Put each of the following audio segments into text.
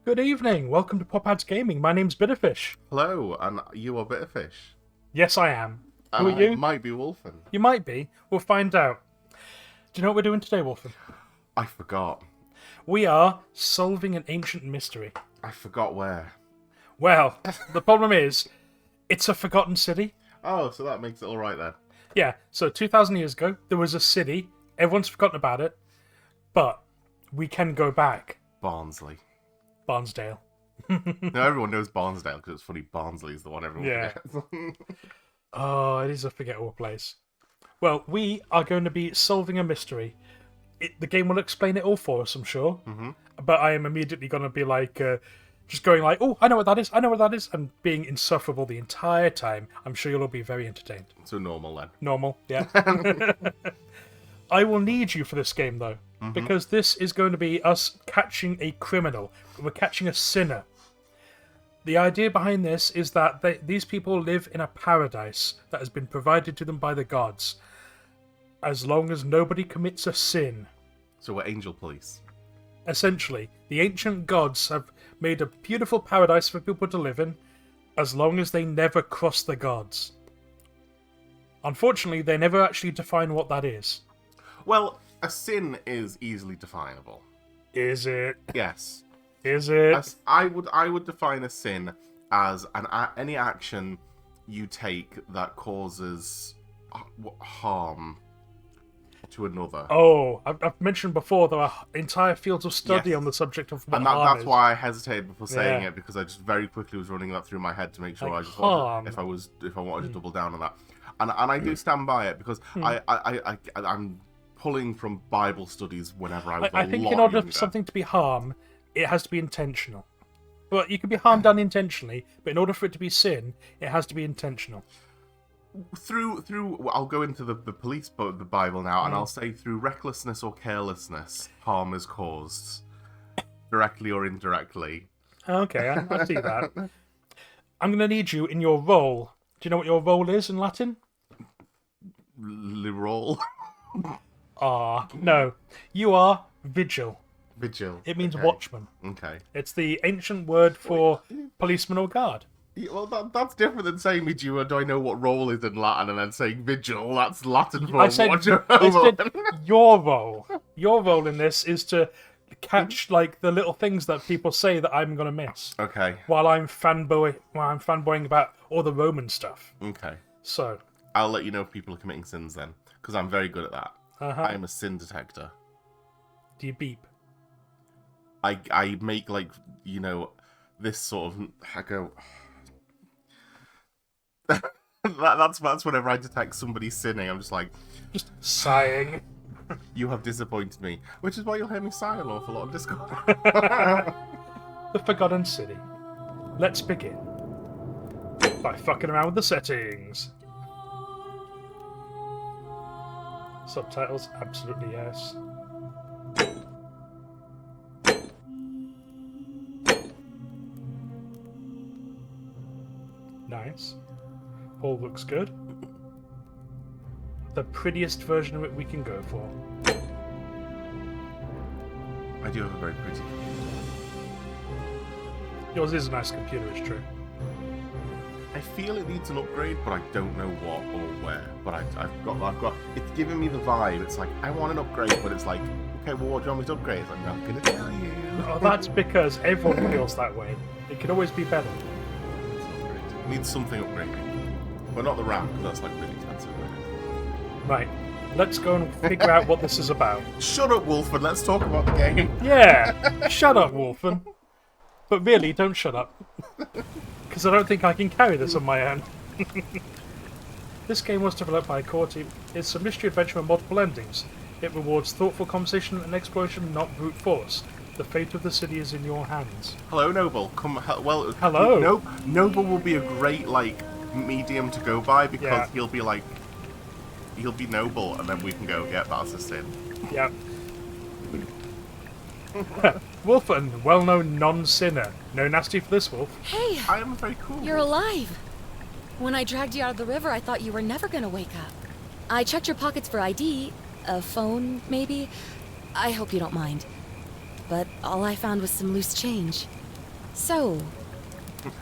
Good evening. Welcome to Popads Gaming. My name's Bitterfish. Hello, and you are Bitterfish. Yes, I am. Who And are I you? might be Wolfen. You might be. We'll find out. Do you know what we're doing today, Wolfen? I forgot. We are solving an ancient mystery. I forgot where. Well, the problem is, it's a forgotten city. Oh, so that makes it alright then. Yeah, so 2,000 years ago, there was a city. Everyone's forgotten about it. But we can go back. Barnsley. Barnsdale. No, everyone knows Barnsdale because it's funny. Barnsley is the one everyone Yeah. forgets. Oh, it is a forgettable place. Well, we are going to be solving a mystery. The game will explain it all for us, I'm sure. Mhm. But I am immediately going to be like, just going like, oh, I know what that is, I know what that is, and being insufferable the entire time. I'm sure you'll all be very entertained. So normal then. Normal, yeah. I will need you for this game, though, because this is going to be us catching a criminal. We're catching a sinner. The idea behind this is that these people live in a paradise that has been provided to them by the gods, as long as nobody commits a sin. So we're angel police. Essentially, the ancient gods have made a beautiful paradise for people to live in, as long as they never cross the gods. Unfortunately, they never actually define what that is. Well, a sin is easily definable. Is it? Yes. Is it? I would define a sin as any action you take that causes harm to another. Oh, I've mentioned before there are entire fields of study Yes. on the subject of what And harm that's is. why I hesitated before saying Yeah. it, because I just very quickly was running that through my head to make sure Like I just harm. wanted, if I wanted to double down on that, and I do stand by it because I'm pulling from Bible studies whenever I was I a think lot in order younger. for something to be harm, it has to be intentional. Well, you can be harm done intentionally, but in order for it to be sin, it has to be intentional. through I'll go into the police the Bible now, Mm. and I'll say through recklessness or carelessness, harm is caused, directly or indirectly. Okay, I see that. I'm going to need you in your role. Do you know what your role is in Latin? Liberal. No. You are vigil. Vigil. It means Okay. watchman. Okay. It's the ancient word for policeman or guard. Yeah, well, that's different than saying me, do I know what role is in Latin, and then saying vigil. That's Latin for I said, watch I over. said your role. Your role in this is to catch like the little things that people say that I'm gonna miss Okay. while I'm fanboying about all the Roman stuff. Okay. So, I'll let you know if people are committing sins then, because I'm very good at that. uh-huh. I am a sin detector. Do you beep? I make this sort of I go. that's whenever I detect somebody sinning, I'm just like, Just sighing. you have disappointed me, which is why you'll hear me sigh an awful lot on Discord. The Forgotten City. Let's begin by fucking around with the settings. Subtitles, absolutely yes. Nice. All looks good. The prettiest version of it we can go for. I do have a very pretty. Yours is a nice computer, it's true. I feel it needs an upgrade, but I don't know what or where. But I've got. It's giving me the vibe. It's like I want an upgrade, but it's like, okay, well, what do you want me to upgrade? I'm not gonna tell you. Oh, that's because everyone feels that way. It could always be better. It's an upgrade. It needs something upgrading, but not the RAM, because that's like really expensive. Right, let's go and figure out what this is about. Shut up, Wolford. Let's talk about the game. Yeah, shut up, Wolfen. But really, don't shut up. Because I don't think I can carry this on my own. This game was developed by a core team. It's a mystery adventure with multiple endings. It rewards thoughtful conversation and exploration, not brute force. The fate of the city is in your hands. Hello, Noble. Well, Hello. Noble will be a great medium to go by because Yeah. he'll be noble, and then we can go. Yeah, that's a sin. Yep. Wolfen, well-known non-sinner. No nasty for this wolf. Hey, I am very cool. you're alive. When I dragged you out of the river, I thought you were never gonna wake up. I checked your pockets for ID, a phone, maybe. I hope you don't mind. But all I found was some loose change. So,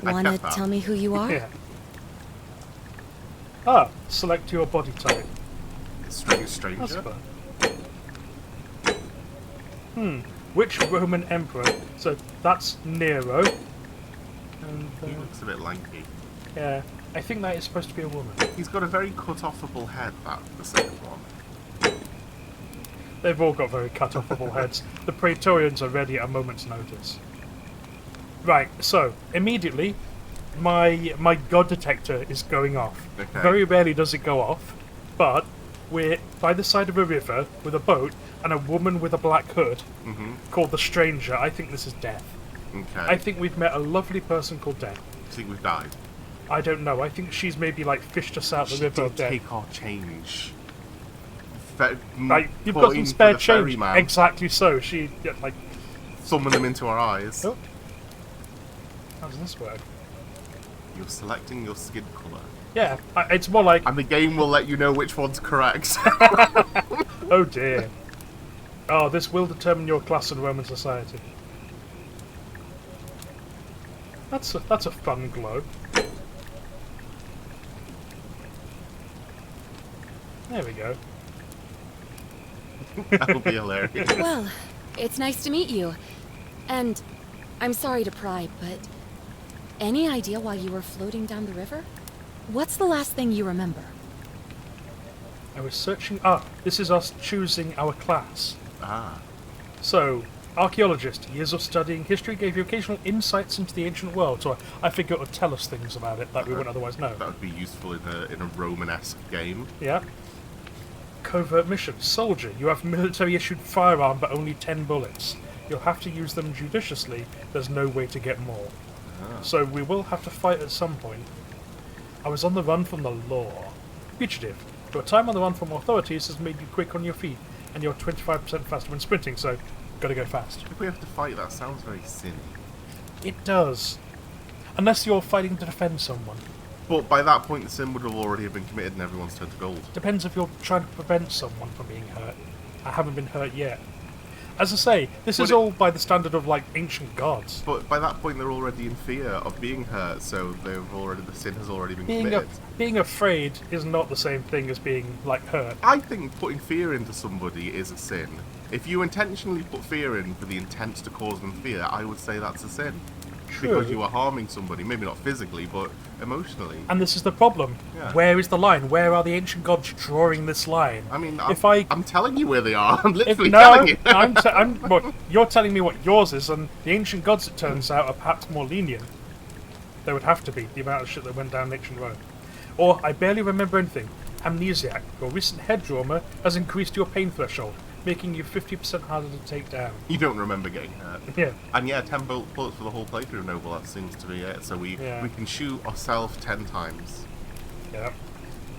I wanna get that. tell me who you are? Yeah. Ah, select your body type. Strange That's stranger. fun. Which Roman emperor? So that's Nero. And He looks a bit lanky. yeah, I think that is supposed to be a woman. He's got a very cut-offable head, the second one. They've all got very cut-offable heads. The Praetorians are ready at a moment's notice. Right, so immediately, my god detector is going off. Okay. Very rarely does it go off, but we're by the side of a river with a boat and a woman with a black hood called the Stranger. I think this is Death. Okay. I think we've met a lovely person called Death. I think we've died. I don't know. I think she's maybe like fished us out the She river did of death. take our change. Like you've got Put some in spare for the ferry change. man. Exactly so. She like. Summon them into our eyes. Oh. How does this work? You're selecting your skin colour. Yeah, it's more like. And the game will let you know which one's correct. Oh dear. Oh, this will determine your class in Roman society. That's a fun glow. There we go. That'll be hilarious. Well, it's nice to meet you. And I'm sorry to pry, but any idea why you were floating down the river? What's the last thing you remember? I was searching. Ah, this is us choosing our class. Ah. So, archaeologist, years of studying history gave you occasional insights into the ancient world, so I figured it would tell us things about it that we wouldn't otherwise know. That would be useful in a Romanesque game. Yeah. Covert mission. Soldier, you have military-issued firearm but only 10 bullets. You'll have to use them judiciously. There's no way to get more. So we will have to fight at some point. I was on the run from the law. Fugitive. Your time on the run from authorities has made you quick on your feet, and you're 25% faster when sprinting, so gotta go fast. If we have to fight, that sounds very silly. It does. Unless you're fighting to defend someone. But by that point, the sin would have already been committed and everyone's turned to gold. Depends if you're trying to prevent someone from being hurt. I haven't been hurt yet. As I say, this is all by the standard of, like, ancient gods. But by that point, they're already in fear of being hurt, so the sin has already been committed. Being afraid is not the same thing as being, like, hurt. I think putting fear into somebody is a sin. If you intentionally put fear in for the intent to cause them fear, I would say that's a sin. True. Because you are harming somebody, maybe not physically, but emotionally. And this is the problem. Yeah. Where is the line? Where are the ancient gods drawing this line? I mean, I'm telling you where they are. I'm if literally no, telling you. well, you're telling me what yours is, and the ancient gods, it turns out, are perhaps more lenient. They would have to be, the amount of shit that went down ancient Rome. Or, I barely remember anything. Amnesiac. Your recent head trauma has increased your pain threshold, making you 50% harder to take down. You don't remember getting hurt. Yeah. And yeah, 10 bullets for the whole playthrough of Noble, that seems to be it. So we can shoot ourselves 10 times. Yeah.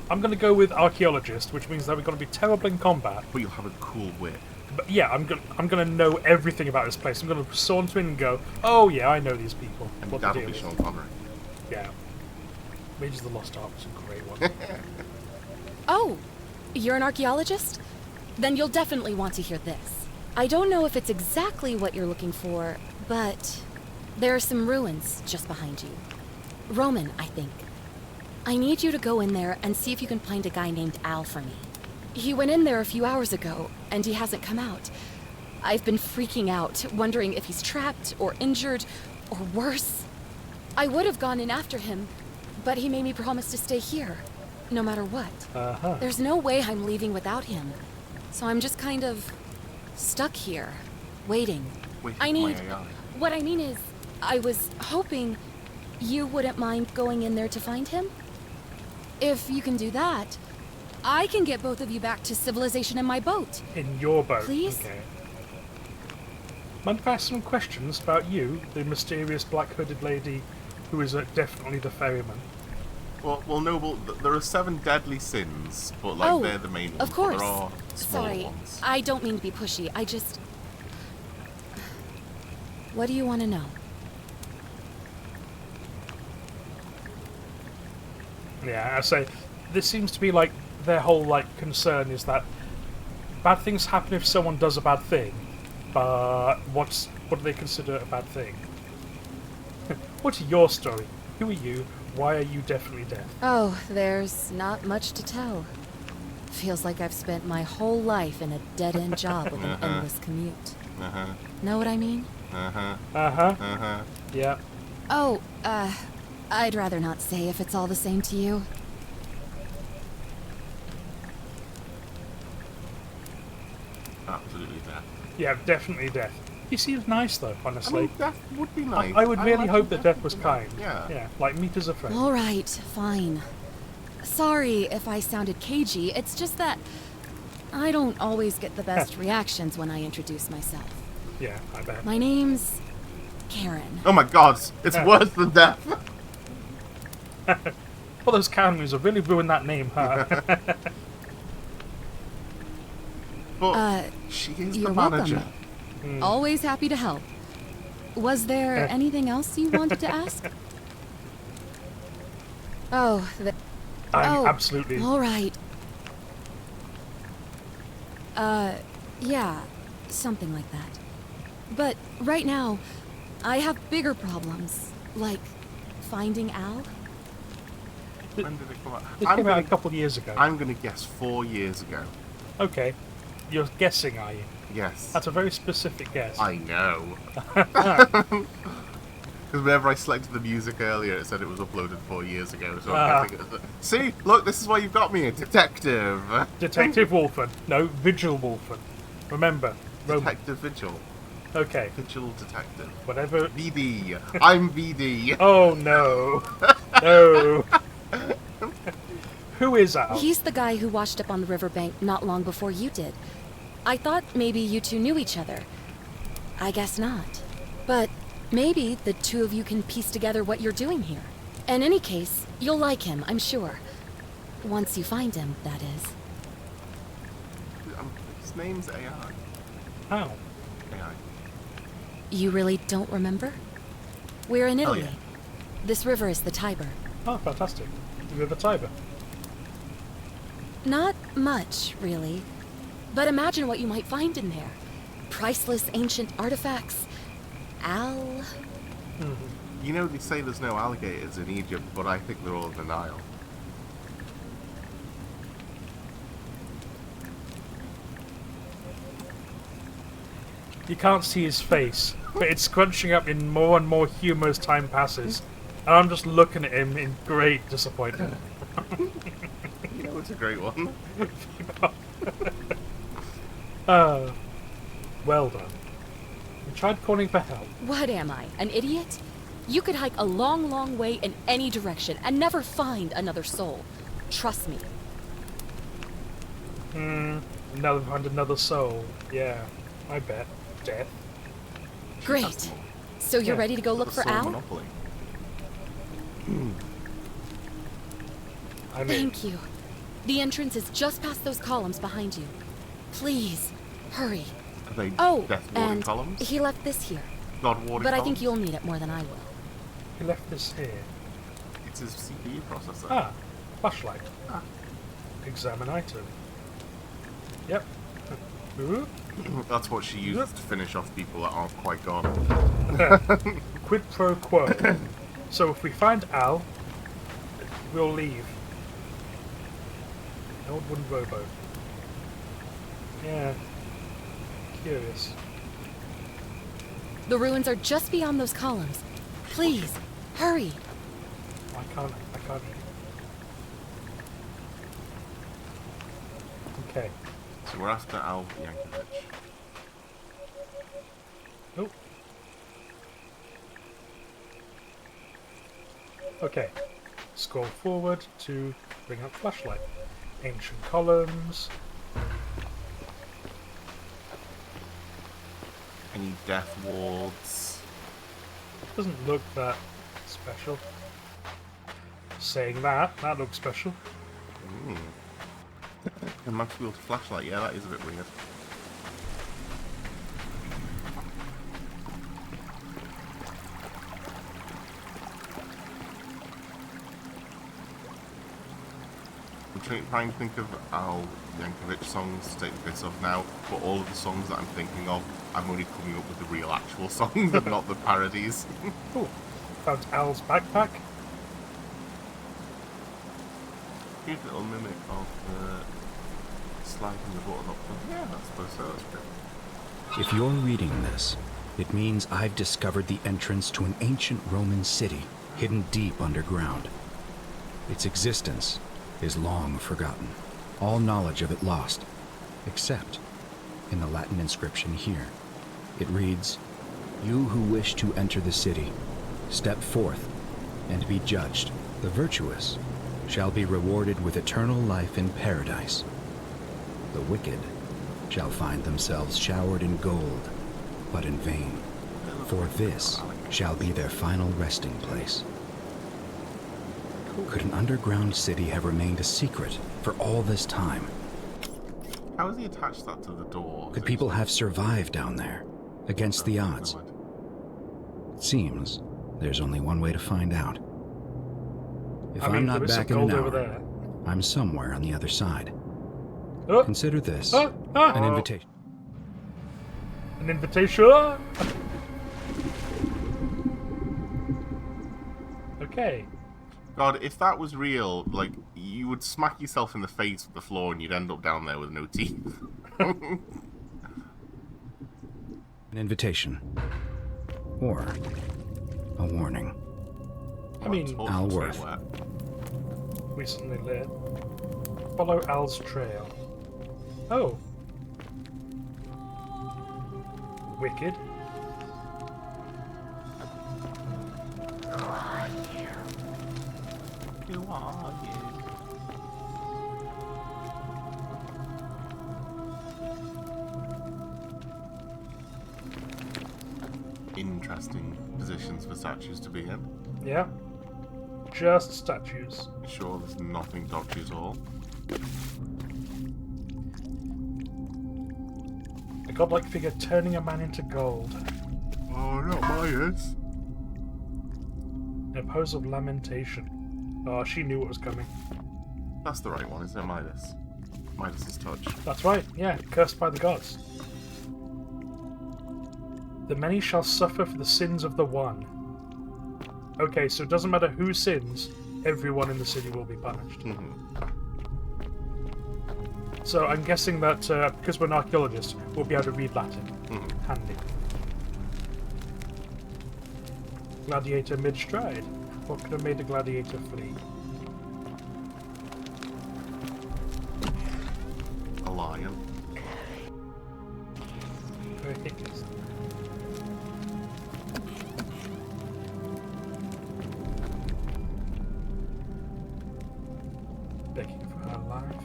I'm going to go with archaeologist, which means that we're going to be terrible in combat. But you'll have a cool whip. But yeah, I'm gonna know everything about this place. I'm gonna saunter in and go, oh yeah, I know these people. And What the that'll deal be is. Sean Connery. Yeah. Rages of the Lost Ark was a great one. Oh, you're an archaeologist? Then you'll definitely want to hear this. I don't know if it's exactly what you're looking for, but there are some ruins just behind you. Roman, I think. I need you to go in there and see if you can find a guy named Al for me. He went in there a few hours ago, and he hasn't come out. I've been freaking out, wondering if he's trapped, or injured, or worse. I would have gone in after him, but he made me promise to stay here, no matter what. Uh-huh. There's no way I'm leaving without him. So I'm just kind of stuck here, waiting. Waiting I for my need... AI. What I mean is, I was hoping you wouldn't mind going in there to find him? If you can do that, I can get both of you back to civilization in my boat. In your boat. Please? Okay. Mind if I ask some questions about you, the mysterious black-hooded lady who is definitely the ferryman? Well, Noble, there are 7 deadly sins, but like they're the main ones. Of course. But there are smaller Sorry, ones. I don't mean to be pushy. I just... What do you want to know? Yeah, I say, this seems to be like their whole like concern is that bad things happen if someone does a bad thing, but what do they consider a bad thing? What's your story? Who are you? Why are you definitely deaf? Oh, there's not much to tell. Feels like I've spent my whole life in a dead-end job with an endless commute. Uh-huh. Know what I mean? Uh-huh. Uh-huh. Uh-huh. Yeah. Oh, I'd rather not say if it's all the same to you. Absolutely deaf. Yeah, definitely deaf. He seems nice though, I honestly. mean, deaf would be nice. I would really imagine hope that Death would was be kind. nice. Yeah. Yeah, like meet as a friend. All right, fine. Sorry if I sounded cagey, it's just that I don't always get the best reactions when I introduce myself. Yeah, I bet. My name's Karen. Oh my god, it's worse than deaf. Well, those Karen's have really ruined that name, huh? But she is the You're manager. welcome. Always happy to help. Was there anything else you wanted to ask? Oh, I'm absolutely... all right. Yeah, something like that. But right now, I have bigger problems, like finding Al. When did it come out? This came out a couple of years ago. I'm gonna guess 4 years ago. Okay. You're guessing, are you? Yes. That's a very specific guess. I know. Because whenever I selected the music earlier, it said it was uploaded 4 years ago. So I'm guessing it was... See, look, this is why you've got me a detective. Detective Wolfen. No, Vigil Wolfen. Remember, Detective Vigil. Okay, Vigil detective. whatever. VD. I'm VD. Oh no. No. Who is Al? He's the guy who washed up on the riverbank not long before you did. I thought maybe you two knew each other. I guess not. But maybe the two of you can piece together what you're doing here. In any case, you'll like him, I'm sure. Once you find him, that is. His name's AI. Al. AI. You really don't remember? We're in Oh, Italy. yeah. This river is the Tiber. Oh, fantastic. The River Tiber. Not much, really. But imagine what you might find in there. Priceless ancient artifacts. Al... You know, they say there's no alligators in Egypt, but I think they're all in the Nile. You can't see his face, but it's crunching up in more and more humour as time passes. And I'm just looking at him in great disappointment. You know, it's a great one. Well done. You tried calling for help. What am I, an idiot? You could hike a long, long way in any direction and never find another soul. Trust me. Never find another soul. Yeah, I bet. Death. Great. So you're Yeah. ready to go look The for Soul Al? Monopoly. I mean, Thank you. The entrance is just past those columns behind you. Please, hurry. Are they Oh, death warding and columns? he left this here. God warding But I columns? think you'll need it more than I will. he left this here. It's his CPU processor. Ah, flashlight. Examine item. Yep. Ooh. That's what she uses to finish off people that aren't quite gone. Quid pro quo. So if we find Al, we'll leave. An old wooden rowboat. Yeah. Curious. The ruins are just beyond those columns. Please, hurry. I can't. Okay. So we're after Al Yankovic. Oh. Okay. Scroll forward to bring up flashlight. Ancient columns. Any death wards? Doesn't look that special. Saying that looks special. And Max wheel to flashlight, yeah, that is a bit weird. I'm trying to think of Al Yankovic songs to take the piss off now, but all of the songs that I'm thinking of, I'm only coming up with the real actual songs and not the parodies. Cool. found Al's backpack. Cute little mimic of sliding the button up. Yeah, I suppose so. That's good. If you're reading this, it means I've discovered the entrance to an ancient Roman city hidden deep underground. Its existence is long forgotten, all knowledge of it lost, except in the Latin inscription here. It reads, "You who wish to enter the city, step forth and be judged. The virtuous shall be rewarded with eternal life in paradise. The wicked shall find themselves showered in gold, but in vain, for this shall be their final resting place." Could an underground city have remained a secret for all this time? How has he attached that to the door? Could people have survived down there, against the odds? It seems there's only one way to find out. If I mean, I'm there not is some back in an gold over hour, there. I'm somewhere on the other side. Oh, Consider this oh. an invitation. An invitation. Okay. God, if that was real, like, you would smack yourself in the face with the floor and you'd end up down there with no teeth. An invitation. Or a warning. I mean, Alworth. recently lit. Follow Al's trail. Oh. Wicked. Who are you? Interesting positions for statues to be in. Yeah. Just statues. Sure, there's nothing dodgy at all. A godlike figure turning a man into gold. Oh, not my ears. In a pose of lamentation. Oh, she knew what was coming. That's the right one, isn't it, Midas? Midas's touch. That's right, yeah, cursed by the gods. The many shall suffer for the sins of the one. Okay, so it doesn't matter who sins, everyone in the city will be punished. So I'm guessing that because we're an archaeologist, we'll be able to read Latin. Handy. Gladiator mid-stride. What could have made a gladiator flee? A lion. Very hideous. Begging for her life.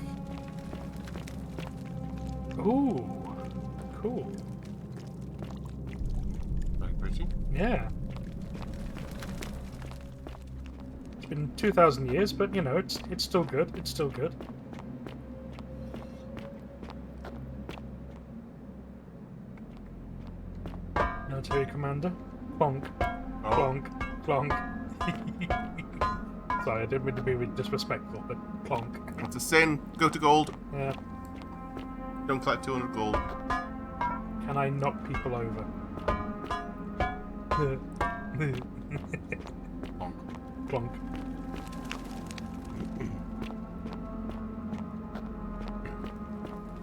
Ooh, cool. Very pretty. Yeah. It's been 2,000 years, but you know, it's still good. It's still good. Military commander. Clonk. Clonk. Clonk. Sorry, I didn't mean to be disrespectful, but clonk. It's a sin. Go to gold. Yeah. Don't collect 200 gold. Can I knock people over? Bonk. Clonk.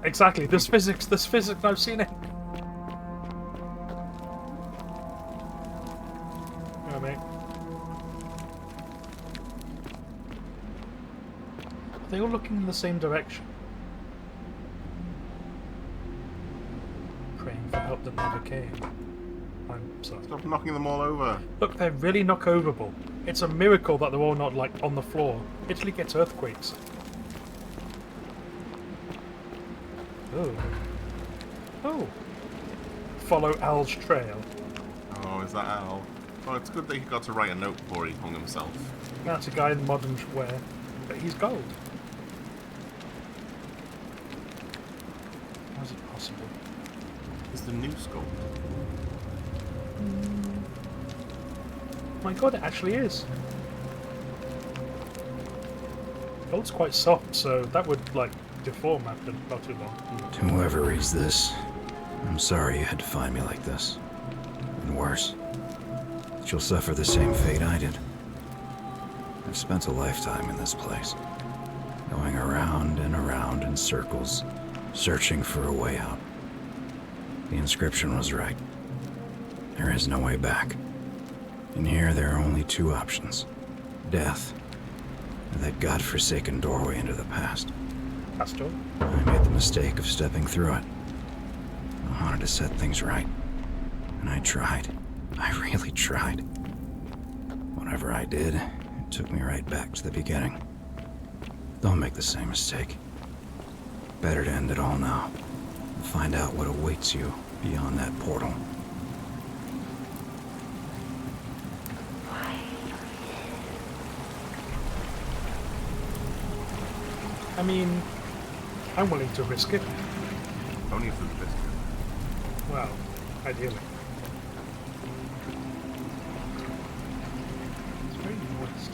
Exactly. There's physics. There's physics. I've seen it. Yeah, mate. Are they all looking in the same direction? Praying for help that never came. I'm sorry. Stop knocking them all over. Look, they're really knock-overable. It's a miracle that they're all not, like, on the floor. Italy gets earthquakes. Oh. Oh. Follow Al's trail. Oh, is that Al? Well, it's good that he got to write a note before he hung himself. That's a guy in modern wear, but he's gold. How is it possible? It's the new skull. My god, it actually is. Gold's quite soft, so that would, like, deform after not too long. To whoever reads this, I'm sorry you had to find me like this. And worse, she'll suffer the same fate I did. I've spent a lifetime in this place, going around and around in circles, searching for a way out. The inscription was right. There is no way back. In here, there are only two options. Death, and that godforsaken doorway into the past. Pastor? I made the mistake of stepping through it. I wanted to set things right. And I tried. I really tried. Whatever I did, it took me right back to the beginning. Don't make the same mistake. Better to end it all now. And find out what awaits you beyond that portal. I mean, I'm willing to risk it. Only if there's a biscuit. Well, ideally. It's very moist.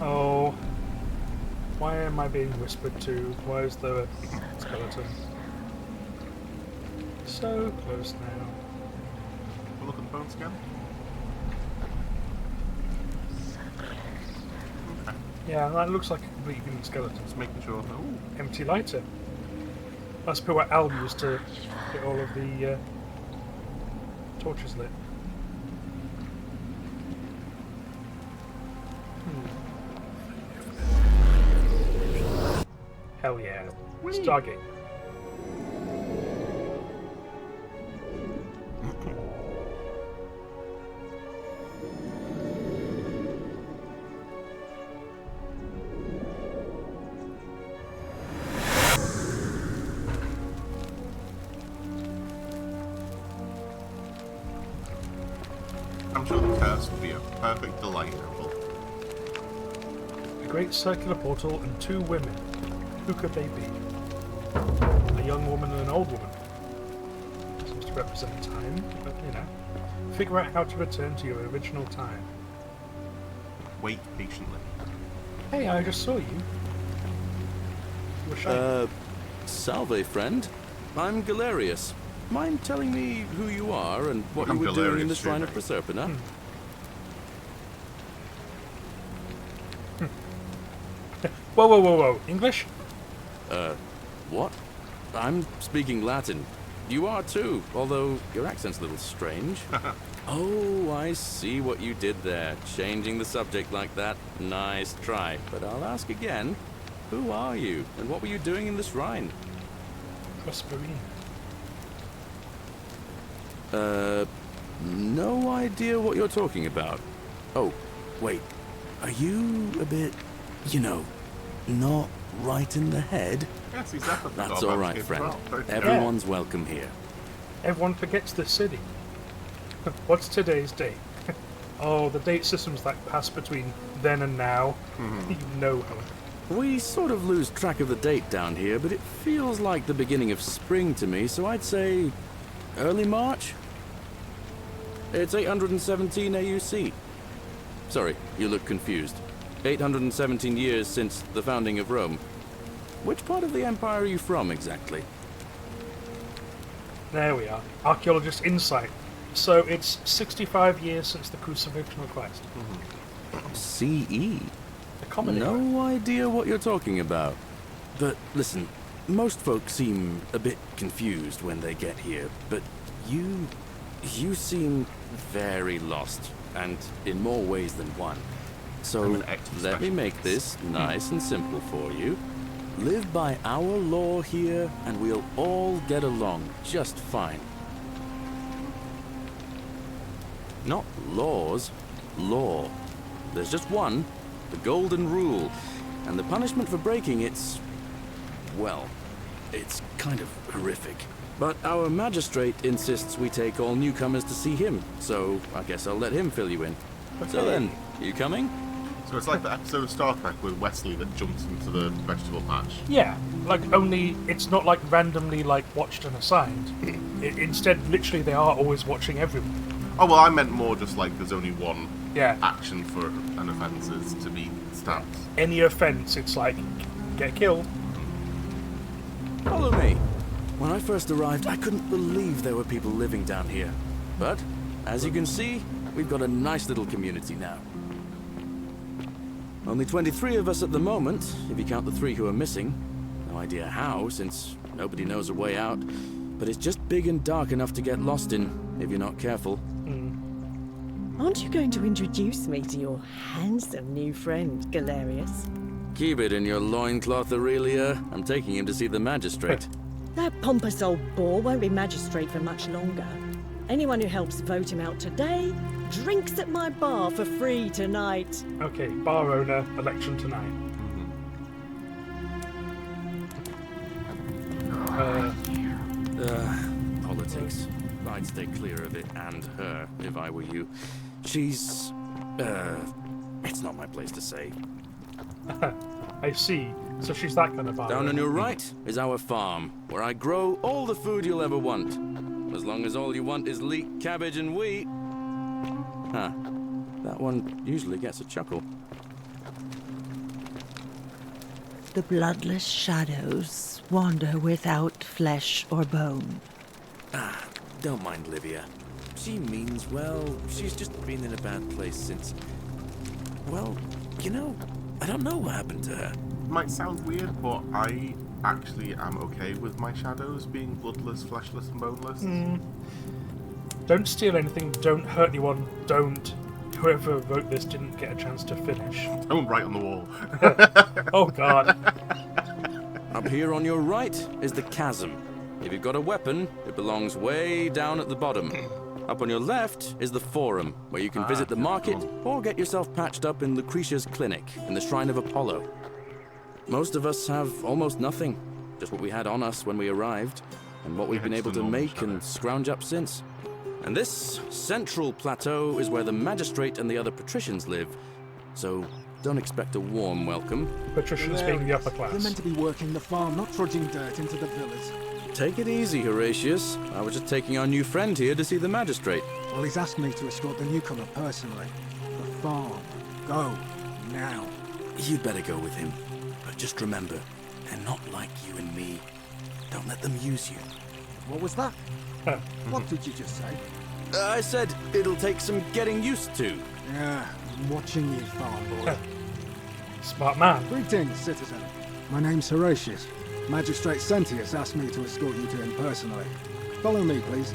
Oh. Why am I being whispered to? Why is there a skeleton? So close now. We'll look at the bones again. Okay. Yeah, that looks like a complete human skeleton. Just making sure. Ooh. Empty lighter. That's probably what Al used to get all of the torches lit. Hell yeah. Stargate. I'm sure the curse would be a perfect delight couple. A great circular portal and two women. Who could they be? A young woman and an old woman. Seems to represent time, but you know. Figure out how to return to your original time. Wait patiently. Hey, I just saw you. You were shy. Salve, friend. I'm Galerius. Mind telling me who you are and what I'm you were doing in the Galerius, Shrine of too, Proserpina? Whoa, whoa, whoa, whoa. English? What? I'm speaking Latin. You are too, although your accent's a little strange. Oh, I see what you did there. Changing the subject like that. Nice try. But I'll ask again. Who are you, and what were you doing in the shrine? Prosperine. No idea what you're talking about. Oh, wait. Are you a bit, not right in the head? Yes, exactly. That's all right, friend. Everyone's welcome here. Everyone forgets this city. What's today's date? Oh, the date systems that pass between then and now. You know how. We sort of lose track of the date down here, but it feels like the beginning of spring to me, so I'd say early March? It's 817 AUC. Sorry, you look confused. 817 years since the founding of Rome. Which part of the Empire are you from, exactly? There we are. Archaeologist insight. So it's 65 years since the crucifixion of Christ. CE? The common era. No idea what you're talking about. But listen, most folks seem a bit confused when they get here, but you seem very lost, and in more ways than one. So I'm an expert let me make this nice and simple for you. Live by our law here, and we'll all get along just fine. Not laws, law. There's just one, the golden rule, and the punishment for breaking it's kind of horrific. But our magistrate insists we take all newcomers to see him, so I guess I'll let him fill you in. So then, you coming? So it's like the episode of Star Trek with Wesley that jumps into the vegetable patch. Yeah, only it's not randomly watched and assigned. Instead, literally, they are always watching everyone. Oh, well, I meant more just like there's only one Yeah. action for an offence is to be stabbed. Any offence, it's like, get killed. Follow me. When I first arrived, I couldn't believe there were people living down here. But, as you can see, we've got a nice little community now. Only 23 of us at the moment, if you count the 3 who are missing. No idea how, since nobody knows a way out. But it's just big and dark enough to get lost in, if you're not careful. Aren't you going to introduce me to your handsome new friend, Galerius? Keep it in your loincloth, Aurelia. I'm taking him to see the magistrate. That pompous old bore won't be magistrate for much longer. Anyone who helps vote him out today drinks at my bar for free tonight. Okay, bar owner, election tonight. Politics. I'd stay clear of it and her, if I were you. She's... it's not my place to say. I see. So she's that kind of bar Down owner. on your right is our farm, where I grow all the food you'll ever want. As long as all you want is leek, cabbage, and wheat. Huh. That one usually gets a chuckle. The bloodless shadows wander without flesh or bone. Don't mind Livia. She means well. She's just been in a bad place since... Well, you know, I don't know what happened to her. Might sound weird, but I actually am okay with my shadows being bloodless, fleshless, and boneless. Don't steal anything, don't hurt anyone, don't... Whoever wrote this didn't get a chance to finish. Oh, right on the wall. Oh god. Up here on your right is the chasm. If you've got a weapon, it belongs way down at the bottom. Up on your left is the forum, where you can visit the market or get yourself patched up in Lucretia's clinic in the Shrine of Apollo. Most of us have almost nothing, just what we had on us when we arrived, and what we've been able to make and scrounge up since. And this central plateau is where the magistrate and the other patricians live, so don't expect a warm welcome. Patricians being the upper They're class. meant to be working the farm, not trudging dirt into the villas. Take it easy, Horatius. I was just taking our new friend here to see the magistrate. Well, he's asked me to escort the newcomer personally. The farm. Go. Now. You'd better go with him. But just remember, they're not like you and me. Don't let them use you. What was that? What did you just say? I said it'll take some getting used to. Yeah, I'm watching you, farm boy. Smart man. Greetings, citizen. My name's Horatius. Magistrate Sentius asked me to escort you to him personally. Follow me, please.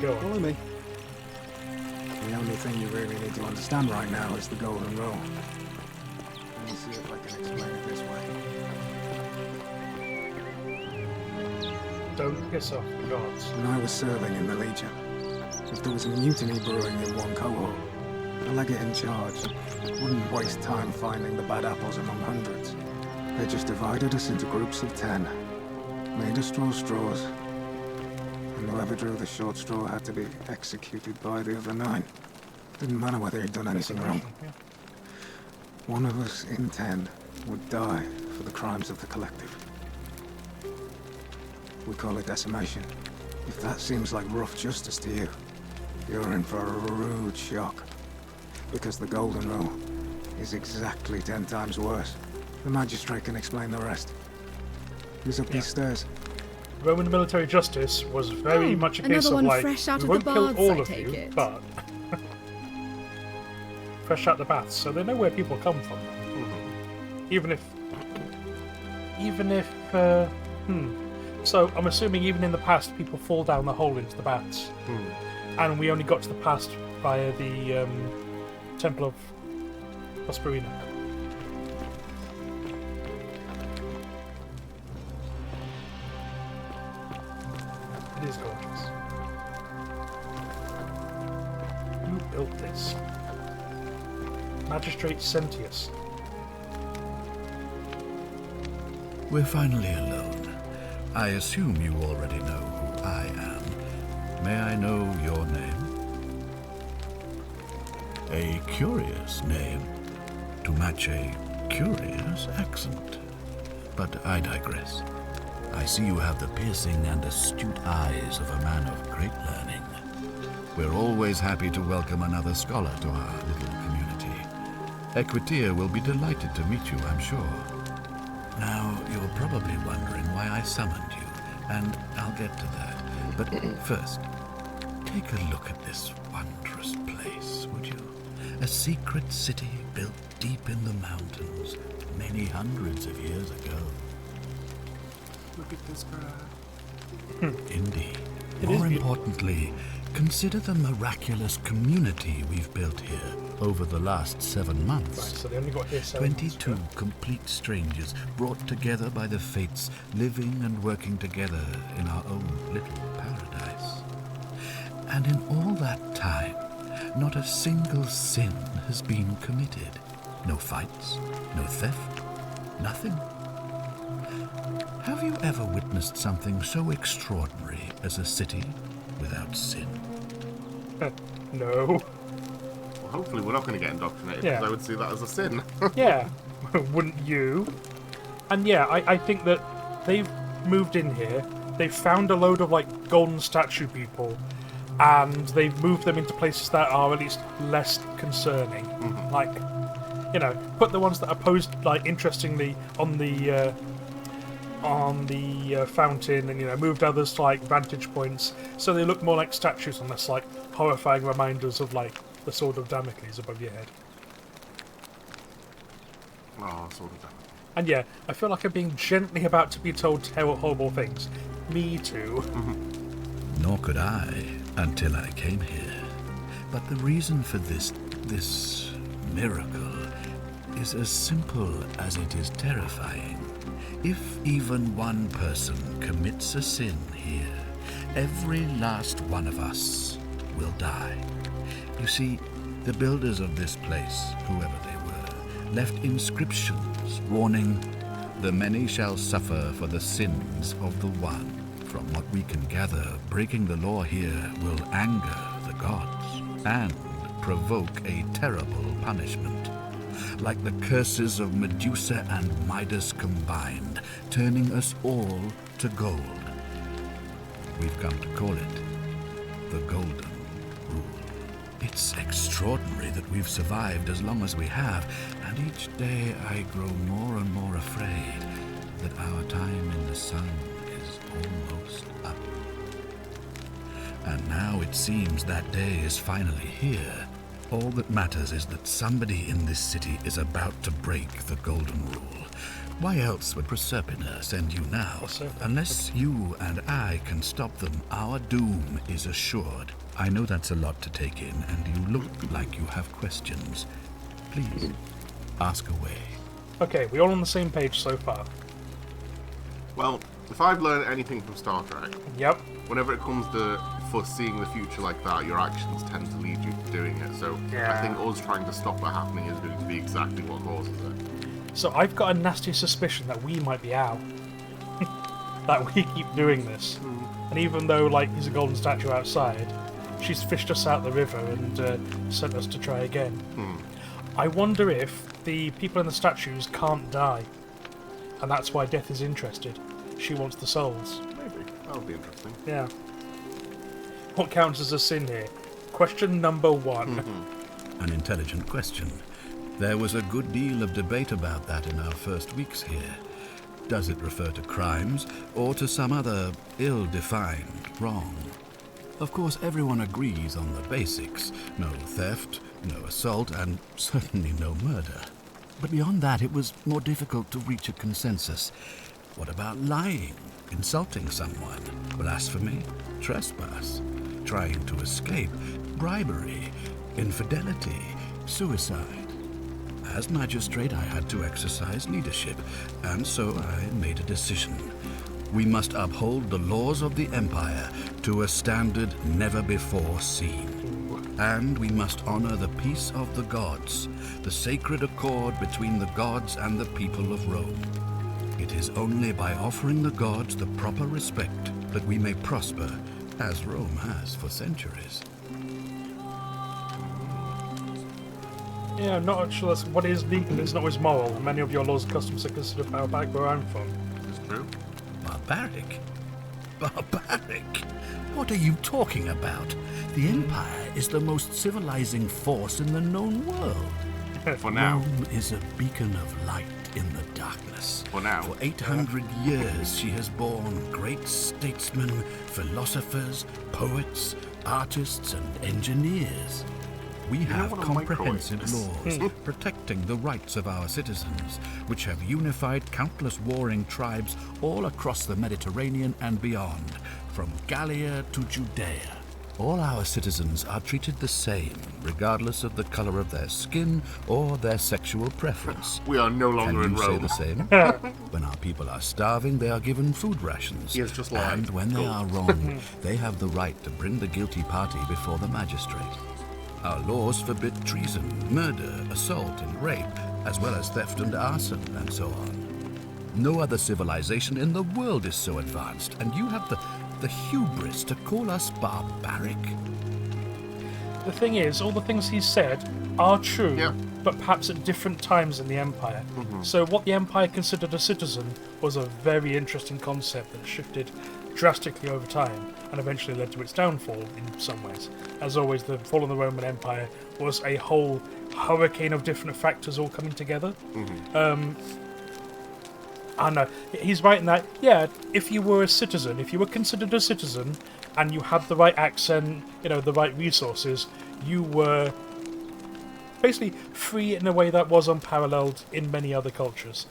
Go on. Follow me. The only thing you really need to understand right now is the Golden Rule. Let me see if I can explain it this way. Don't piss off the gods. When I was serving in the Legion, if there was a mutiny brewing in one cohort, the legate in charge wouldn't waste time finding the bad apples among hundreds. They just divided us into groups of 10, made us draw straws, and whoever drew the short straw had to be executed by the other 9. Didn't matter whether he'd done anything wrong. One of us in 10 would die for the crimes of the collective. We call it decimation. If that seems like rough justice to you, you're in for a rude shock. Because the Golden Rule is exactly 10 times worse. The magistrate can explain the rest. Who's up these stairs? Roman military justice was very much a case another of one like, fresh out we of won't the kill baths, all I of take you, it. but fresh out the baths, so they know where people come from. Even if, So I'm assuming even in the past, people fall down the hole into the baths, and we only got to the past via the Temple of Prosperina. It is gorgeous. Who built this? Magistrate Sentius. We're finally alone. I assume you already know who I am. May I know your name? A curious name to match a curious accent. But I digress. I see you have the piercing and astute eyes of a man of great learning. We're always happy to welcome another scholar to our little community. Equitia will be delighted to meet you, I'm sure. Now, you're probably wondering why I summoned you, and I'll get to that. But first, take a look at this wondrous place, would you? A secret city built deep in the mountains many hundreds of years ago. Look at this guy. Indeed. It is More beautiful. importantly, consider the miraculous community we've built here over the last 7 Right, months. so they only got here 7 months 22 ago. complete strangers brought together by the fates, living and working together in our own little paradise. And in all that time, not a single sin has been committed. No fights, no theft, nothing. Have you ever witnessed something so extraordinary as a city without sin? No. Well, hopefully we're not going to get indoctrinated, Yeah. because I would see that as a sin. Yeah, wouldn't you? And yeah, I think that they've moved in here, they've found a load of like golden statue people, and they've moved them into places that are at least less concerning. Like, you know, put the ones that are posed like interestingly on the fountain, and you know, moved others to like vantage points, so they look more like statues and less like horrifying reminders of like the sword of Damocles above your head. Oh, sort of. And yeah, I feel like I'm being gently about to be told horrible things. Me too. Nor could I until I came here. But the reason for this miracle is as simple as it is terrifying. If even one person commits a sin here, every last one of us will die. You see, the builders of this place, whoever they were, left inscriptions warning, "The many shall suffer for the sins of the one." From what we can gather, breaking the law here will anger the gods and provoke a terrible punishment. Like the curses of Medusa and Midas combined, turning us all to gold. We've come to call it the Golden Rule. It's extraordinary that we've survived as long as we have, and each day I grow more and more afraid that our time in the sun is almost up. And now it seems that day is finally here. All that matters is that somebody in this city is about to break the Golden Rule. Why else would Proserpina send you now? Unless you and I can stop them, our doom is assured. I know that's a lot to take in, and you look like you have questions. Please, ask away. Okay, we're all on the same page so far. Well, if I've learned anything from Star Trek, Yep. whenever it comes to foreseeing the future like that, your actions tend to lead you to doing it. So I Yeah. think us trying to stop it happening is going to be exactly what causes it. So I've got a nasty suspicion that we might be out. That we keep doing this. And even though, like, he's a golden statue outside, she's fished us out the river and sent us to try again. I wonder if the people in the statues can't die. And that's why Death is interested. She wants the souls. Maybe. That would be interesting. Yeah. What counts as a sin here? Question number 1. An intelligent question. There was a good deal of debate about that in our first weeks here. Does it refer to crimes or to some other ill-defined wrong? Of course, everyone agrees on the basics. No theft, no assault, and certainly no murder. But beyond that, it was more difficult to reach a consensus. What about lying, insulting someone, blasphemy, trespass, trying to escape, bribery, infidelity, suicide? As magistrate, I had to exercise leadership, and so I made a decision. We must uphold the laws of the Empire to a standard never before seen. And we must honor the peace of the gods, the sacred accord between the gods and the people of Rome. It is only by offering the gods the proper respect that we may prosper, as Rome has for centuries. Yeah, I'm not sure that's what is legal, it's not what's moral. Many of your laws and customs are considered far back where I'm from. It's true. But Barbaric? Barbaric? What are you talking about? The Empire is the most civilizing force in the known world. For now. Rome is a beacon of light in the darkness. For now. For 800 years she has borne great statesmen, philosophers, poets, artists, and engineers. We have what a comprehensive microwave laws protecting the rights of our citizens, which have unified countless warring tribes all across the Mediterranean and beyond, from Gallia to Judea. All our citizens are treated the same, regardless of the color of their skin or their sexual preference. We are no longer Can in you say Rome. the same? When our people are starving, they are given food rations. He has just lied. And when they Go. are wrong, they have the right to bring the guilty party before the magistrate. Our laws forbid treason, murder, assault, and rape, as well as theft and arson, and so on. No other civilization in the world is so advanced, and you have the hubris to call us barbaric? The thing is, all the things he said are true, Yeah. but perhaps at different times in the Empire. So what the Empire considered a citizen was a very interesting concept that shifted drastically over time and eventually led to its downfall in some ways. As always, the fall of the Roman Empire was a whole hurricane of different factors all coming together. I know, he's right in that, yeah, if you were a citizen, if you were considered a citizen, and you had the right accent, you know, the right resources, you were basically free in a way that was unparalleled in many other cultures.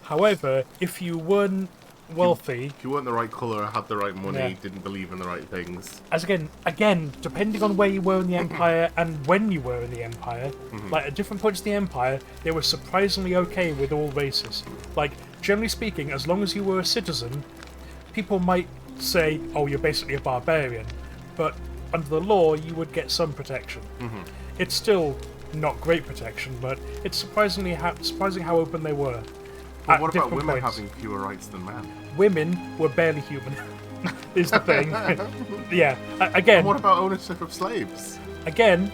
However, if you weren't wealthy, If you weren't the right colour, had the right money, Yeah. didn't believe in the right things. as again, depending on where you were in the Empire and when you were in the Empire, like at different points in the Empire, they were surprisingly okay with all races. Like, generally speaking, as long as you were a citizen, people might say, oh, you're basically a barbarian, but under the law, you would get some protection. It's still not great protection, but it's surprising how open they were. But at what about different women points. having fewer rights than men? Women were barely human, is the thing. Yeah, again, And what about ownership of slaves? again,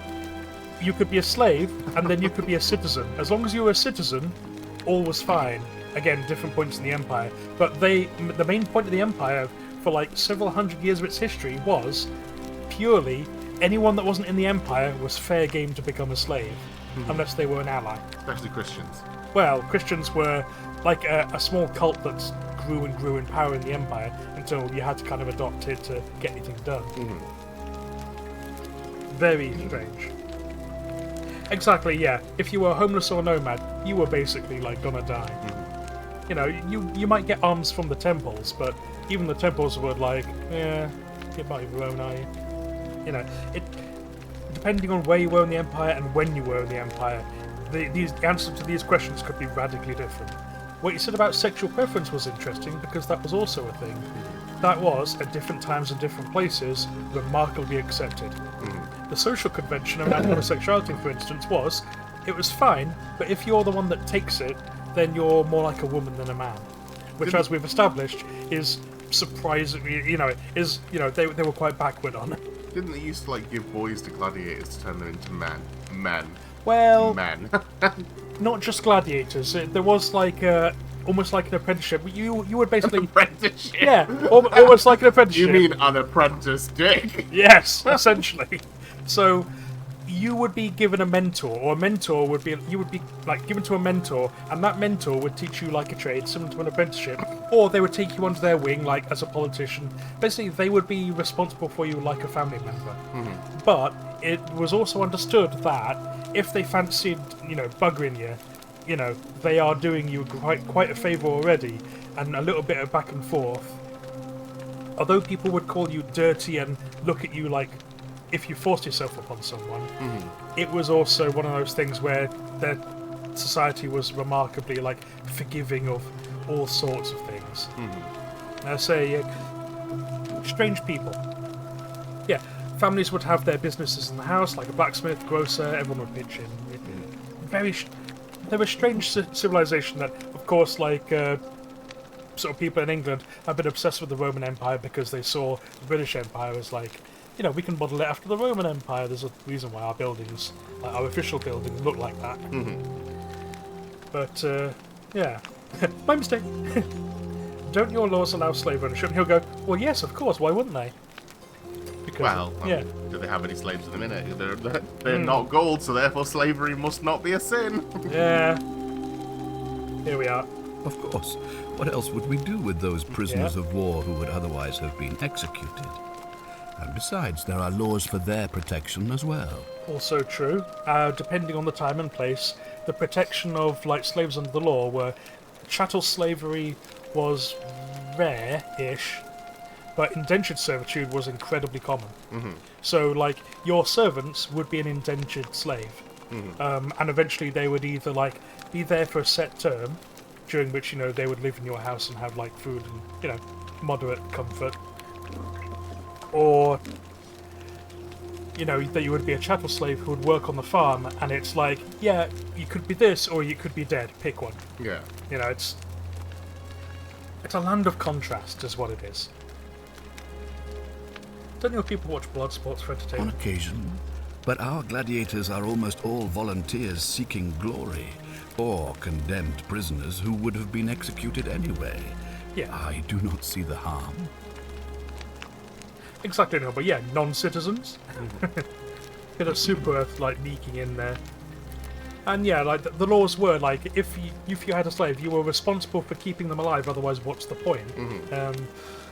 you could be a slave and then you could be a citizen. As long as you were a citizen, all was fine. Again, different points in the Empire. But the main point of the Empire for like several hundred years of its history was purely anyone that wasn't in the Empire was fair game to become a slave, unless they were an ally. Especially Christians. Well, Christians were like a small cult that grew and grew in power in the Empire until you had to kind of adopt it to get anything done. Very strange. Exactly, yeah. If you were homeless or nomad, you were basically like gonna die. You know, you might get arms from the temples, but even the temples were like, yeah, get by your own eye. You know, it depending on where you were in the Empire and when you were in the Empire, the answers to these questions could be radically different. What you said about sexual preference was interesting because that was also a thing. That was, at different times and different places, remarkably accepted. The social convention around homosexuality, for instance, it was fine, but if you're the one that takes it, then you're more like a woman than a man. Which, as we've established, is surprisingly, they were quite backward on. Didn't they used to like give boys to gladiators to turn them into men? Men. Well, Men. not just gladiators. There was like almost like an apprenticeship. You would basically Apprenticeship. yeah, almost like an apprenticeship. You mean an apprentice dick? Yes, essentially. So you would be given a mentor, or a mentor would be like given to a mentor, and that mentor would teach you like a trade, similar to an apprenticeship, or they would take you under their wing, like as a politician. Basically, they would be responsible for you like a family member. But it was also understood that if they fancied, buggering you, they are doing you quite a favour already, and a little bit of back and forth. Although people would call you dirty and look at you like if you forced yourself upon someone, it was also one of those things where their society was remarkably like forgiving of all sorts of things. Now, say strange people. Yeah, families would have their businesses in the house, like a blacksmith, grocer. Everyone would pitch in. They were strange civilization that, of course, like sort of people in England have been obsessed with the Roman Empire because they saw the British Empire as like, we can model it after the Roman Empire. There's a reason why our buildings, like our official buildings, look like that. But, yeah. My mistake. don't your laws allow slave ownership? And he'll go, well, yes, of course, why wouldn't they? Because, Well, yeah. do they have any slaves at the minute? They're not gold, so therefore slavery must not be a sin. Yeah. Here we are. Of course. What else would we do with those prisoners of war who would otherwise have been executed? And besides, there are laws for their protection as well. Also true. Depending on the time and place, the protection of like slaves under the law were chattel slavery was rare-ish, but indentured servitude was incredibly common. So like your servants would be an indentured slave, and eventually they would either like be there for a set term, during which they would live in your house and have like food and moderate comfort, or that you would be a chattel slave who would work on the farm, and it's like, yeah, you could be this or you could be dead. Pick one. Yeah. It's a land of contrast, is what it is. Don't your people watch blood sports for On entertainment? occasion. But our gladiators are almost all volunteers seeking glory, or condemned prisoners who would have been executed anyway. Yeah. I do not see the harm. Exactly, no, but yeah, non-citizens. Bit of super Earth like leaking in there. And yeah, like the laws were like, if you had a slave, you were responsible for keeping them alive. Otherwise, what's the point?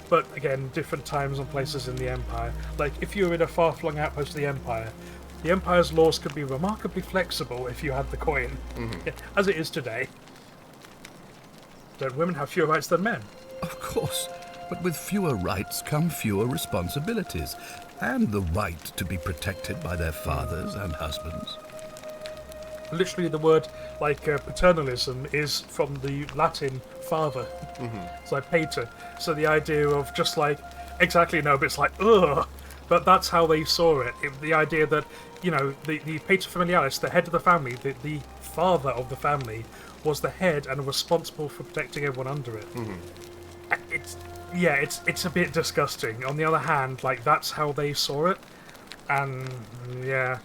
But again, different times and places in the Empire. Like if you were in a far-flung outpost of the Empire's laws could be remarkably flexible if you had the coin, as it is today. Don't women have fewer rights than men? Of course, but with fewer rights come fewer responsibilities, and the right to be protected by their fathers and husbands. Literally, the word like paternalism is from the Latin father. It's like pater. So the idea of just like exactly no, but it's like ugh. But that's how they saw it. The idea that the pater familiaris, the head of the family, the father of the family, was the head and responsible for protecting everyone under it. It's a bit disgusting. On the other hand, like that's how they saw it, and yeah.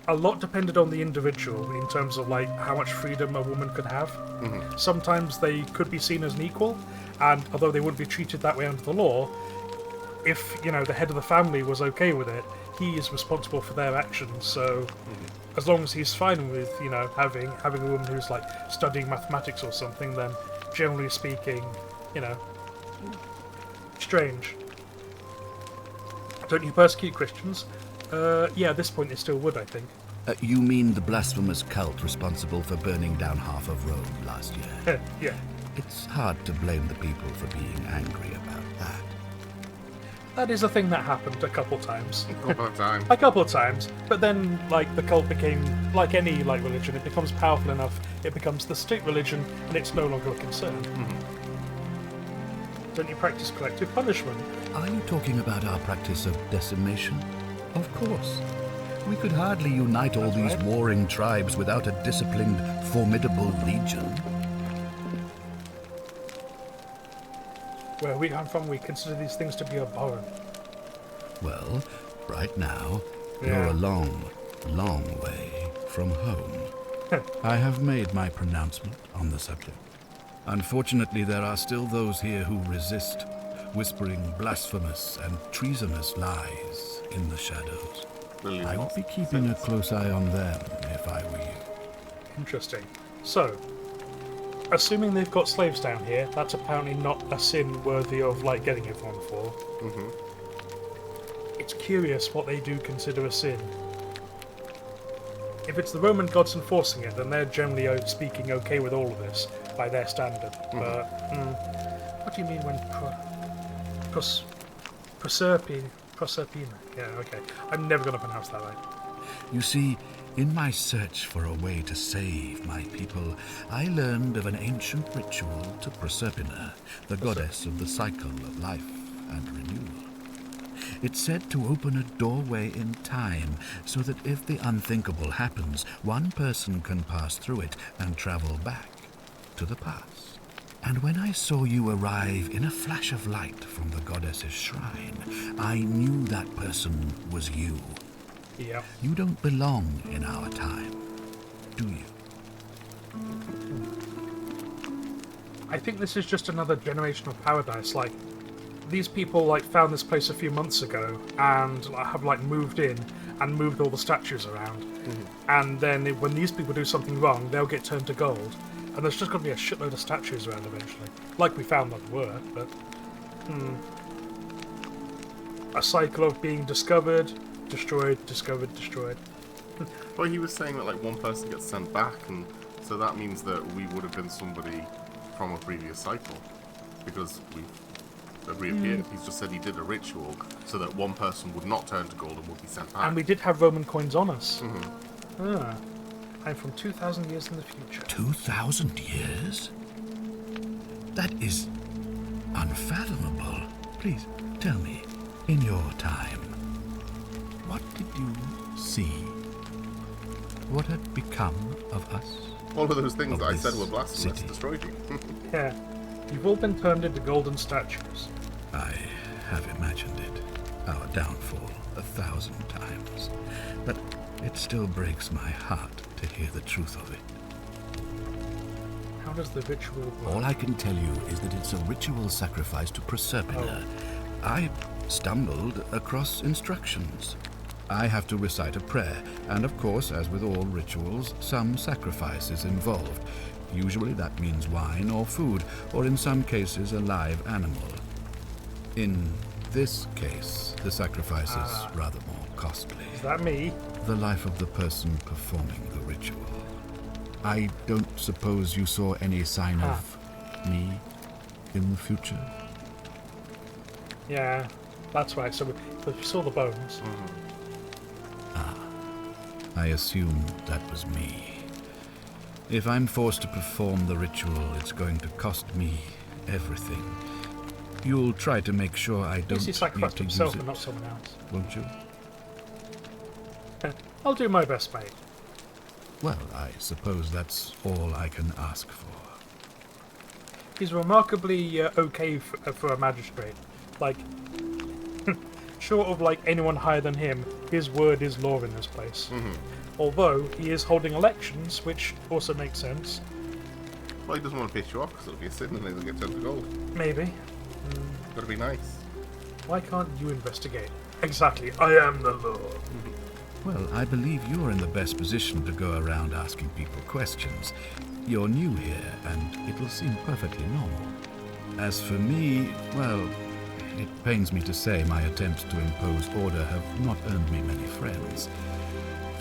A lot depended on the individual in terms of like how much freedom a woman could have. Sometimes they could be seen as an equal, and although they wouldn't be treated that way under the law, if the head of the family was okay with it, he is responsible for their actions. So as long as he's fine with having a woman who's like studying mathematics or something, then generally speaking, strange. Don't you persecute Christians? Yeah, at this point they still would, I think. You mean the blasphemous cult responsible for burning down half of Rome last year? Yeah. It's hard to blame the people for being angry about that. That is a thing that happened a couple times. A couple of times. But then, like, the cult became, like any, like, religion, it becomes powerful enough, it becomes the state religion, and it's no longer a concern. Don't you practice collective punishment? Are you talking about our practice of decimation? Of course. We could hardly unite all these warring tribes without a disciplined, formidable legion. Where we come from, we consider these things to be abhorrent. Well, right now, you're a long, long way from home. I have made my pronouncement on the subject. Unfortunately, there are still those here who resist, whispering blasphemous and treasonous lies in the shadows. I would be keeping a close eye on them if I were you. Interesting. So, assuming they've got slaves down here, that's apparently not a sin worthy of, like, getting everyone for. It's curious what they do consider a sin. If it's the Roman gods enforcing it, then they're generally speaking okay with all of this, by their standard. But, what do you mean when Proserpina? Yeah, okay. I'm never going to pronounce that right. You see, in my search for a way to save my people, I learned of an ancient ritual to Proserpina, the goddess of the cycle of life and renewal. It's said to open a doorway in time, so that if the unthinkable happens, one person can pass through it and travel back to the past. And when I saw you arrive in a flash of light from the goddess's shrine, I knew that person was you. Yeah. You don't belong in our time, do you? I think this is just another generational paradise. Like, these people like found this place a few months ago and have like moved in and moved all the statues around. And then when these people do something wrong, they'll get turned to gold. And there's just going to be a shitload of statues around eventually. Like we found that were, but... A cycle of being discovered, destroyed, discovered, destroyed. Well, he was saying that like one person gets sent back, and so that means that we would have been somebody from a previous cycle, because we've reappeared. He's just said he did a ritual so that one person would not turn to gold and would be sent back. And we did have Roman coins on us. I'm from 2,000 years in the future. 2,000 years? That is unfathomable. Please, tell me, in your time, what did you see? What had become of us? All of those things Of that I this said were blasphemous city. destroyed you. Yeah. You've all been turned into golden statues. I have imagined it, our downfall, 1,000 times. But it still breaks my heart to hear the truth of it. How does the ritual work? All I can tell you is that it's a ritual sacrifice to Proserpina. I stumbled across instructions. I have to recite a prayer, and of course, as with all rituals, some sacrifice is involved. Usually that means wine or food, or in some cases a live animal. In this case, the sacrifice is rather more costly. Is that me? The life of the person performing the ritual. I don't suppose you saw any sign of me in the future? Yeah, that's right. So we saw the bones. I assumed that was me. If I'm forced to perform the ritual, it's going to cost me everything. You'll try to make sure I At don't least he need sacrificed to use himself it, and not someone else. won't you? I'll do my best, mate. Well, I suppose that's all I can ask for. He's remarkably okay for a magistrate. Like, short of like anyone higher than him, his word is law in this place. Although he is holding elections, which also makes sense. Well, he doesn't want to piss you off because it'll be a sin and he'll get turned to gold. Maybe. Gotta be nice. Why can't you investigate? Exactly. I am the law. Well, I believe you're in the best position to go around asking people questions. You're new here, and it'll seem perfectly normal. As for me, well, it pains me to say my attempts to impose order have not earned me many friends.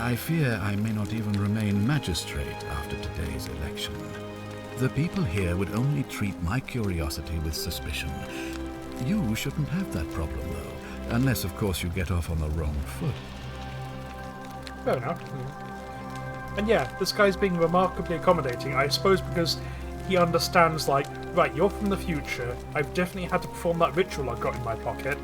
I fear I may not even remain magistrate after today's election. The people here would only treat my curiosity with suspicion. You shouldn't have that problem, though, unless, of course, you get off on the wrong foot. Fair enough. And yeah, this guy's being remarkably accommodating, I suppose because he understands, like, right, you're from the future, I've definitely had to perform that ritual I've got in my pocket.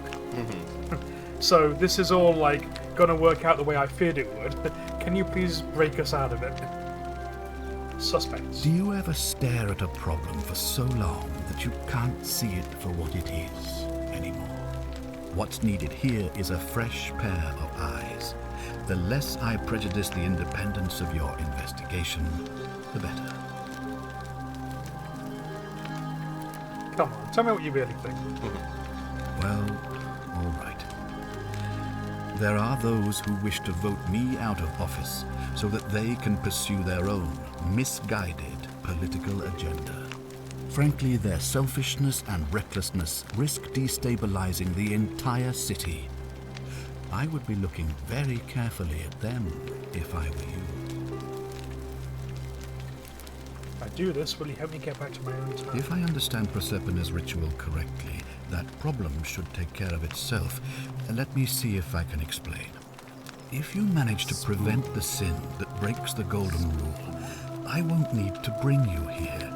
So this is all, like, gonna work out the way I feared it would. Can you please break us out of it? Suspects. Do you ever stare at a problem for so long that you can't see it for what it is anymore? What's needed here is a fresh pair of eyes. The less I prejudice the independence of your investigation, the better. Come on, tell me what you really think. Well, all right. There are those who wish to vote me out of office so that they can pursue their own misguided political agenda. Frankly, their selfishness and recklessness risk destabilizing the entire city. I would be looking very carefully at them if I were you. If I do this, will you help me get back to my own town? If I understand Proserpina's ritual correctly, that problem should take care of itself. Let me see if I can explain. If you manage to prevent the sin that breaks the Golden Rule, I won't need to bring you here.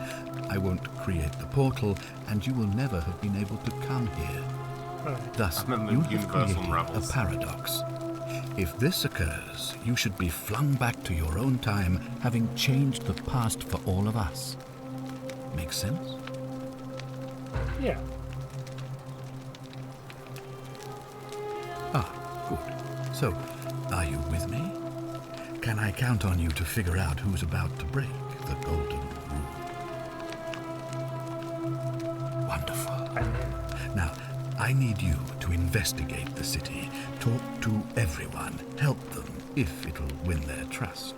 I won't create the portal, and you will never have been able to come here. Thus, And then the you have universal created a unravels. paradox. If this occurs, you should be flung back to your own time, having changed the past for all of us. Make sense? Yeah. Ah, good. So, are you with me? Can I count on you to figure out who's about to break the Golden Rule? I need you to investigate the city, talk to everyone, help them if it'll win their trust.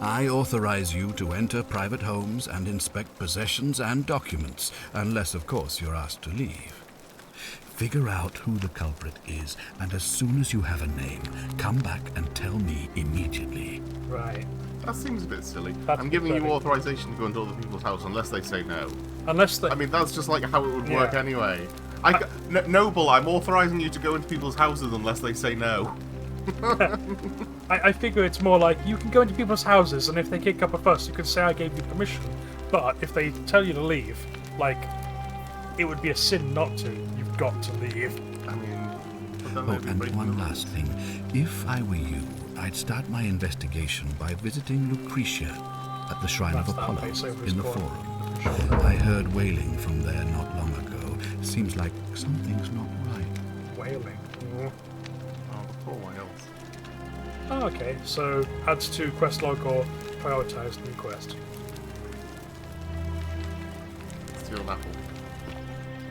I authorize you to enter private homes and inspect possessions and documents, unless, of course, you're asked to leave. Figure out who the culprit is, and as soon as you have a name, come back and tell me immediately. Right. That seems a bit silly. That's I'm giving you pathetic. authorization to go into other people's house unless they say no. Unless they... I mean, that's just like how it would work Yeah. anyway. Noble, I'm authorizing you to go into people's houses unless they say no. I figure it's more like you can go into people's houses, and if they kick up a fuss, you can say I gave you permission. But if they tell you to leave, like, it would be a sin not to. You've got to leave. I mean, but then Oh, they'd be and breaking one the last rules. thing. If I were you, I'd start my investigation by visiting Lucretia at the Shrine That's of that Apollo place over his in the corner. Forum. I heard wailing from there not long ago. Seems like something's not right. Wailing. Oh, the poor whales. Oh, okay, so adds to quest log or prioritize new quest. Steal an apple.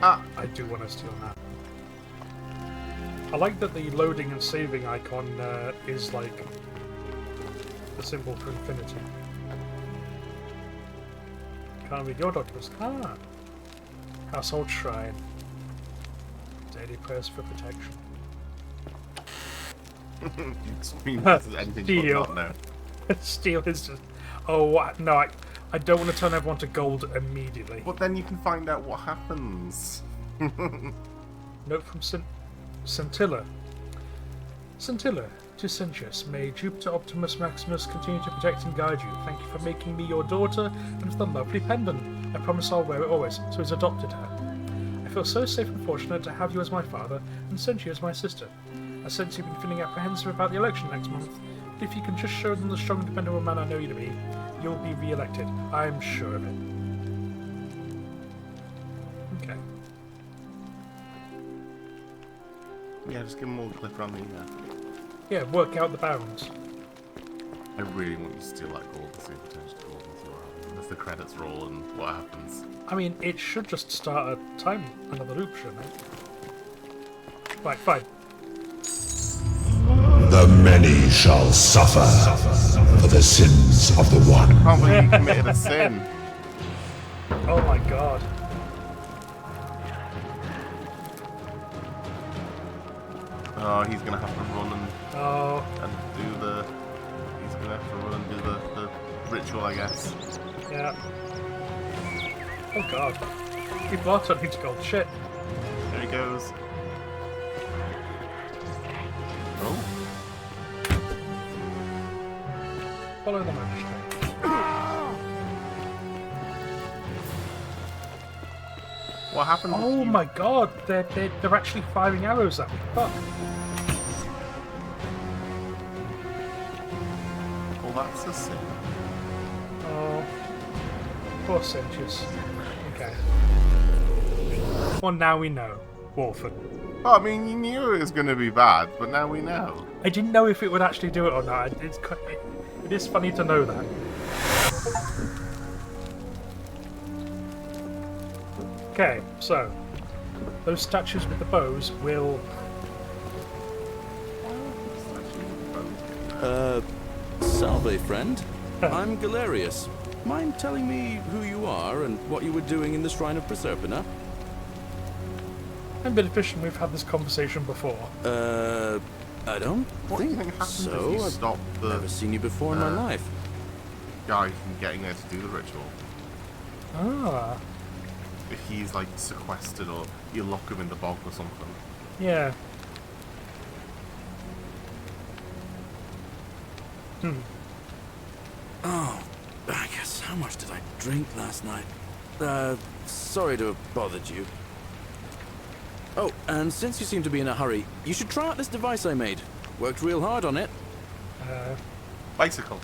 Ah! I do want to steal that. I like that the loading and saving icon is like the symbol for infinity. Can't read your documents. Ah! Household shrine. Daily prayers for protection. Extreme this is anything but Steal. not no. Steal is just... Oh, what? No, I don't want to turn everyone to gold immediately. But then you can find out what happens. Note from Scintilla. Scintilla, to Sentius, may Jupiter Optimus Maximus continue to protect and guide you. Thank you for making me your daughter and for the lovely pendant. I promise I'll wear it always, so he's adopted her. I feel so safe and fortunate to have you as my father and Sentia as my sister. I sense you've been feeling apprehensive about the election next month, but if you can just show them the strong, dependable man I know you to be, you'll be re-elected. I'm sure of it. Okay. Yeah, just give them all a clip around the ear. Yeah, work out the bounds. I really want you to steal that gold to see if it turns to gold and see what happens. If the credits roll and what happens. I mean, it should just start a time, another loop, shouldn't it? Right, fine. The many shall suffer for the sins of the one. I can't believe you committed a sin. Oh my god. Oh, he's gonna have to run Oh, and do the. He's gonna have to run and do the ritual, I guess. yeah. Oh god. People are turning to gold. Shit. There he goes. Oh, Follow the magistrate. what happened? if Oh you- my god, they're actually firing arrows at me. Fuck. Well, that's a sin. Oh. Poor Sentius. Okay. Well, now we know. Warford. Well, I mean, you knew it was gonna be bad, but now we know. I didn't know if it would actually do it or not. It is funny to know that. Okay, so those statues with the bows will. Salve, friend. I'm Galerius. Mind telling me who you are and what you were doing in the Shrine of Proserpina? I'm a bit efficient. We've had this conversation before. I don't What do you think think happens so. if you I've stop the never seen you before in my life. guy from getting there to do the ritual? Ah, If he's like sequestered or you lock him in the bog or something. yeah. Oh, I guess how much did I drink last night? Sorry to have bothered you. Oh, and since you seem to be in a hurry, you should try out this device I made. Worked real hard on it. Bicycle.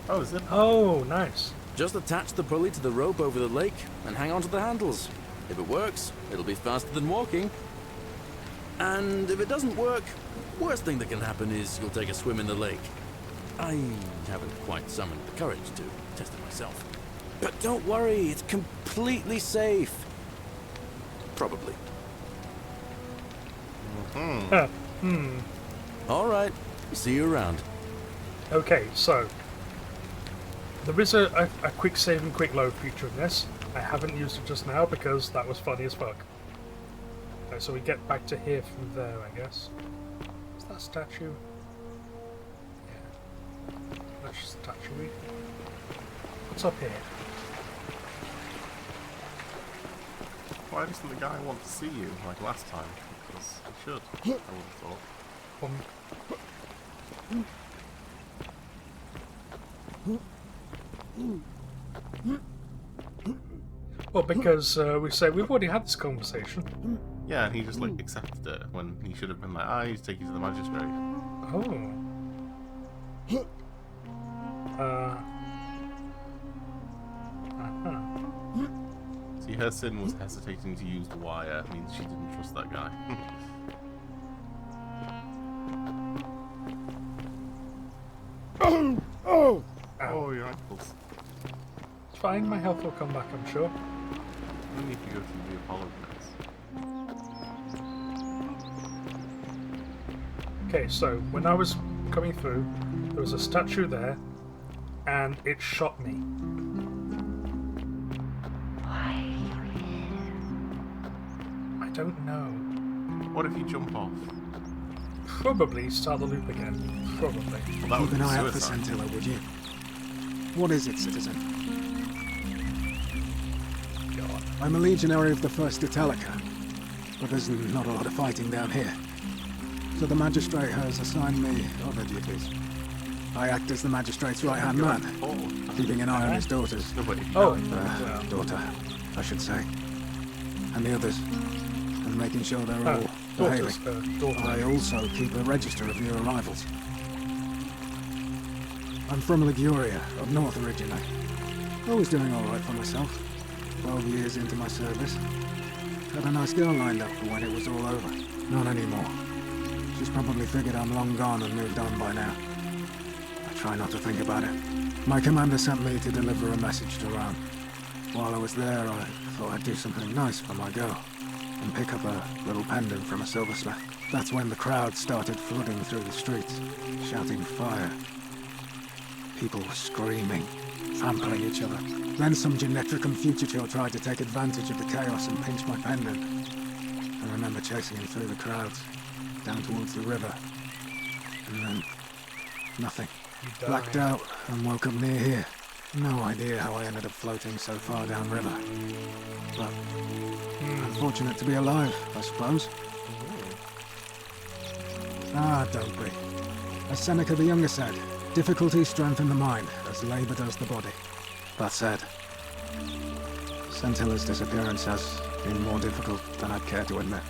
Oh, is it? Oh, nice. Just attach the pulley to the rope over the lake and hang on to the handles. If it works, it'll be faster than walking. And if it doesn't work, worst thing that can happen is you'll take a swim in the lake. I haven't quite summoned the courage to test it myself. But don't worry, it's completely safe. Probably. Huh. All right. See you around. Okay, so there is a quick save and quick load feature in this. I haven't used it just now because that was funny as fuck. Okay, so we get back to here from there, I guess. Is that statue? Yeah. That's statue-y. What's up here? Why doesn't the guy want to see you like last time? Because he should, I would have thought. Well, because we say we've already had this conversation. Yeah, and he just like accepted it when he should have been like, I need to take you to the magistrate. Oh. See, her sin was hesitating to use the wire. It means she didn't trust that guy. Oh, Oh, your ankles. it's fine. My health will come back, I'm sure. I need to go through the Apollo pits. Okay, so when I was coming through, there was a statue there, and it shot me. I don't know. What if you jump off? Probably start the loop again. Probably. Well, that would Keep be an eye out for suicide. Scintilla, would you? What is it, citizen? God. I'm a legionary of the 1st Italica, but there's not a lot of fighting down here. So the magistrate has assigned me other duties. I act as the magistrate's right-hand man, keeping an eye on his daughters. Oh. Daughter, I should say. And the others, and making sure they're all Daughters. behaving. Daughter. I also keep a register of new arrivals. I'm from Liguria, up north originally. Always doing alright for myself. 12 years into my service. Had a nice girl lined up for when it was all over. Not anymore. She's probably figured I'm long gone and moved on by now. I try not to think about it. My commander sent me to deliver a message to Rome. While I was there, I thought I'd do something nice for my girl. And pick up a little pendant from a silversmith. That's when the crowd started flooding through the streets, shouting fire. People were screaming, trampling each other. Then some Genetricum fugitive tried to take advantage of the chaos and pinch my pendant. I remember chasing him through the crowds, down towards the river. And then, nothing. Blacked out and woke up near here. No idea how I ended up floating so far downriver. But I'm fortunate to be alive, I suppose. Ah, don't be. As Seneca the Younger said, difficulties strengthen the mind, as labour does the body. That said, Scintilla's disappearance has been more difficult than I'd care to admit.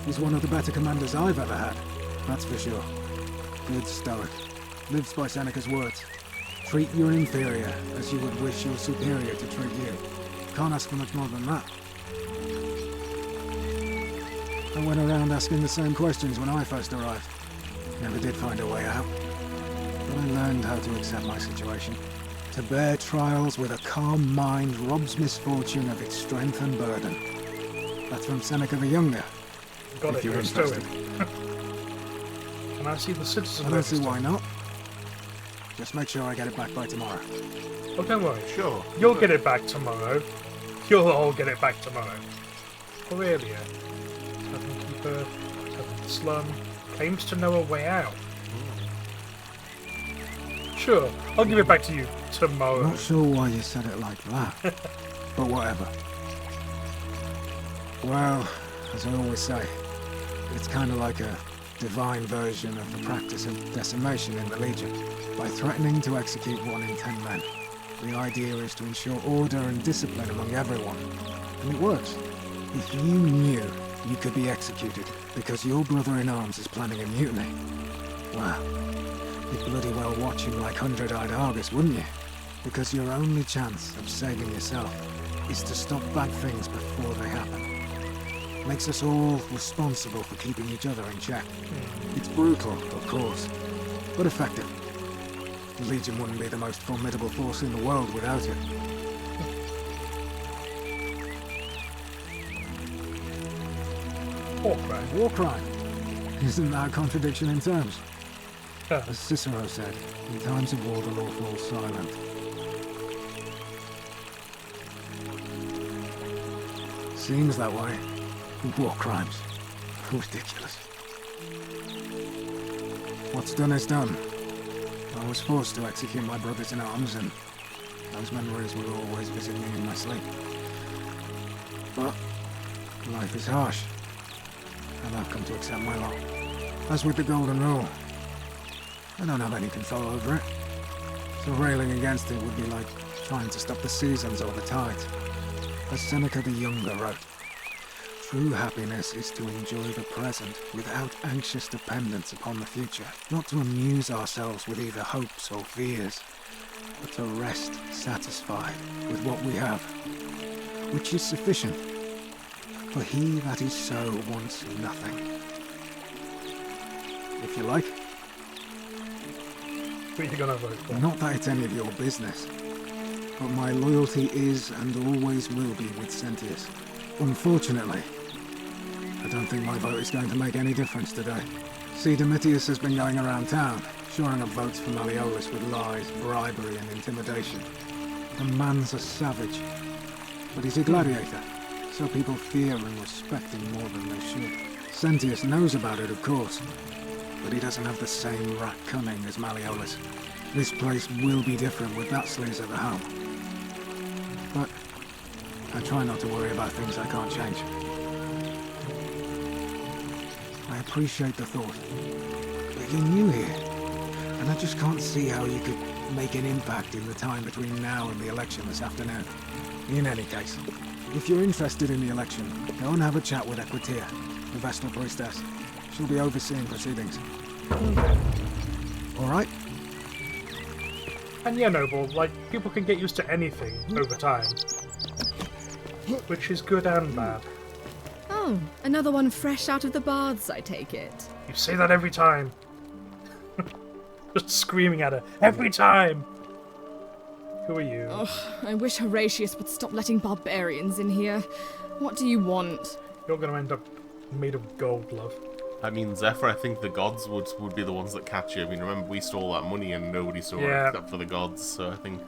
He's one of the better commanders I've ever had, that's for sure. Good stoic. Lives by Seneca's words. Treat your inferior as you would wish your superior to treat you. Can't ask for much more than that. I went around asking the same questions when I first arrived. Never did find a way out. But I learned how to accept my situation. To bear trials with a calm mind robs misfortune of its strength and burden. That's from Seneca the Younger. Got if it, you're you're interested. And I see the citizen I don't see register. why not. Just make sure I get it back by tomorrow. Oh, don't worry. Sure. You'll get it back tomorrow. You'll all get it back tomorrow. Aurelia. Tavern Keeper. Tavern Slum. Claims to know a way out. Sure, I'll give it back to you tomorrow. Not sure why you said it like that. But whatever. Well, as I always say, it's kind of like a divine version of the practice of decimation in the Legion. By threatening to execute 1 in 10 men, the idea is to ensure order and discipline among everyone. And it works. If you knew you could be executed because your brother-in-arms is planning a mutiny, well, you'd bloody well watch him like hundred-eyed Argus, wouldn't you? Because your only chance of saving yourself is to stop bad things before they happen. Makes us all responsible for keeping each other in check. It's brutal, of course, but effective. The Legion wouldn't be the most formidable force in the world without it. War crime. War crime. Isn't that a contradiction in terms? Yeah. As Cicero said, in times of war the law falls silent. Seems that way. War crimes. Ridiculous. What's done is done. I was forced to execute my brothers in arms, and those memories will always visit me in my sleep. But life is harsh, and I've come to accept my lot. As with the Golden Rule, I don't have any control over it, so railing against it would be like trying to stop the seasons or the tides. As Seneca the Younger wrote, true happiness is to enjoy the present without anxious dependence upon the future, not to amuse ourselves with either hopes or fears, but to rest satisfied with what we have, which is sufficient. For he that is so wants nothing. If you like. Who are you gonna vote for? Not that it's any of your business, but my loyalty is and always will be with Sentius. Unfortunately, I don't think my vote is going to make any difference today. See, Domitius has been going around town, shoring up votes for Malleolus with lies, bribery and intimidation. The man's a savage, but he's a gladiator, so people fear and respect him more than they should. Sentius knows about it, of course, but he doesn't have the same rat cunning as Malleolus. This place will be different with that sleaze at the helm. But I try not to worry about things I can't change. I appreciate the thought, but you're new here, and I just can't see how you could make an impact in the time between now and the election this afternoon. In any case, if you're interested in the election, go and have a chat with Equitia, the Vestal Priestess. She'll be overseeing proceedings. Alright? And yeah, Noble, like, people can get used to anything over time. Which is good and bad. Oh, another one fresh out of the baths, I take it. You say that every time. Just screaming at her. Every time! Who are you? Oh, I wish Horatius would stop letting barbarians in here. What do you want? You're gonna end up made of gold, love. I mean, Zephyr, I think the gods would be the ones that catch you. I mean, remember, we stole that money and nobody saw it except for the gods, so I think,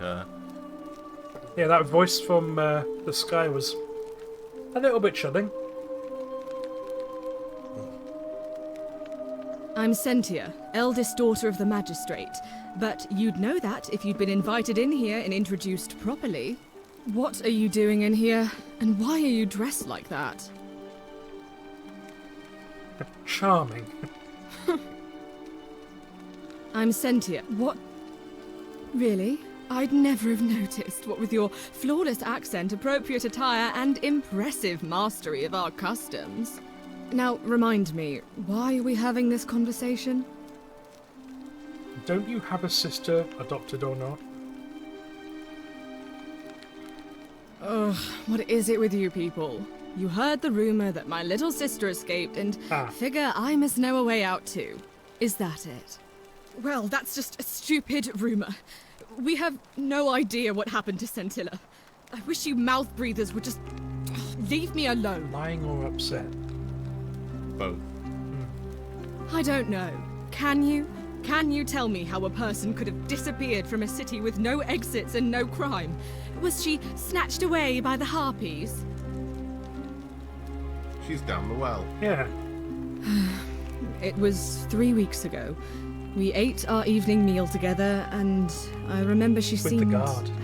Yeah, that voice from the sky was a little bit chilling. I'm Sentia, eldest daughter of the magistrate, but you'd know that if you'd been invited in here and introduced properly. What are you doing in here, and why are you dressed like that? Charming. I'm Sentia. What? Really? I'd never have noticed, what with your flawless accent, appropriate attire, and impressive mastery of our customs. Now, remind me, why are we having this conversation? Don't you have a sister, adopted or not? Ugh, what is it with you people? You heard the rumor that my little sister escaped and figure I must know a way out too. Is that it? Well, that's just a stupid rumor. We have no idea what happened to Scintilla. I wish you mouth breathers would just leave me alone. Lying or upset? Both. I don't know. Can you? Can you tell me how a person could have disappeared from a city with no exits and no crime? Was she snatched away by the Harpies? She's down the well. Yeah. It was 3 weeks ago. We ate our evening meal together, and I remember she seemed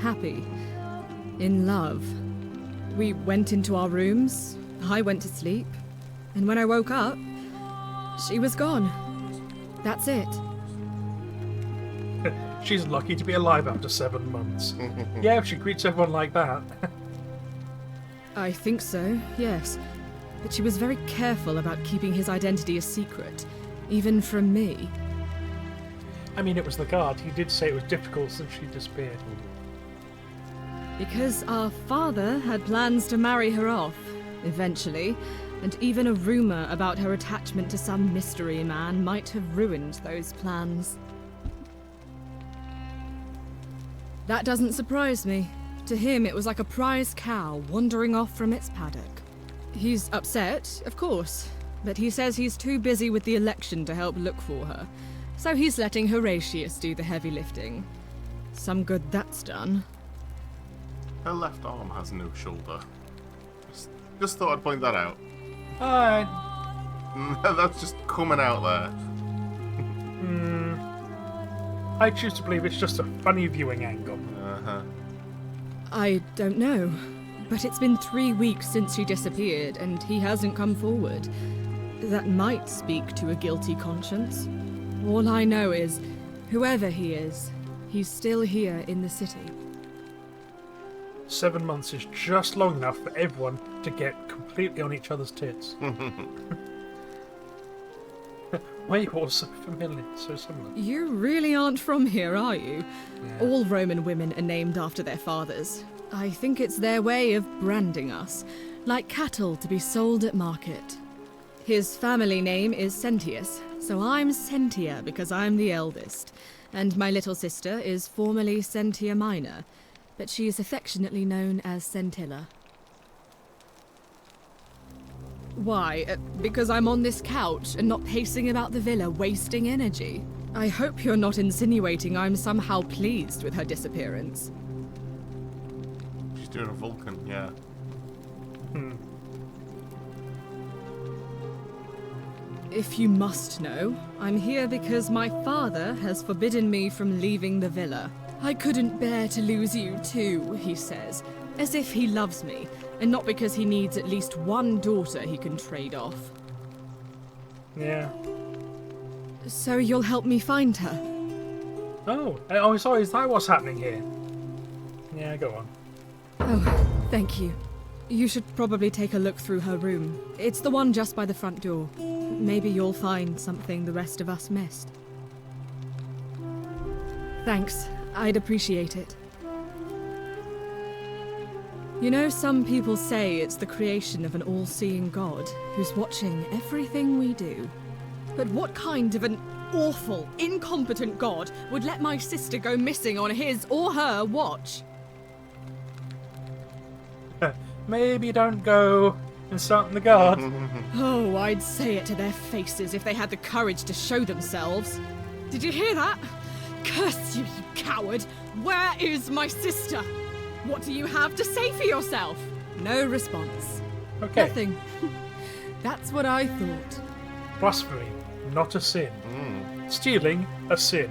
happy. In love. We went into our rooms, I went to sleep, and when I woke up, she was gone. That's it. She's lucky to be alive after 7 months. Yeah, if she greets everyone like that. I think so, yes. But she was very careful about keeping his identity a secret, even from me. I mean, it was the guard. He did say it was difficult since she disappeared. Because our father had plans to marry her off, eventually, and even a rumor about her attachment to some mystery man might have ruined those plans. That doesn't surprise me. To him, it was like a prize cow wandering off from its paddock. He's upset, of course. but he says he's too busy with the election to help look for her. So he's letting Horatius do the heavy lifting. Some good that's done. Her left arm has no shoulder. Just thought I'd point that out. That's just coming out there. I choose to believe it's just a funny viewing angle. I don't know. But it's been 3 weeks since she disappeared, and he hasn't come forward. That might speak to a guilty conscience. All I know is, whoever he is, he's still here in the city. 7 months is just long enough for everyone to get completely on each other's tits. Why are you all so familiar, so similar? You really aren't from here, are you? Yeah. All Roman women are named after their fathers. I think it's their way of branding us, like cattle to be sold at market. His family name is Sentius, so I'm Sentia because I'm the eldest. And my little sister is formerly Sentia Minor, but she is affectionately known as Sentilla. Why? Because I'm on this couch and not pacing about the villa, wasting energy. I hope you're not insinuating I'm somehow pleased with her disappearance. She's doing a Vulcan, yeah. If you must know, I'm here because my father has forbidden me from leaving the villa. I couldn't bear to lose you too, he says, as if he loves me, and not because he needs at least one daughter he can trade off. Yeah. So you'll help me find her? Oh, sorry, is that what's happening here? Yeah, go on. Oh, thank you. You should probably take a look through her room. It's the one just by the front door. Maybe you'll find something the rest of us missed. Thanks. I'd appreciate it. You know, some people say it's the creation of an all-seeing God who's watching everything we do. But what kind of an awful, incompetent God would let my sister go missing on his or her watch? Maybe don't go insulting the god. Oh, I'd say it to their faces if they had the courage to show themselves. Did you hear that? Curse you, you coward! Where is my sister? What do you have to say for yourself? No response. Okay. Nothing. That's what I thought. Blasphemy, not a sin. Stealing, a sin.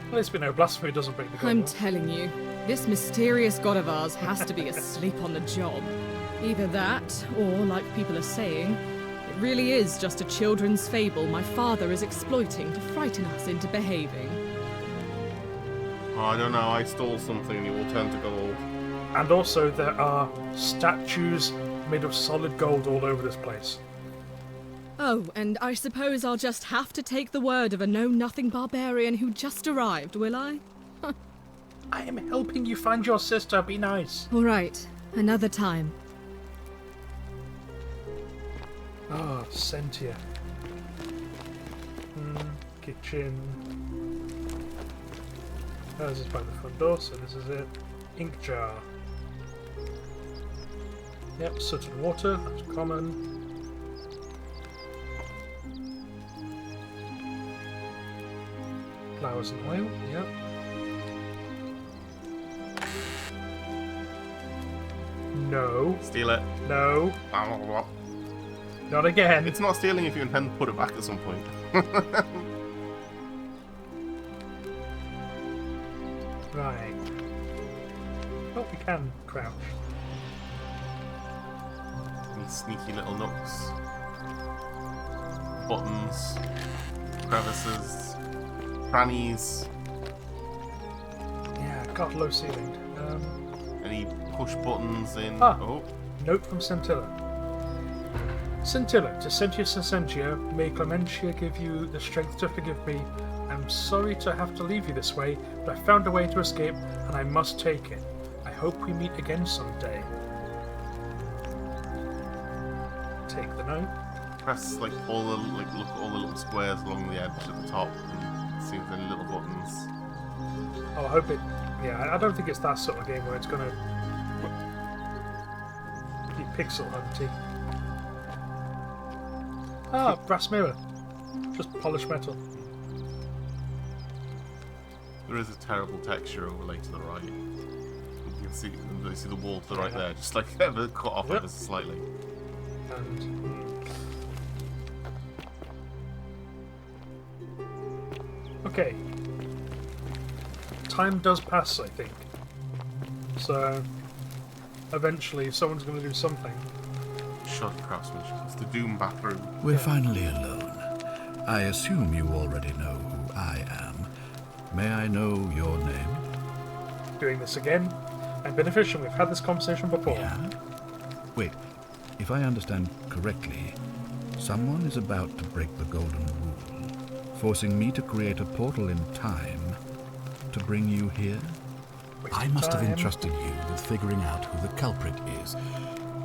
At least we know blasphemy doesn't break the I'm god. telling you, this mysterious god of ours has to be asleep on the job. Either that, or, like people are saying, it really is just a children's fable my father is exploiting to frighten us into behaving. Oh, I don't know, I stole something and it will turn to gold. And also there are statues made of solid gold all over this place. Oh, and I suppose I'll just have to take the word of a know-nothing barbarian who just arrived, will I? I am helping you find your sister, be nice. All right, another time. Ah, Sentia. Kitchen. Oh, this is by the front door, so this is it. Ink jar. Yep, soot and water, that's common. Flowers and oil, yep. No. Steal it. No. Blah, blah, blah. Not again. It's not stealing if you intend to put it back at some point. Right. Oh, we can crouch. These sneaky little nooks. Buttons. Crevices. Crannies. Yeah, God, low ceiling. Any push buttons in... Ah. Oh. Note from Scintilla. Scintilla, to Sentius and Sentia, may Clementia give you the strength to forgive me. I'm sorry to have to leave you this way, but I found a way to escape, and I must take it. I hope we meet again someday. Take the note. Press like all the look at all the little squares along the edge at the top and see if there are any little buttons. Oh, I hope it... Yeah, I don't think it's that sort of game where it's gonna be pixel hunty. Ah, brass mirror. Just polished metal. There is a terrible texture overlay to the right. You can see the wall to the right there, just like ever cut off ever so slightly. And okay. Time does pass, I think. So eventually someone's going to do something. Shoddy craftsmanship. It's the Doom bathroom. We're finally alone. I assume you already know who I am. May I know your name? Doing this again. I'm beneficial. We've had this conversation before. Yeah? Wait, if I understand correctly, someone is about to break the Golden Rule, forcing me to create a portal in time to bring you here? I must have entrusted you with figuring out who the culprit is.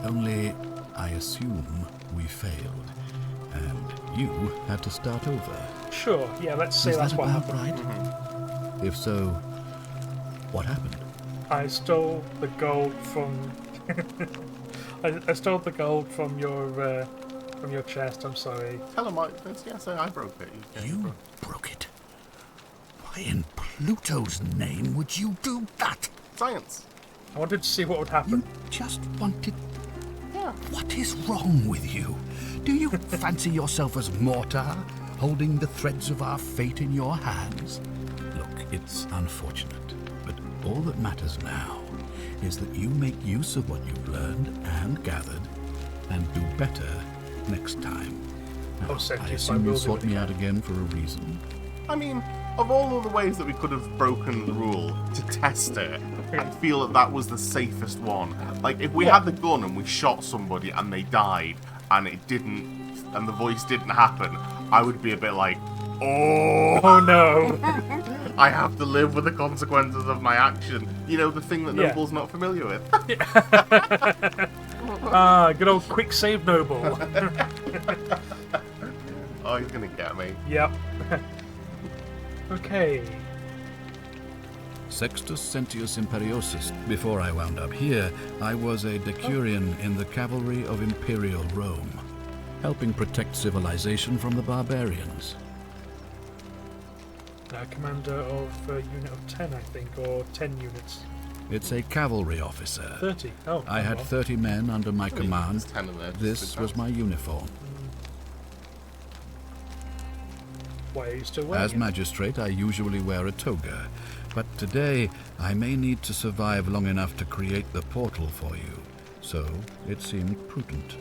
Only, I assume we failed, and you had to start over. Sure, yeah, let's say that's what happened. Right? Mm-hmm. If so, what happened? I stole the gold from... I stole the gold from your chest, I'm sorry. Tell him I broke it. You broke it? Why in Pluto's name would you do that? Science. I wanted to see what would happen. You just wanted... Yeah. What is wrong with you? Do you fancy yourself as Mortar, holding the threads of our fate in your hands? Look, it's unfortunate, but all that matters now is that you make use of what you've learned and gathered, and do better next time. Now, I assume you sought me out again for a reason. I mean, of all of the ways that we could have broken the rule to test it, I feel that was the safest one. Like, if we had the gun and we shot somebody and they died, and it didn't, and the voice didn't happen, I would be a bit like, oh no. I have to live with the consequences of my action. You know, the thing that Noble's not familiar with. Ah, good old quick save Noble. Oh, he's gonna get me. Yep. Okay. Sextus Sentius Imperiosus. Before I wound up here, I was a decurion in the cavalry of Imperial Rome, helping protect civilization from the barbarians. Commander of unit of 10, I think, or 10 units. It's a cavalry officer. 30. Oh. I had 30 men under my command. 10 of them. This was my uniform. Why are you still wearing As magistrate, I usually wear a toga, but today I may need to survive long enough to create the portal for you, so it seemed prudent.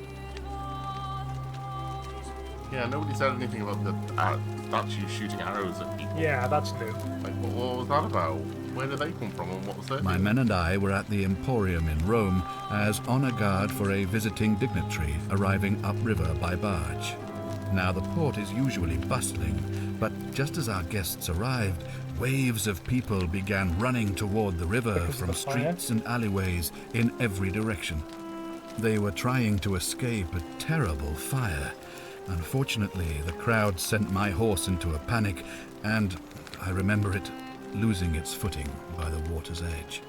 Yeah, nobody said anything about the statues shooting arrows at people. Yeah, that's new. Like, what was that about? Where did they come from and what was their My men and I were at the Emporium in Rome as honor guard for a visiting dignitary arriving upriver by barge. Now, the port is usually bustling, but just as our guests arrived, waves of people began running toward the river from streets and alleyways in every direction. They were trying to escape a terrible fire. Unfortunately, the crowd sent my horse into a panic, and, I remember it, losing its footing by the water's edge.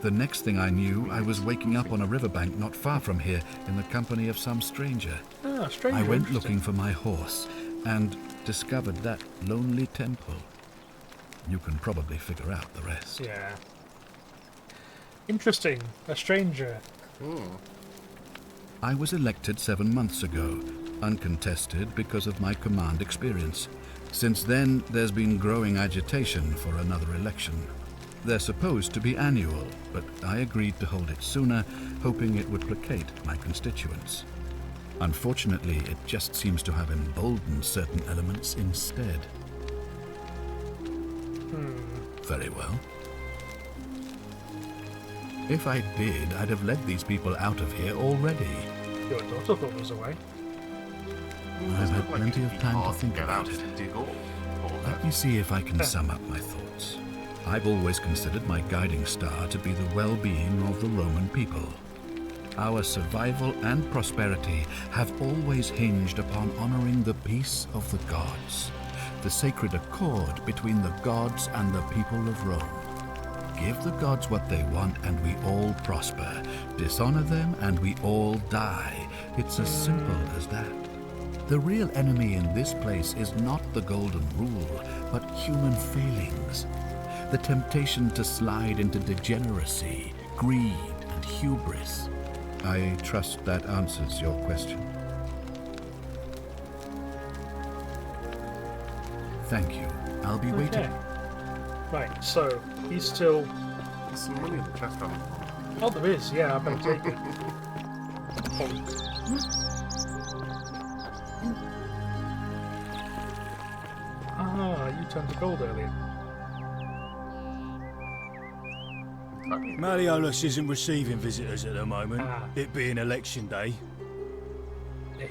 The next thing I knew, I was waking up on a riverbank not far from here in the company of some stranger. Ah, stranger. I went looking for my horse and discovered that lonely temple. You can probably figure out the rest. Yeah. Interesting. A stranger. I was elected 7 months ago, uncontested because of my command experience. Since then, there's been growing agitation for another election. They're supposed to be annual, but I agreed to hold it sooner, hoping it would placate my constituents. Unfortunately, it just seems to have emboldened certain elements instead. Very well. If I did, I'd have led these people out of here already. Your daughter thought was away. I've had plenty of time to think about it. Let me see if I can sum up my thoughts. I've always considered my guiding star to be the well-being of the Roman people. Our survival and prosperity have always hinged upon honoring the peace of the gods, the sacred accord between the gods and the people of Rome. Give the gods what they want and we all prosper. Dishonor them and we all die. It's as simple as that. The real enemy in this place is not the golden rule, but human failings. The temptation to slide into degeneracy, greed, and hubris. I trust that answers your question. Thank you. I'll be waiting. Right, so he's still. There's some money in the chest, haven't there? Oh, there is. Yeah, I better take it. Ah, you turned to gold earlier. Malleolus isn't receiving visitors at the moment, it being election day.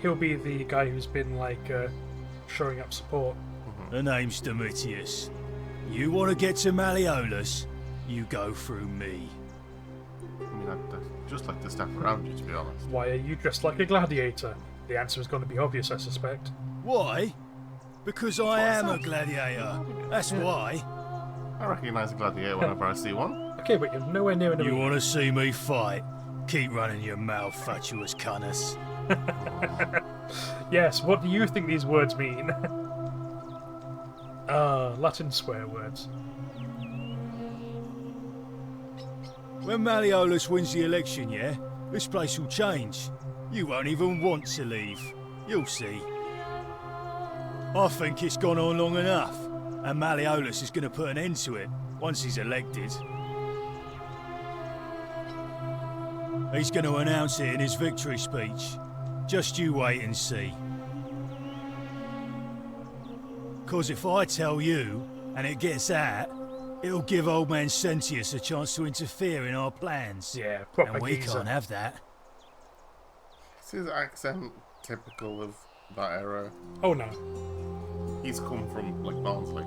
He'll be the guy who's been, like, showing up support. The name's Domitius. You want to get to Malleolus, you go through me. I mean, I'd just like to step around you, to be honest. Why are you dressed like a gladiator? The answer is going to be obvious, I suspect. Why? Because I am a gladiator. That's why. I recognise a gladiator whenever I see one. Okay, but you're nowhere near enough. You want to see me fight? Keep running your mouth, fatuous cunners. Yes, what do you think these words mean? Latin swear words. When Malleolus wins the election, yeah, this place will change. You won't even want to leave. You'll see. I think it's gone on long enough, and Malleolus is going to put an end to it once he's elected. He's going to announce it in his victory speech. Just you wait and see. 'Cause if I tell you, and it gets out, it'll give old man Sentius a chance to interfere in our plans. Yeah, proper and we geezer. can't have that. Is his accent typical of that era? Oh no. He's come from, like, Barnsley.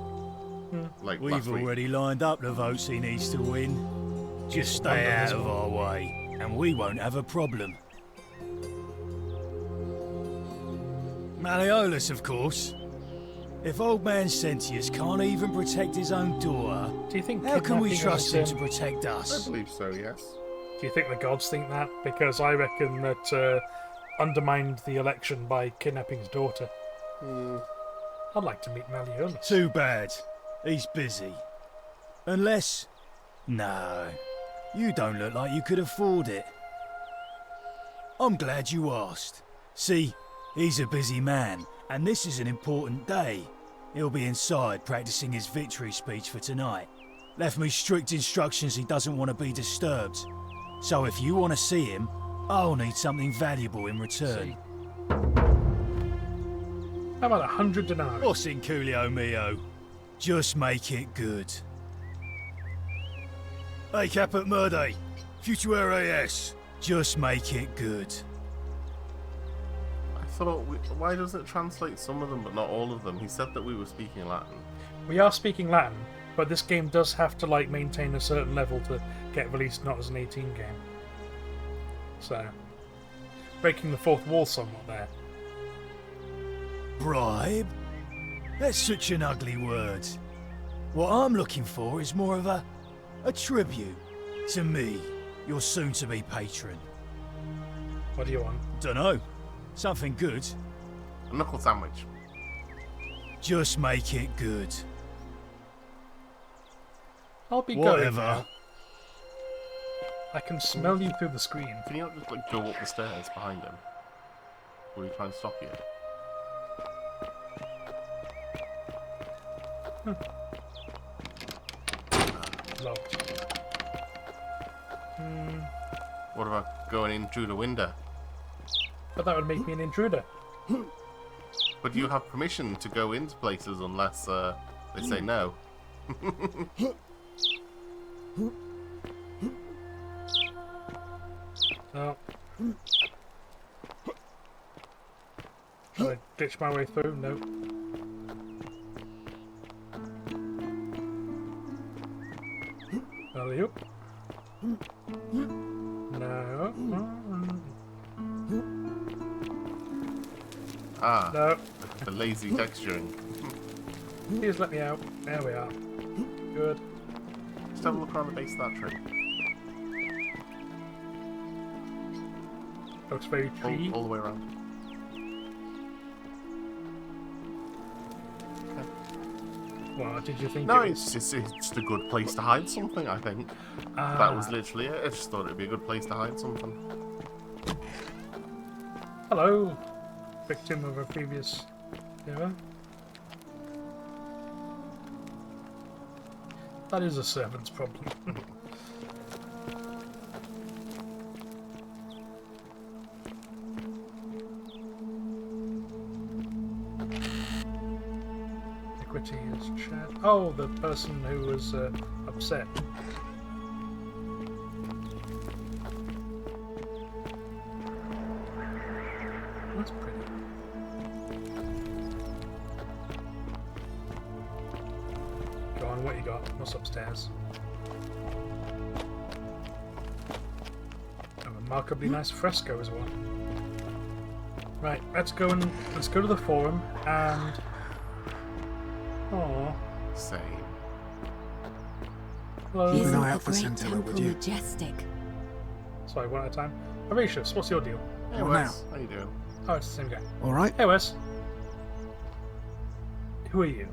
Like, We've last week. already lined up the votes he needs to win. Just stay out of our way, and we won't have a problem. Malleolus, of course. If old man Sentius can't even protect his own daughter, Do you think how can we kidnapping trust him is, to protect I us? believe so, yes. Do you think the gods think that? Because I reckon that undermined the election by kidnapping his daughter. I'd like to meet Malleolus. Too bad. He's busy. Unless... No. You don't look like you could afford it. I'm glad you asked. See, he's a busy man, and this is an important day. He'll be inside practicing his victory speech for tonight. Left me strict instructions he doesn't want to be disturbed. So if you want to see him, I'll need something valuable in return. How about 100 denarii? What's in Coolio Mio? Just make it good. Hey, Caput Murde. Futuere S. Just make it good. I thought, why does it translate some of them but not all of them? He said that we were speaking Latin. We are speaking Latin, but this game does have to like maintain a certain level to get released not as an 18 game. So, breaking the fourth wall somewhat there. Bribe? That's such an ugly word. What I'm looking for is more of a tribute to me, your soon-to-be patron. What do you want? Dunno. Something good. A knuckle sandwich. Just make it good. I'll be Whatever. going now. I can smell you through the screen. Can you not just, like, go up the stairs behind him? Will he try and stop you? Locked. What about going in through the window? But that would make me an intruder. But you have permission to go into places unless they say no. Oh. Should I glitch my way through? No. Alley-oop. No. Ah, No. the lazy texturing. Please let me out. There we are. Good. Just have a look around the base of that tree. Looks very tree. All the way around. What did you think? No, it it's just a good place to hide something, I think. That was literally it. I just thought it'd be a good place to hide something. Hello, victim of a previous era. That is a servant's problem. Equity is chat. Oh, the person who was upset. That's pretty. Go on, what you got? What's upstairs? A remarkably nice fresco as well. Right, let's go to the forum and. Oh. Same. Hello. Keep an Isn't eye the out for great Scintilla, would temple you? majestic? Sorry, one at a time. Horatius, what's your deal? Hey, What Wes, how you doing? Oh, it's the same guy. All right. Hey, Wes. Who are you?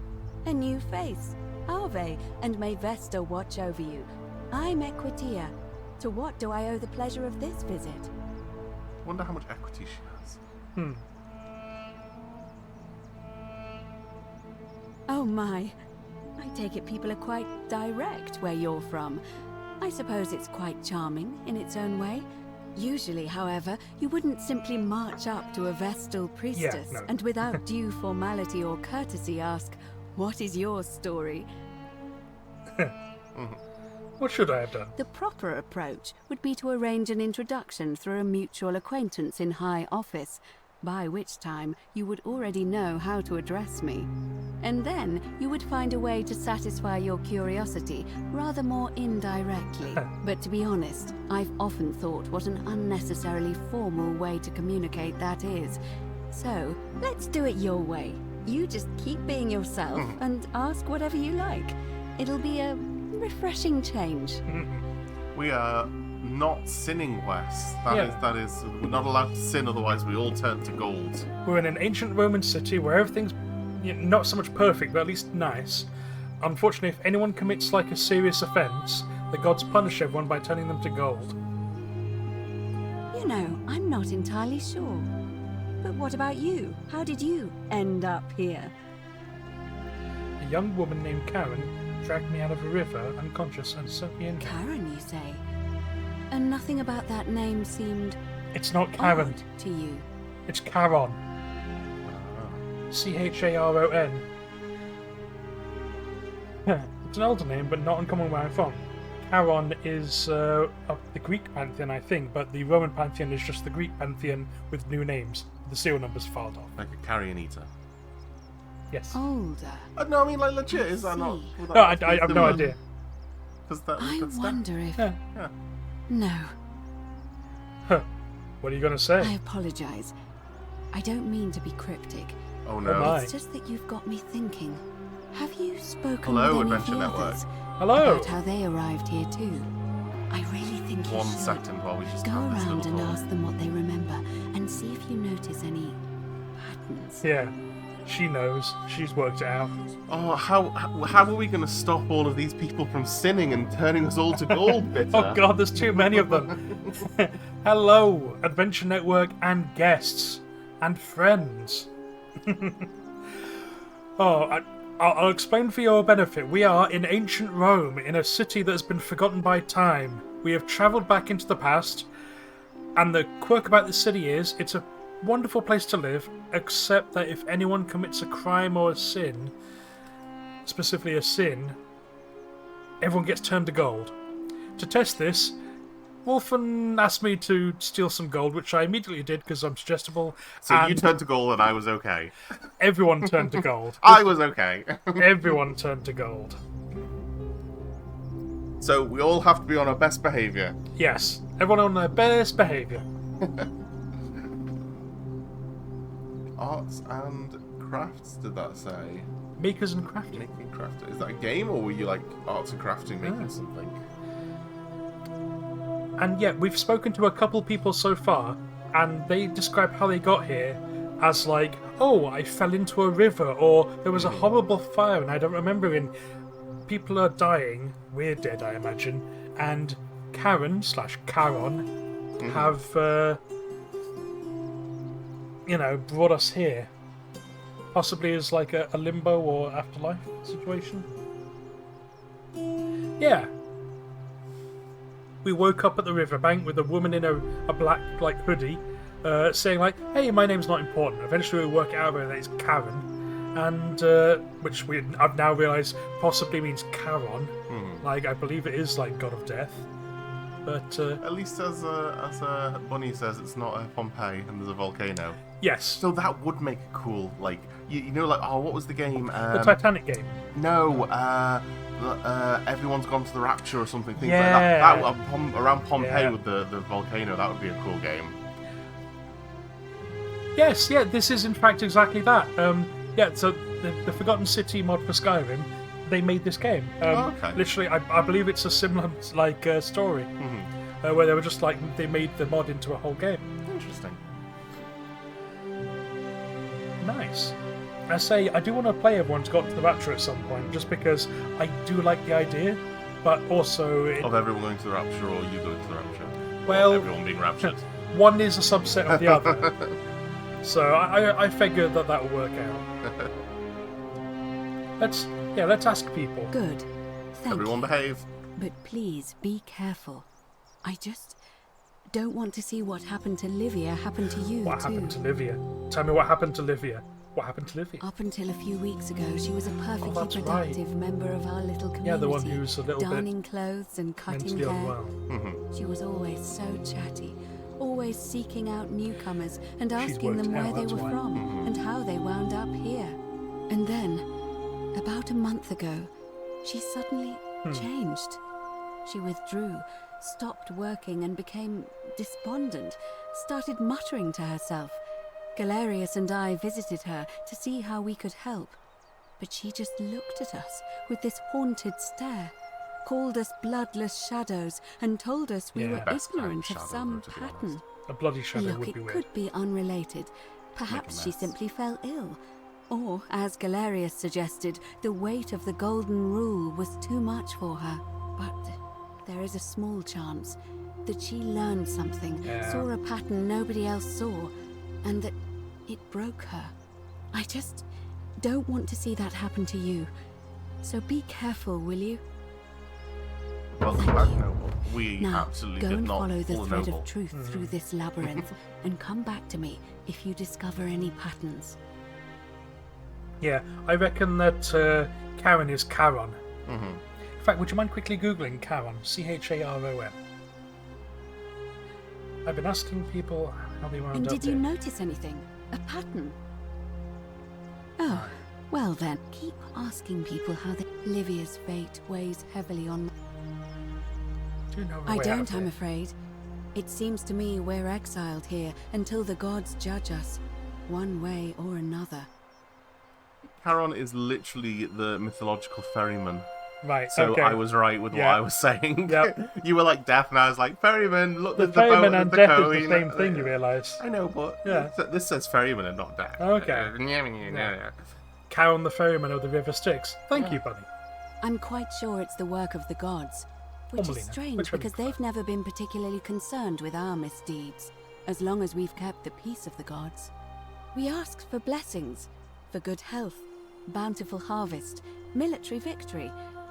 A new face. Ave, and may Vesta watch over you. I'm Equitia. To what do I owe the pleasure of this visit? Wonder how much equity she has. Oh my. I take it people are quite direct where you're from. I suppose it's quite charming in its own way. Usually, however, you wouldn't simply march up to a Vestal priestess no. and without due formality or courtesy ask, "What is your story?" What should I have done? The proper approach would be to arrange an introduction through a mutual acquaintance in high office, by which time you would already know how to address me. And then you would find a way to satisfy your curiosity rather more indirectly. But to be honest, I've often thought what an unnecessarily formal way to communicate that is. So, let's do it your way. You just keep being yourself and ask whatever you like. It'll be a refreshing change. We are not sinning, Wes. Yeah. That is, we're not allowed to sin, otherwise we all turn to gold. We're in an ancient Roman city where everything's not so much perfect, but at least nice. Unfortunately, if anyone commits like a serious offence, the gods punish everyone by turning them to gold. You know, I'm not entirely sure. But what about you? How did you end up here? A young woman named Karen dragged me out of a river, unconscious, and sent me in. Karen, you say? And nothing about that name seemed It's not Karen. odd to you. It's Charon. Charon. It's an older name, but not uncommon where I'm from. Charon is of the Greek pantheon, I think, but the Roman pantheon is just the Greek pantheon with new names. The serial numbers filed off. Like a carrion eater. Yes. Older. No, I mean, like, legit, is that not? would that No, not be I have no similar? idea. 'Cause that, I that's wonder if... Yeah. Yeah. No, Huh. What are you going to say? I apologize. I don't mean to be cryptic. Oh Oh no. my. It's just that you've got me thinking. Have you spoken Hello, with any Adventure of the Network. others Hello. about how they arrived here too? I really think you One should. second while we just Go have this around little and talk. ask them what they remember and see if you notice any patterns. Yeah. She knows. She's worked it out. Oh, how are we going to stop all of these people from sinning and turning us all to gold, Bitter? Oh god, there's too many of them. Hello, Adventure Network and guests and friends. I'll explain for your benefit. We are in ancient Rome, in a city that has been forgotten by time. We have travelled back into the past, and the quirk about the city is it's a wonderful place to live, except that if anyone commits a crime or a sin, specifically a sin, everyone gets turned to gold. To test this, Wolfen asked me to steal some gold, which I immediately did because I'm suggestible. So and you turned to gold and I was okay. everyone turned to gold. I was okay. Everyone turned to gold. So we all have to be on our best behaviour. Yes, everyone on their best behaviour. Arts and crafts, did that say? Makers and crafting. Making and crafting. Is that a game, or were you like arts and crafting making Ah. something? And yet, we've spoken to a couple people so far, and they describe how they got here as like, oh, I fell into a river, or there was a horrible fire and I don't remember, and people are dying, we're dead I imagine, and Charon have, brought us here. Possibly as like a limbo or afterlife situation. Yeah. We woke up at the riverbank with a woman in a black hoodie, saying "Hey, my name's not important." Eventually, we work it out that it's Karen, and which I've now realised possibly means Charon. I believe it is god of death. But at least as Bunny says, it's not a Pompeii and there's a volcano. Yes. So that would make it cool. What was the game? The Titanic game. No. Everyone's Gone to the Rapture or something. Things like that. Around Pompeii with the volcano. That would be a cool game. Yes. Yeah. This is in fact exactly that. So the Forgotten City mod for Skyrim. They made this game. Okay. Literally, I believe it's a similar story, where they were just they made the mod into a whole game. Interesting. Nice. I say I do want to play Everyone's Got to the Rapture at some point, just because I do like the idea, but also of everyone going to the Rapture or you going to the Rapture. Well, or everyone being raptured. One is a subset of the other, so I figured that will work out. Let's ask people. Good. Thank Everyone you. behave. But please be careful. I just don't want to see what happened to Livia happen to you What too. happened to Livia? Tell me what happened to Livia. What happened to Livia? Up until a few weeks ago, she was a perfectly that's productive right. member of our little community. Yeah, the one who's a little darning bit clothes and cutting mentally hair. unwell. She was always so chatty, always seeking out newcomers and She's asking them worked where out, they that's were why. from and how they wound up here. And then, about a month ago, she suddenly changed. She withdrew, stopped working and became despondent, started muttering to herself. Galerius and I visited her to see how we could help, but she just looked at us with this haunted stare, called us bloodless shadows, and told us we were ignorant of some pattern. A bloody shadow Look, would it be weird. could be unrelated. Perhaps she simply fell ill. Or, as Galerius suggested, the weight of the Golden Rule was too much for her. But there is a small chance that she learned something, saw a pattern nobody else saw, and that it broke her. I just don't want to see that happen to you. So be careful, will you? Well, we Now, absolutely go did and not follow the pull a thread noble. of truth through this labyrinth, and come back to me if you discover any patterns. Yeah, I reckon that Karen is Charon. In fact, would you mind quickly Googling Charon? Charon. I've been asking people how they wound And up did you there. notice anything? A pattern? Oh, well then, keep asking people how Livia's fate weighs heavily on... Do you know a I way out don't, of I'm here? afraid. It seems to me we're exiled here until the gods judge us, one way or another. Charon is literally the mythological ferryman. Right, So okay. I was right with what I was saying. Yep. You were like deaf, and I was like, ferryman, look, The there's the boat ferryman with and the death coin. is the same thing, you realise. I know, but Yeah. this says ferryman and not deaf. Okay. Yeah. Charon the ferryman of the River Styx. Thank you, buddy. I'm quite sure it's the work of the gods, which is Thumbelina, strange which one because they've never been particularly concerned with our misdeeds, as long as we've kept the peace of the gods. We asked for blessings, for good health, bountiful harvest, military victory,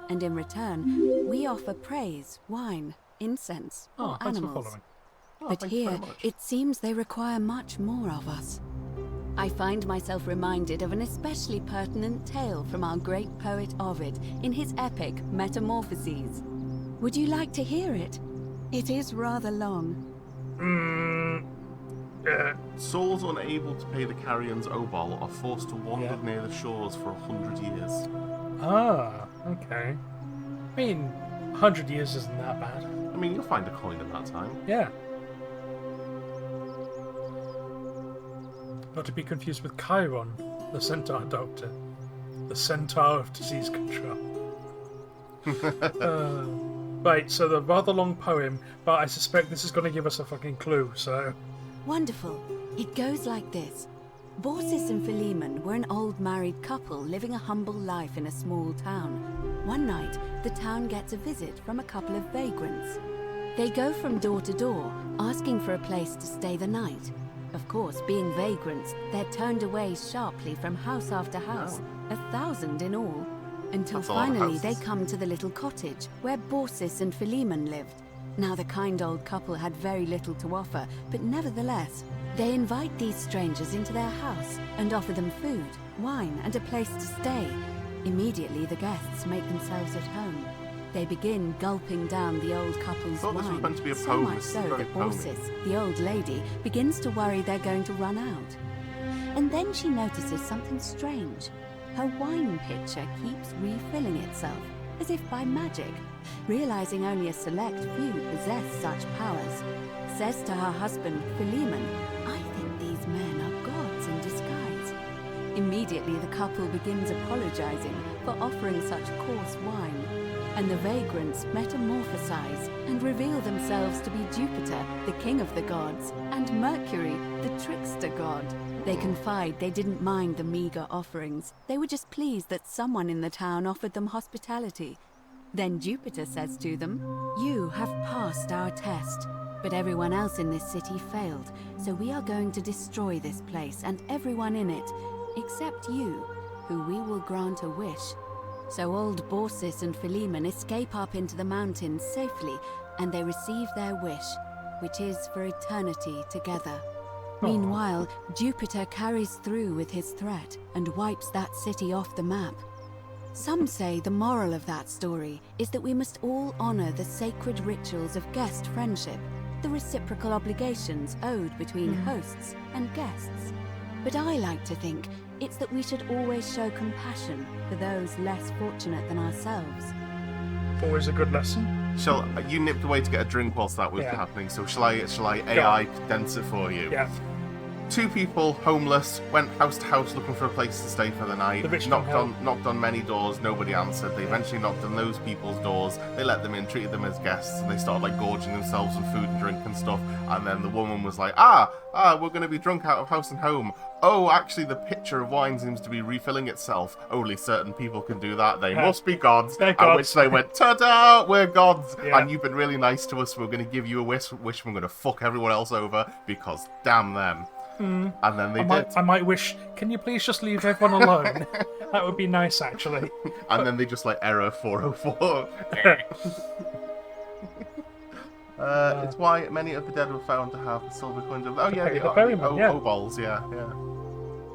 and in return, we offer praise, wine, incense, or thanks for animals. following. But thanks very here, much. it seems they require much more of us. I find myself reminded of an especially pertinent tale from our great poet Ovid in his epic Metamorphoses. Would you like to hear it? It is rather long. Souls unable to pay the Carians' obol are forced to wander near the shores for 100 years. Ah, okay. I mean, 100 years isn't that bad. I mean, you'll find a coin in that time. Yeah. Not to be confused with Chiron, the centaur doctor. The centaur of disease control. Right, so the rather long poem, but I suspect this is going to give us a fucking clue, so... Wonderful. It goes like this. Borsis and Philemon were an old married couple living a humble life in a small town. One night, the town gets a visit from a couple of vagrants. They go from door to door, asking for a place to stay the night. Of course, being vagrants, they're turned away sharply from house after house, 1,000 in all, until That's a lot of finally they houses. come to the little cottage where Borsis and Philemon lived. Now, the kind old couple had very little to offer, but nevertheless, they invite these strangers into their house and offer them food, wine, and a place to stay. Immediately, the guests make themselves at home. They begin gulping down the old couple's thought this was wine, meant to be a so poem. much This is so very that poemy. Borsis, the old lady, begins to worry they're going to run out. And then she notices something strange. Her wine pitcher keeps refilling itself, as if by magic. Realizing only a select few possess such powers, says to her husband, Philemon, "I think these men are gods in disguise." Immediately the couple begins apologizing for offering such coarse wine, and the vagrants metamorphosize and reveal themselves to be Jupiter, the king of the gods, and Mercury, the trickster god. They confide they didn't mind the meager offerings. They were just pleased that someone in the town offered them hospitality. Then Jupiter says to them, "You have passed our test, but everyone else in this city failed, so we are going to destroy this place and everyone in it, except you, who we will grant a wish." So old Borsis and Philemon escape up into the mountains safely, and they receive their wish, which is for eternity together. Meanwhile, Jupiter carries through with his threat and wipes that city off the map. Some say the moral of that story is that we must all honor the sacred rituals of guest friendship, the reciprocal obligations owed between hosts and guests. But I like to think it's that we should always show compassion for those less fortunate than ourselves. Always a good lesson. Shall you nipped away to get a drink whilst that was Yeah. happening? So shall I AI condense it for you? Yeah. Two people, homeless, went house to house looking for a place to stay for the night. The rich knocked can on many doors, nobody answered. They eventually knocked on those people's doors. They let them in, treated them as guests, and they started like gorging themselves on food and drink and stuff. And then the woman was like, we're going to be drunk out of house and home. Oh, actually, the pitcher of wine seems to be refilling itself. Only certain people can do that. They must be gods. They're At gods. which they went, ta-da, we're gods. Yeah. And you've been really nice to us. We're going to give you a wish. We're going to fuck everyone else over because damn them. And then they did. I might wish, can you please just leave everyone alone? That would be nice, actually. And then they just like error 404. It's why many of the dead were found to have the silver coins of. Oh yeah, Okay, the the ferryman, yeah. obols, yeah.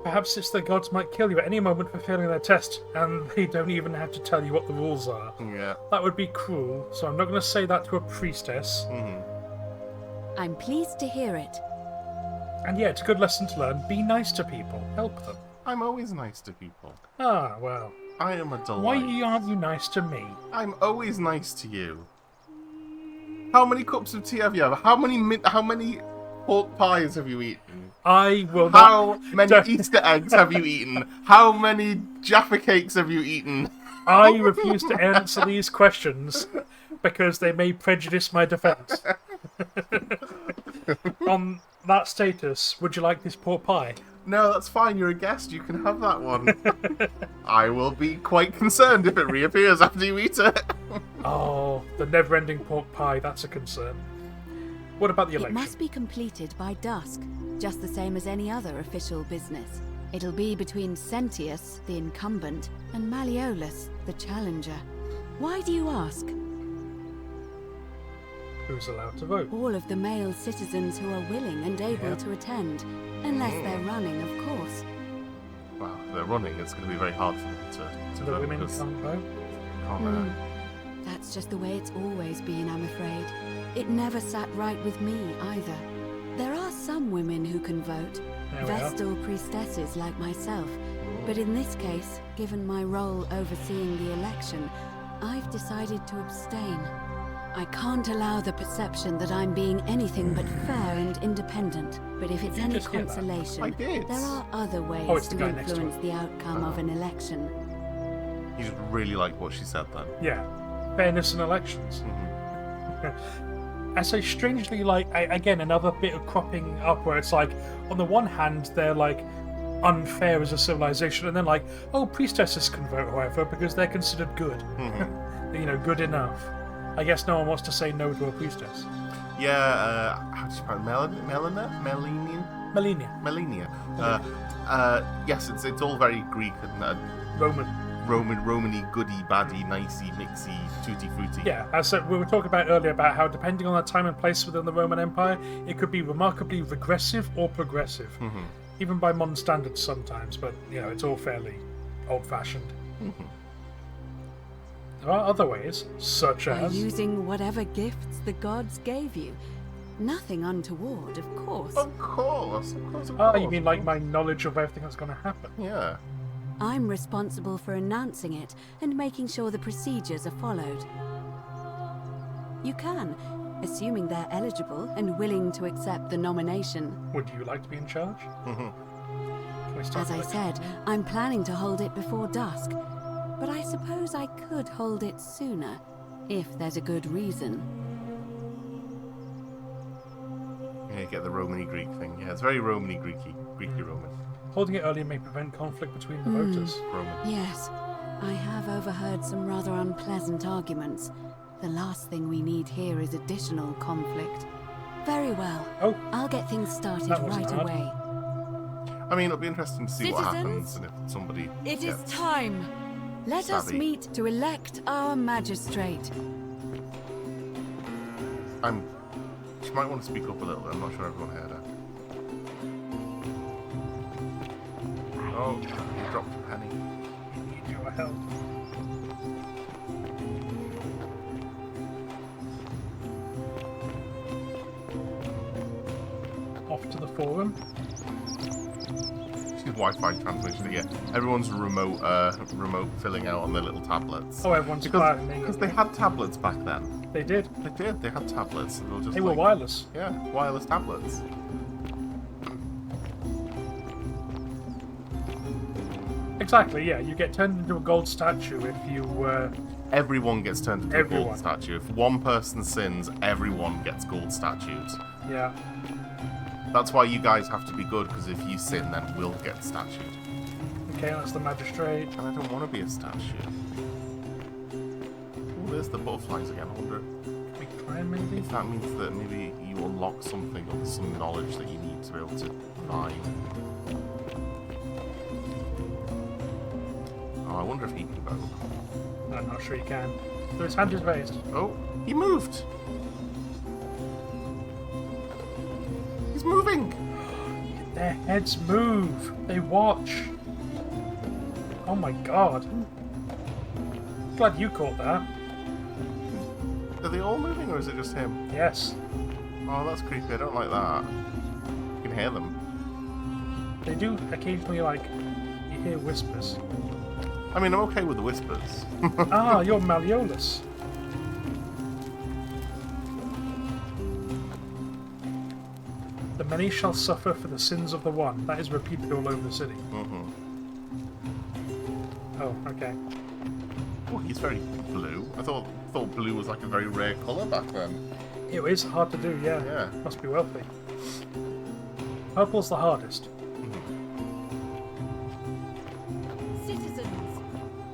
Perhaps it's the gods might kill you at any moment for failing their test, and they don't even have to tell you what the rules are. Yeah. That would be cruel, so I'm not going to say that to a priestess. I'm pleased to hear it. And yeah, it's a good lesson to learn. Be nice to people. Help them. I'm always nice to people. Ah, well. I am a delight. Why aren't you nice to me? I'm always nice to you. How many cups of tea have you had? How many pork pies have you eaten? I will How not... many Easter eggs have you eaten? How many Jaffa cakes have you eaten? I refuse to answer these questions because they may prejudice my defense. On that status, would you like this pork pie? No, that's fine. You're a guest. You can have that one. I will be quite concerned if it reappears after you eat it. Oh, the never-ending pork pie, that's a concern. What about the It election? must be completed by dusk, just the same as any other official business. It'll be between Sentius, the incumbent, and Malleolus, the challenger. Why do you ask? Who's allowed to vote? All of the male citizens who are willing and able to attend, unless they're running, of course. Well, if they're running, it's going to be very hard for them to The vote. women because can't vote? can't, Hmm. That's just the way it's always been, I'm afraid. It never sat right with me, either. There are some women who can vote, There we are. Vestal priestesses like myself, but in this case, given my role overseeing the election, I've decided to abstain. I can't allow the perception that I'm being anything but fair and independent, but if it's You any just hear that? consolation, I did. there are other ways Oh, it's the to guy next to influence the outcome of an election. You just really like what she said then. Yeah. Fairness in elections. I say strangely, like, again, another bit of cropping up where it's like, on the one hand, they're like, unfair as a civilization, and then like, oh, priestesses can vote, however, because they're considered good. You know, good enough. I guess no one wants to say no to a priestess. Yeah, how do you pronounce Melania? Yes, it's all very Greek and Romany, goody, baddie, nicey, mixy, tutti frutti. Yeah, as we were talking about earlier about how depending on the time and place within the Roman Empire, it could be remarkably regressive or progressive, even by modern standards sometimes. But you know, it's all fairly old-fashioned. There are other ways, such By as using whatever gifts the gods gave you. Nothing untoward, of course. Of course. Oh, you mean like my knowledge of everything that's going to happen? Yeah. I'm responsible for announcing it and making sure the procedures are followed. You can, assuming they're eligible and willing to accept the nomination. Would you like to be in charge? As I said, I'm planning to hold it before dusk, but I suppose I could hold it sooner, if there's a good reason. Yeah, you get the Romany Greek thing. Yeah, it's very Romany Greeky Roman. Holding it earlier may prevent conflict between the voters. Roman. Yes, I have overheard some rather unpleasant arguments. The last thing we need here is additional conflict. Very well. Oh, I'll get things started that wasn't right hard. away. I mean, it'll be interesting to see what Citizens, happens and if somebody It is gets time. Let us savvy. meet to elect our magistrate. She might want to speak up a little bit. I'm not sure everyone heard her. Oh, you dropped a penny. Need your help. Off to the forum. She's Wi-Fi transmission again. Everyone's remote filling out on their little tablets. Oh, everyone's quiet. Because they had tablets back then. They did. They had tablets. They were wireless. Yeah, wireless tablets. Exactly, yeah. You get turned into a gold statue if you... Everyone gets turned into a Everyone. gold statue. If one person sins, everyone gets gold statues. Yeah. That's why you guys have to be good, because if you sin, then we'll get statued. Okay, that's the magistrate. And I don't want to be a statue. Oh, there's the butterflies again. I wonder maybe? if that means that maybe you unlock something or some knowledge that you need to be able to find. Oh, I wonder if he can vote. I'm not sure you can. So his hand is raised. Oh, he moved! He's moving! Their heads move. They watch. Oh my god. Glad you caught that. Are they all moving or is it just him? Yes. Oh, that's creepy. I don't like that. You can hear them. They do occasionally, like, you hear whispers. I mean, I'm okay with the whispers. Ah, you're Malleolus. The many shall suffer for the sins of the one. That is repeated all over the city. Oh, okay. Oh, he's very blue. I thought blue was like a very rare colour back then. It is hard to do, yeah. Yeah. Must be wealthy. Purple's the hardest. Citizens,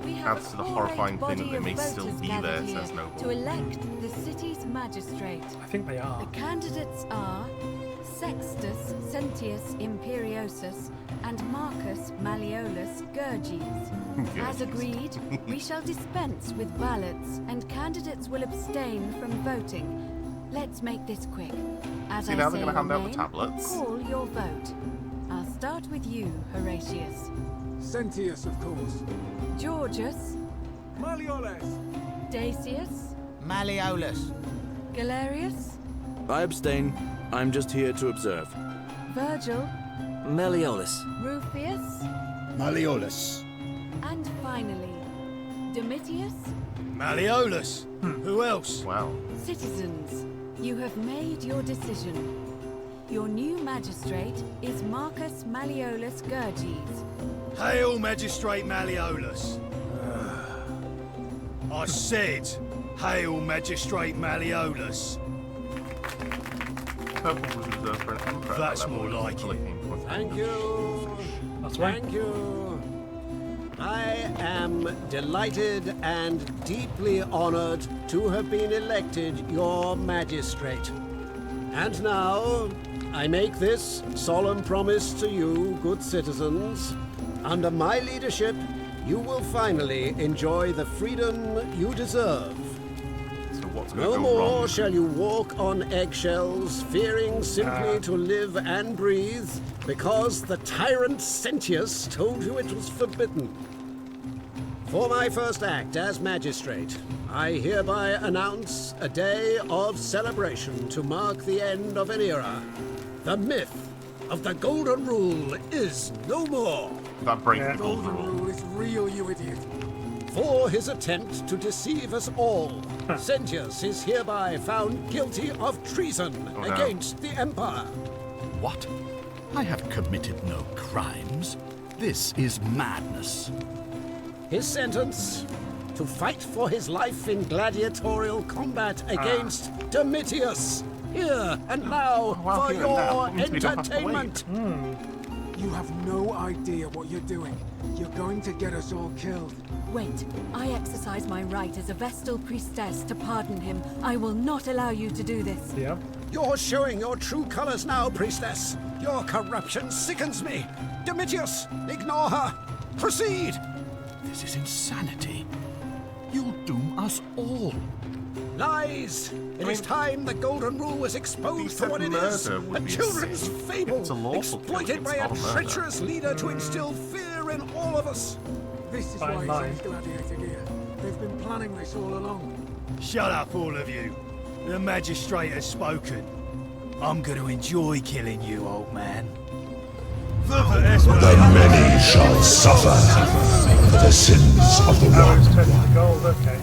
we have Adds to a the horrifying full-rate thing that body they may of still voters be gathered there, here says Noble. to elect the city's magistrate. I think they are. The candidates are Sextus Sentius Imperiosus and Marcus Malleolus Gurges. As agreed, we shall dispense with ballots, and candidates will abstain from voting. Let's make this quick. As See, I now say they're going to hand your out the name, tablets. call your vote. I'll start with you, Horatius. Sentius, of course. Georgius. Malleolus. Dacius. Malleolus. Galerius. I abstain. I'm just here to observe. Virgil. Malleolus. Rufius. Malleolus. And finally, Domitius. Malleolus. Who else? Wow. Citizens, you have made your decision. Your new magistrate is Marcus Malleolus Gurges. Hail, Magistrate Malleolus. I said, hail, Magistrate Malleolus. Purple was reserved for an emperor. That's level. more like Colour it. came forth. Thank you. That's That's right. Thank you. I am delighted and deeply honored to have been elected your magistrate. And now, I make this solemn promise to you, good citizens. Under my leadership, you will finally enjoy the freedom you deserve. So what's going to No go more wrong? shall you walk on eggshells, fearing simply to live and breathe, because the tyrant Sentius told you it was forbidden. For my first act as magistrate, I hereby announce a day of celebration to mark the end of an era. The myth of the Golden Rule is no more. That breaks the Golden Rule. Rule is real, you idiot. For his attempt to deceive us all, Sentius is hereby found guilty of treason against the Empire. What? I have committed no crimes. This is madness. His sentence: to fight for his life in gladiatorial combat against Domitius. Here and now for here and now. your Means we don't have to entertainment. You have no idea what you're doing. You're going to get us all killed. Wait, I exercise my right as a Vestal priestess to pardon him. I will not allow you to do this. Yeah. You're showing your true colors now, priestess. Your corruption sickens me. Domitius, ignore her. Proceed. This is insanity. You'll doom us all. Lies! It is time the Golden Rule was exposed for what it is. murder A would be a children's sin. fable, It's a lawful exploited killing, by it's a not a murder. treacherous leader to instill fear in all of us. This is Fine why line. he's gladiator gear. They've been planning this all along. Shut up, all of you. The magistrate has spoken. I'm going to enjoy killing you, old man. The many shall suffer for the sins of the Arrows one. turning to gold, okay.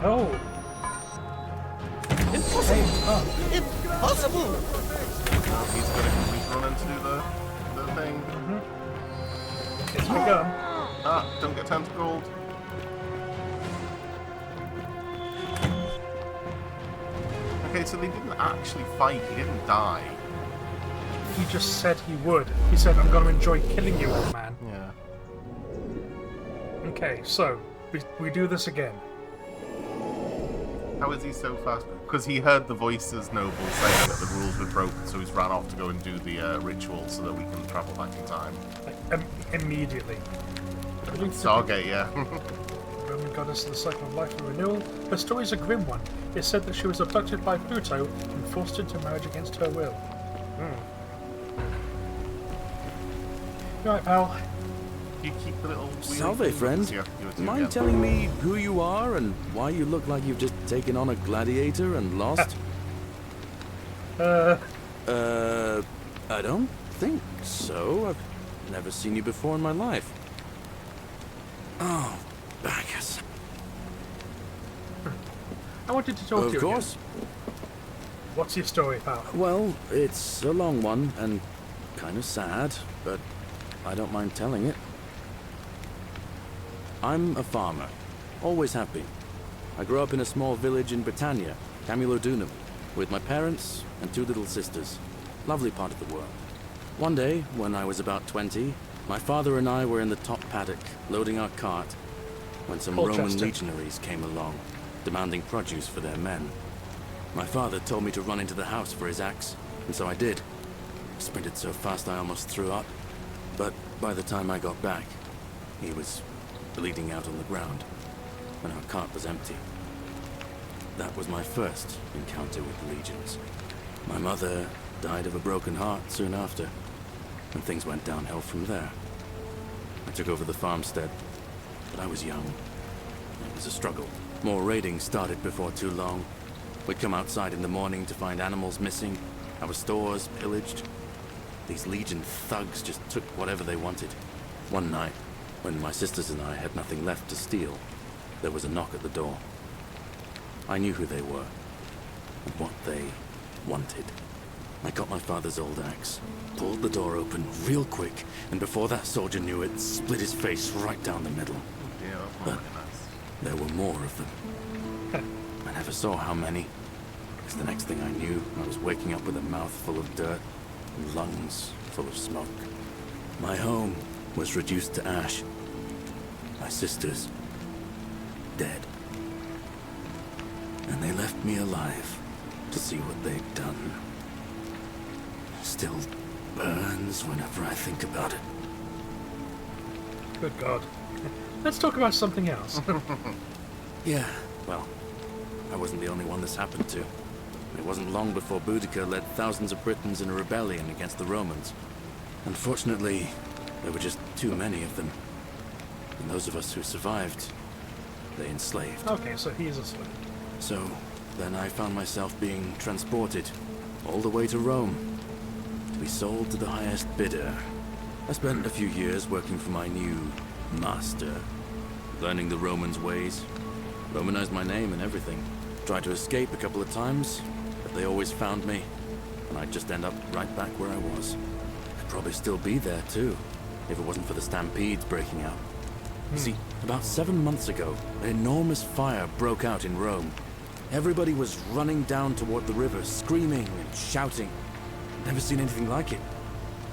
Oh. Impossible! Impossible! He's going to run in to do the thing. It's begun. Ah, don't get tentacled. Okay, so they didn't actually fight. He didn't die. He just said he would. He said, I'm going to enjoy killing you, old man. Yeah. Okay, so, we do this again. How is he so fast? Because he heard the voices Noble saying that the rules were broken, so he's ran off to go and do the ritual so that we can travel back in time. Like, immediately. Stargate, yeah. Roman goddess of the cycle of life and renewal. Her story is a grim one. It's said that she was abducted by Pluto and forced into marriage against her will. Right, pal. You keep the little weird Salve, things. friend. Yeah, you Mind again. telling me who you are and why you look like you've just taken on a gladiator and lost? I don't think so. I've never seen you before in my life. Oh, Bacchus. I wanted to talk to you Of course. again. What's your story, pal? Well, it's a long one and kind of sad, but I don't mind telling it. I'm a farmer. Always have been. I grew up in a small village in Britannia, Camulodunum, with my parents and two little sisters. Lovely part of the world. One day, when I was about 20, my father and I were in the top paddock, loading our cart, when some Roman Colchester. legionaries came along, demanding produce for their men. My father told me to run into the house for his axe, and so I did. I sprinted so fast I almost threw up, but by the time I got back, he was bleeding out on the ground, and our cart was empty. That was my first encounter with the legions. My mother died of a broken heart soon after, and things went downhill from there. I took over the farmstead, but I was young. It was a struggle. More raiding started before too long. We'd come outside in the morning to find animals missing, our stores pillaged. These Legion thugs just took whatever they wanted. One night, when my sisters and I had nothing left to steal, there was a knock at the door. I knew who they were, and what they wanted. I got my father's old axe, pulled the door open real quick, and before that soldier knew it, split his face right down the middle. Yeah, that's not But really nice. there were more of them. I never saw how many, because the next thing I knew, I was waking up with a mouth full of dirt, and lungs full of smoke. My home was reduced to ash. My sisters, dead. And they left me alive to see what they'd done. Still burns whenever I think about it. Good God. Let's talk about something else. Yeah, well, I wasn't the only one this happened to. It wasn't long before Boudica led thousands of Britons in a rebellion against the Romans. Unfortunately, there were just too many of them. And those of us who survived, they enslaved. Okay, so he is a slave. So, then I found myself being transported all the way to Rome to be sold to the highest bidder. I spent a few years working for my new master, learning the Romans' ways, Romanized my name and everything. Tried to escape a couple of times, but they always found me, and I'd just end up right back where I was. I'd probably still be there too, if it wasn't for the stampedes breaking out. See, about 7 months ago, an enormous fire broke out in Rome. Everybody was running down toward the river, screaming and shouting. Never seen anything like it.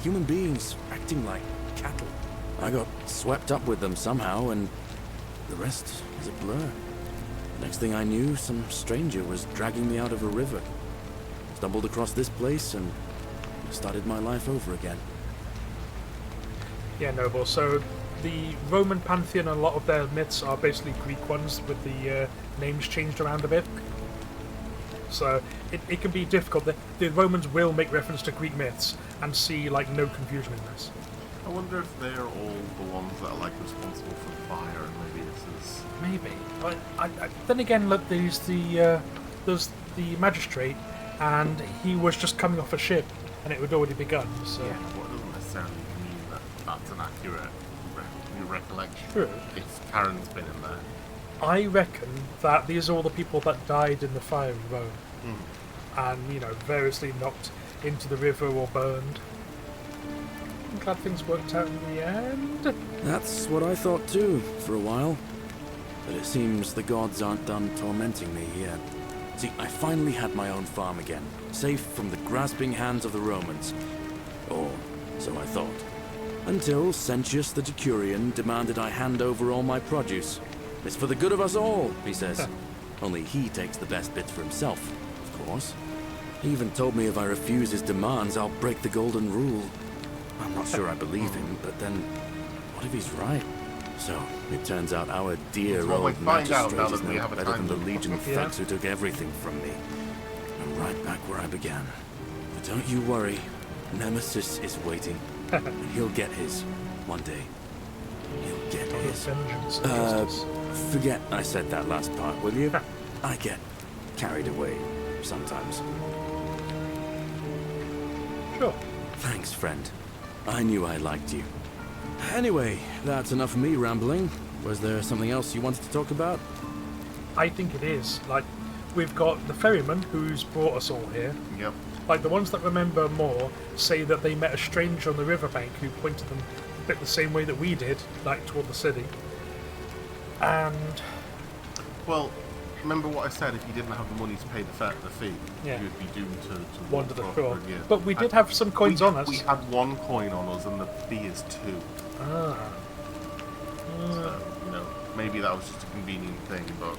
Human beings acting like cattle. I got swept up with them somehow, and the rest is a blur. Next thing I knew, some stranger was dragging me out of a river. Stumbled across this place and started my life over again. Yeah, Noble. So the Roman pantheon, a lot of their myths are basically Greek ones with the names changed around a bit. So it can be difficult. The Romans will make reference to Greek myths and see like no confusion in this. I wonder if they're all the ones that are like responsible for the fire, and maybe this is maybe. Then again, look, there's the magistrate, and he was just coming off a ship, and it had already begun. So yeah, well, it doesn't necessarily mean that that's an accurate recollection. True. If Karen's been in there. I reckon that these are all the people that died in the fire in Rome, and variously knocked into the river or burned. I'm glad things worked out in the end. That's what I thought too, for a while. But it seems the gods aren't done tormenting me yet. See, I finally had my own farm again, safe from the grasping hands of the Romans. Or so I thought. Until Sentius the Decurion demanded I hand over all my produce. It's for the good of us all, he says. Only he takes the best bits for himself, of course. He even told me if I refuse his demands, I'll break the golden rule. I'm not sure I believe him, but then, what if he's right? So, it turns out our dear old magistrate is no better than the legion of thugs who took everything from me. I'm right back where I began. But don't you worry, Nemesis is waiting. And he'll get his, one day. He'll get his. Forget I said that last part, will you? I get carried away sometimes. Sure. Thanks, friend. I knew I liked you. Anyway, that's enough of me rambling. Was there something else you wanted to talk about? I think it is. Like, we've got the ferryman who's brought us all here. Yep. Like, the ones that remember more say that they met a stranger on the riverbank who pointed them a bit the same way that we did, like, toward the city. And... well, remember what I said, if you didn't have the money to pay the fee, yeah, you'd be doomed to wander the shore. Yeah. But we did have some coins on us. We had 1 coin on us, and the fee is 2. Ah. So, maybe that was just a convenient thing, but...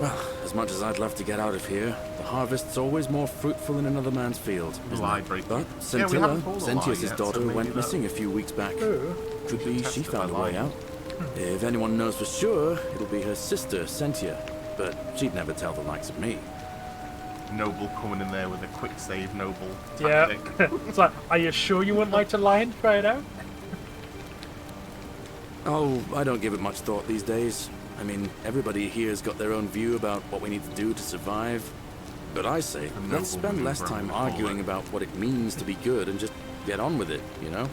Well, as much as I'd love to get out of here, the harvest's always more fruitful in another man's field, isn't it? But Scintilla, Sentius's daughter, went missing a few weeks back. Could be she found a way out. If anyone knows for sure, it'll be her sister, Sentia. But she'd never tell the likes of me. Noble coming in there with a quick save, Noble. Yeah. It's like, are you sure you wouldn't like to lie and try it out? Oh, I don't give it much thought these days. I mean, everybody here's got their own view about what we need to do to survive. But I say, let's spend less time arguing about what it means to be good and just get on with it, you know?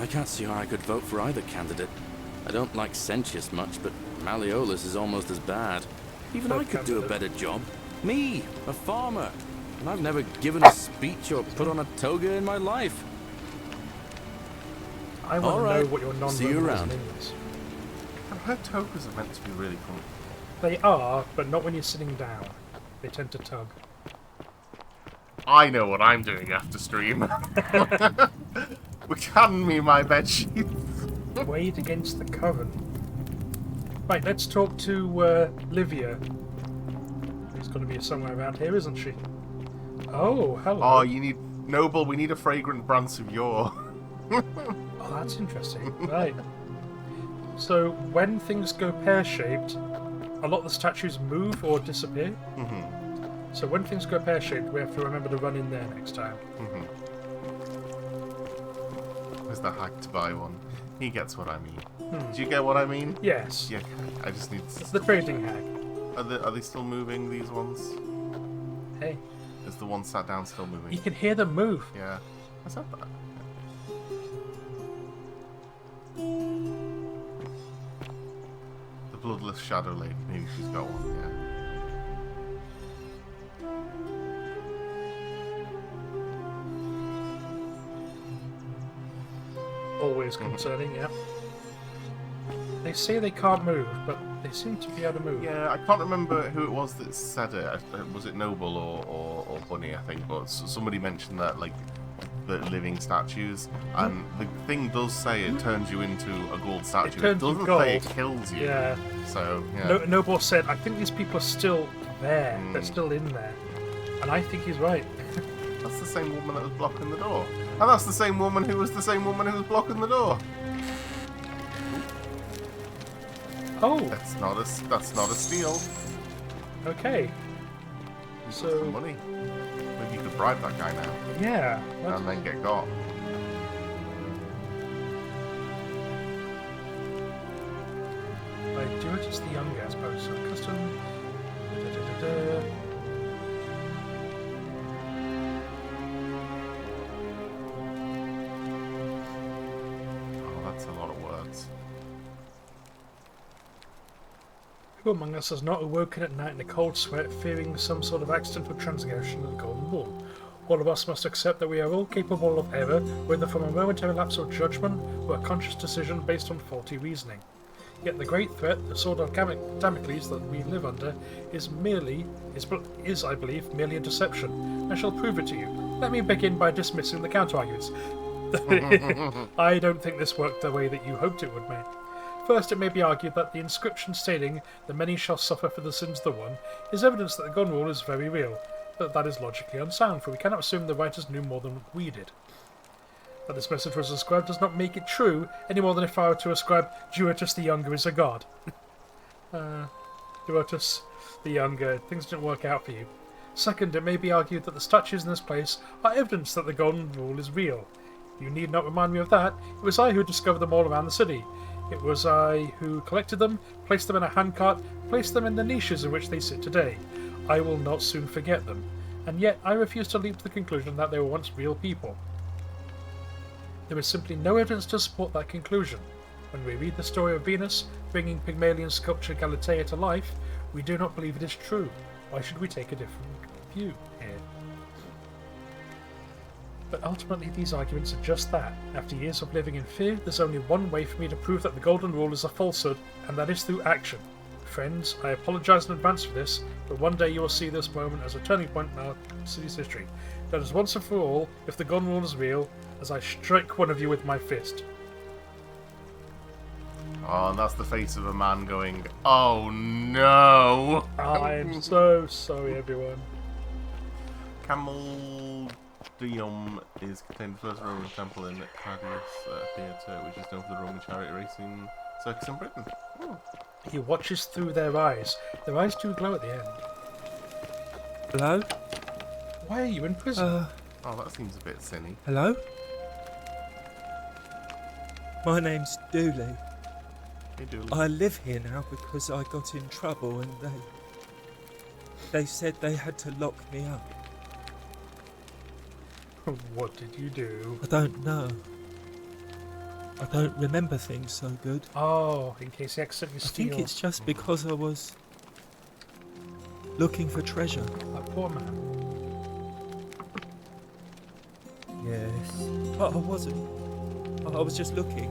I can't see how I could vote for either candidate. I don't like Sentius much, but Malleolus is almost as bad. Even I could do a better job. Me, a farmer. And I've never given a speech or put on a toga in my life. I want to know what your non-verbalism is. I've heard togas are meant to be really fun. They are, but not when you're sitting down. They tend to tug. I know what I'm doing after stream. Hand me my bedsheet. Wade against the current. Right, let's talk to Livia. She's going to be somewhere around here, isn't she? Oh, hello. Oh, you need... Noble, we need a fragrant branch of yore. Oh, that's interesting. Right. So, when things go pear-shaped, a lot of the statues move or disappear. Mm-hmm. So when things go pear-shaped, we have to remember to run in there next time. Mm-hmm. Where's the hag to buy one? He gets what I mean. Do you get what I mean? Yes. Yeah, I just need... It's the trading hag. Are they still moving, these ones? Hey. Is the one sat down still moving? You can hear them move. Yeah. I said that. The bloodless shadow lady. Maybe she's got one, yeah. Always concerning, yeah. They say they can't move, but they seem to be able to move. Yeah, I can't remember who it was that said it. Was it Noble or Bunny, I think? But somebody mentioned that, like, the living statues, and the thing does say it turns you into a gold statue. It doesn't say it kills you. Yeah. So, yeah. Noble said, I think these people are still there. They're still in there. And I think he's right. That's the same woman that was blocking the door. And that's the same woman who was blocking the door. Oh. That's not a steal. Okay. So money. Maybe you could bribe that guy now. Yeah. And then get got. Like, do it as the younger, I suppose. So custom. Oh, that's a lot of words. Who among us has not awoken at night in a cold sweat, fearing some sort of accidental transgression of the Golden Rule? All of us must accept that we are all capable of error, whether from a momentary lapse of judgment or a conscious decision based on faulty reasoning. Yet the great threat, the sword of Damocles that we live under, is, I believe, merely a deception. I shall prove it to you. Let me begin by dismissing the counter-arguments. I don't think this worked the way that you hoped it would, mate. First, it may be argued that the inscription stating the many shall suffer for the sins of the one is evidence that the Golden Rule is very real, but that is logically unsound, for we cannot assume the writers knew more than we did. That this message was ascribed does not make it true, any more than if I were to ascribe Duatus the Younger is a god. Duatus the Younger, things didn't work out for you. Second, it may be argued that the statues in this place are evidence that the Golden Rule is real. You need not remind me of that. It was I who discovered them all around the city. It was I who collected them, placed them in a handcart, placed them in the niches in which they sit today. I will not soon forget them. And yet I refuse to leap to the conclusion that they were once real people. There is simply no evidence to support that conclusion. When we read the story of Venus bringing Pygmalion sculpture Galatea to life, we do not believe it is true. Why should we take a different view here? But ultimately these arguments are just that. After years of living in fear, there's only one way for me to prove that the Golden Rule is a falsehood, and that is through action. Friends, I apologize in advance for this, but one day you will see this moment as a turning point in our city's history. That is once and for all, if the Golden Rule is real, as I strike one of you with my fist. Oh, and that's the face of a man going, oh no! I'm so sorry, everyone. Camel Dium is contained in the first Roman temple in Claudius Theatre, which is known for the Roman chariot racing circus in Britain. Oh. He watches through their eyes. Their eyes do glow at the end. Hello? Why are you in prison? Oh, that seems a bit silly. Hello? My name's Dooley. Hey, Dooley. I live here now because I got in trouble and they said they had to lock me up. What did you do? I don't know. I don't remember things so good. Oh, in case you accidentally steal. I think it's just because I was looking for treasure. That poor man. Yes. But I wasn't. I was just looking.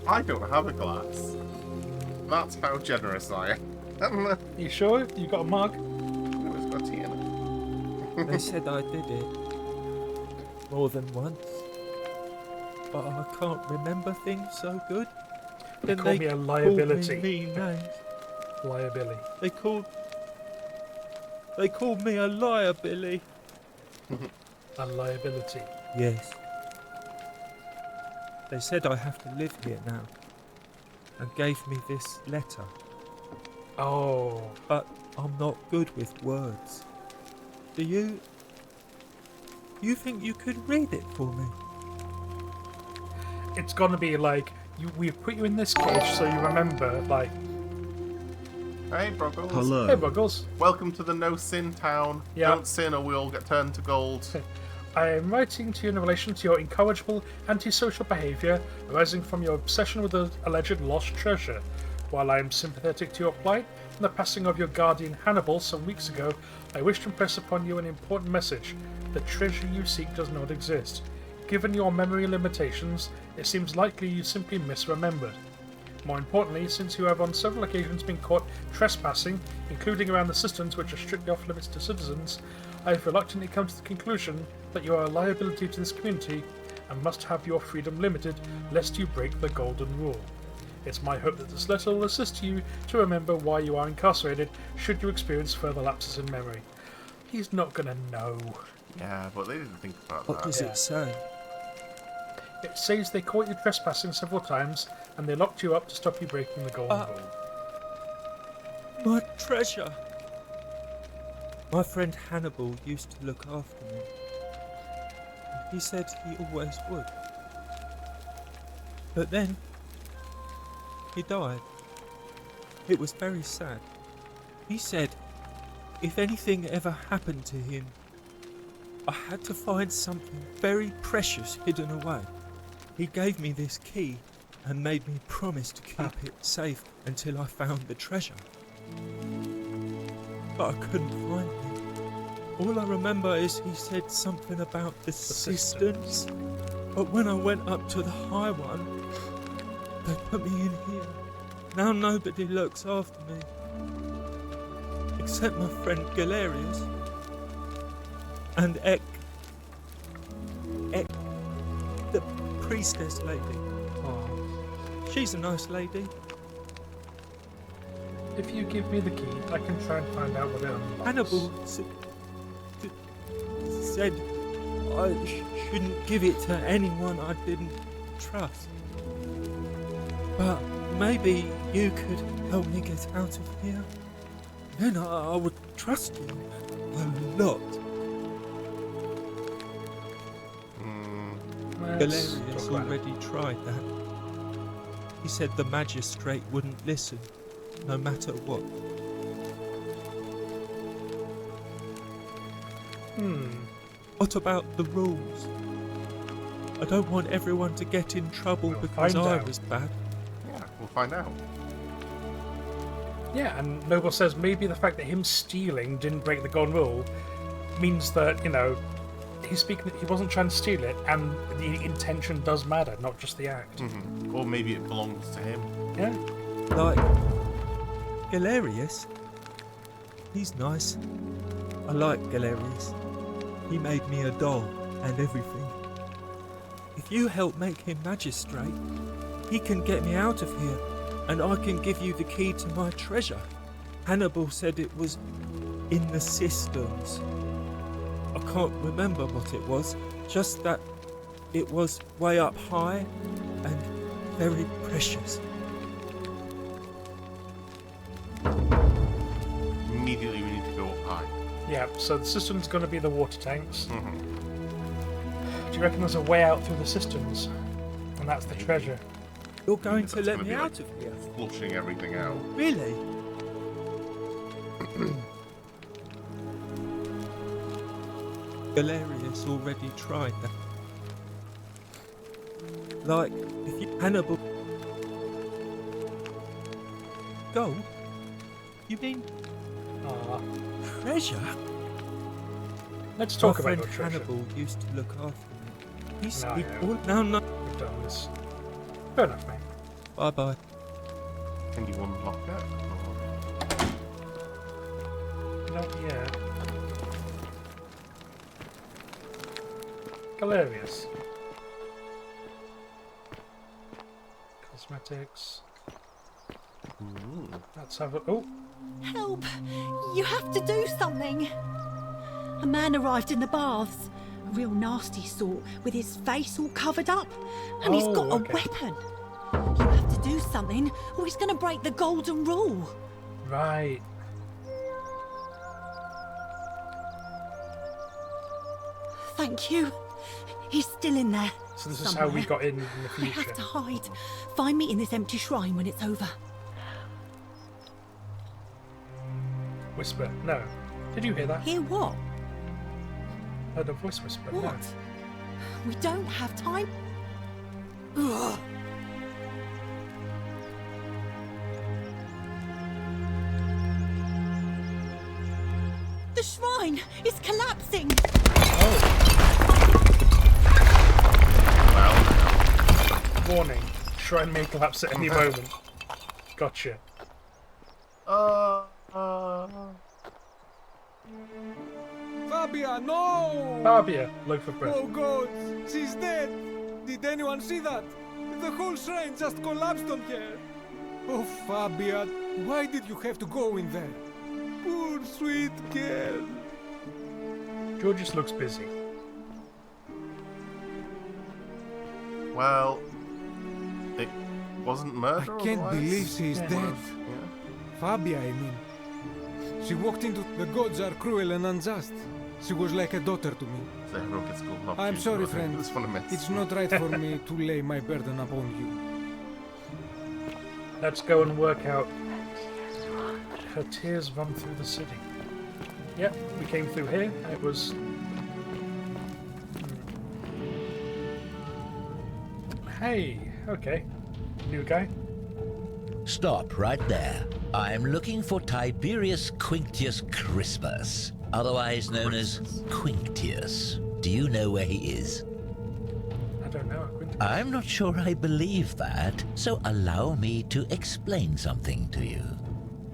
I don't have a glass. That's how generous I am. You sure? You got a mug? No, it's got tea in They said I did it more than once, but I can't remember things so good. They call me a liability. Called me mean names. Liability. They called me a liar, Billy. A liability. Yes. They said I have to live here now, and gave me this letter. Oh. But I'm not good with words. Do you think you could read it for me? It's gonna be like, we've put you in this cage so you remember, like... Hey, Broggles. Hello. Hey, Broggles. Welcome to the no-sin town. Yeah. Don't sin or we all get turned to gold. I am writing to you in relation to your incorrigible antisocial behaviour arising from your obsession with the alleged lost treasure. While I am sympathetic to your plight and the passing of your guardian Hannibal some weeks ago, I wish to impress upon you an important message. The treasure you seek does not exist. Given your memory limitations, it seems likely you simply misremembered. More importantly, since you have on several occasions been caught trespassing, including around the cisterns which are strictly off limits to citizens, I have reluctantly come to the conclusion that you are a liability to this community and must have your freedom limited lest you break the golden rule. It's my hope that this letter will assist you to remember why you are incarcerated should you experience further lapses in memory. He's not gonna know. Yeah, but they didn't think about What that. does it say? It says they caught you trespassing several times and they locked you up to stop you breaking the golden rule. My treasure! My friend Hannibal used to look after me. And he said he always would. But then, he died. It was very sad. He said, if anything ever happened to him, I had to find something very precious hidden away. He gave me this key and made me promise to keep it safe until I found the treasure. But I couldn't find it. All I remember is he said something about the cisterns. But when I went up to the high one, they put me in here. Now nobody looks after me. Except my friend Galerius. And Ek, the priestess lady. Oh. She's a nice lady. If you give me the key, I can try and find out what it unlocks. Hannibal said I shouldn't give it to anyone I didn't trust. But maybe you could help me get out of here. Then I would trust you a lot. Galerius already tried that. He said the magistrate wouldn't listen, no matter what. What about the rules? I don't want everyone to get in trouble because I was bad. Yeah, we'll find out. Yeah, and Noble says maybe the fact that him stealing didn't break the golden rule means that, you know, he wasn't trying to steal it, and the intention does matter, not just the act. Or maybe it belongs to him. Yeah. Like Galerius. He's nice. I like Galerius. He made me a doll and everything. If you help make him magistrate, he can get me out of here, and I can give you the key to my treasure. Hannibal said it was in the cisterns. I can't remember what it was, just that it was way up high and very precious. Immediately we need to go up high. Yeah, so the cistern's going to be the water tanks. Do you reckon there's a way out through the cisterns? And that's the treasure. You're going to That's let gonna me be out like of here? Flushing everything out. Really? Galerius already tried that. Like, if you Hannibal... Gold? You mean... treasure? Let's talk My about friend your treasure. Hannibal used to look after me. He's No, no. We've done this. Fair enough, mate. Bye-bye. Can you unlock it? Not yet. Galerius. Cosmetics. Let's have a... Oh! Help! You have to do something! A man arrived in the baths. A real nasty sort, with his face all covered up. And he's got a weapon. You have to do something, or he's going to break the golden rule. Right. Thank you. He's still in there. So this is how we got in the I future. have to hide. Find me in this empty shrine when it's over. Whisper. No. Did you hear that? Hear what? Heard a voice whisper. What? No. We don't have time. Ugh. The shrine is collapsing. Warning. Shrine may collapse at any moment. Gotcha. Fabia, no! Fabia, loaf of bread. Oh God, she's dead. Did anyone see that? The whole shrine just collapsed on her. Oh, Fabia, why did you have to go in there? Poor sweet girl. Georges looks busy. Well, it wasn't murder. I can't otherwise? believe she's Yeah. dead. Fabia, I mean. She walked into the gods are cruel and unjust. She was like a daughter to me. So everyone gets called up. I'm sorry, friend. Just want to mess. It's not right for me to lay my burden upon you. Let's go and work out. Her tears run through the city. Yep, we came through here. It was... Hey, okay. New guy. Stop right there. I'm looking for Tiberius Quinctius Crispus, otherwise known as Quinctius. Do you know where he is? I don't know. I'm not sure I believe that, so allow me to explain something to you.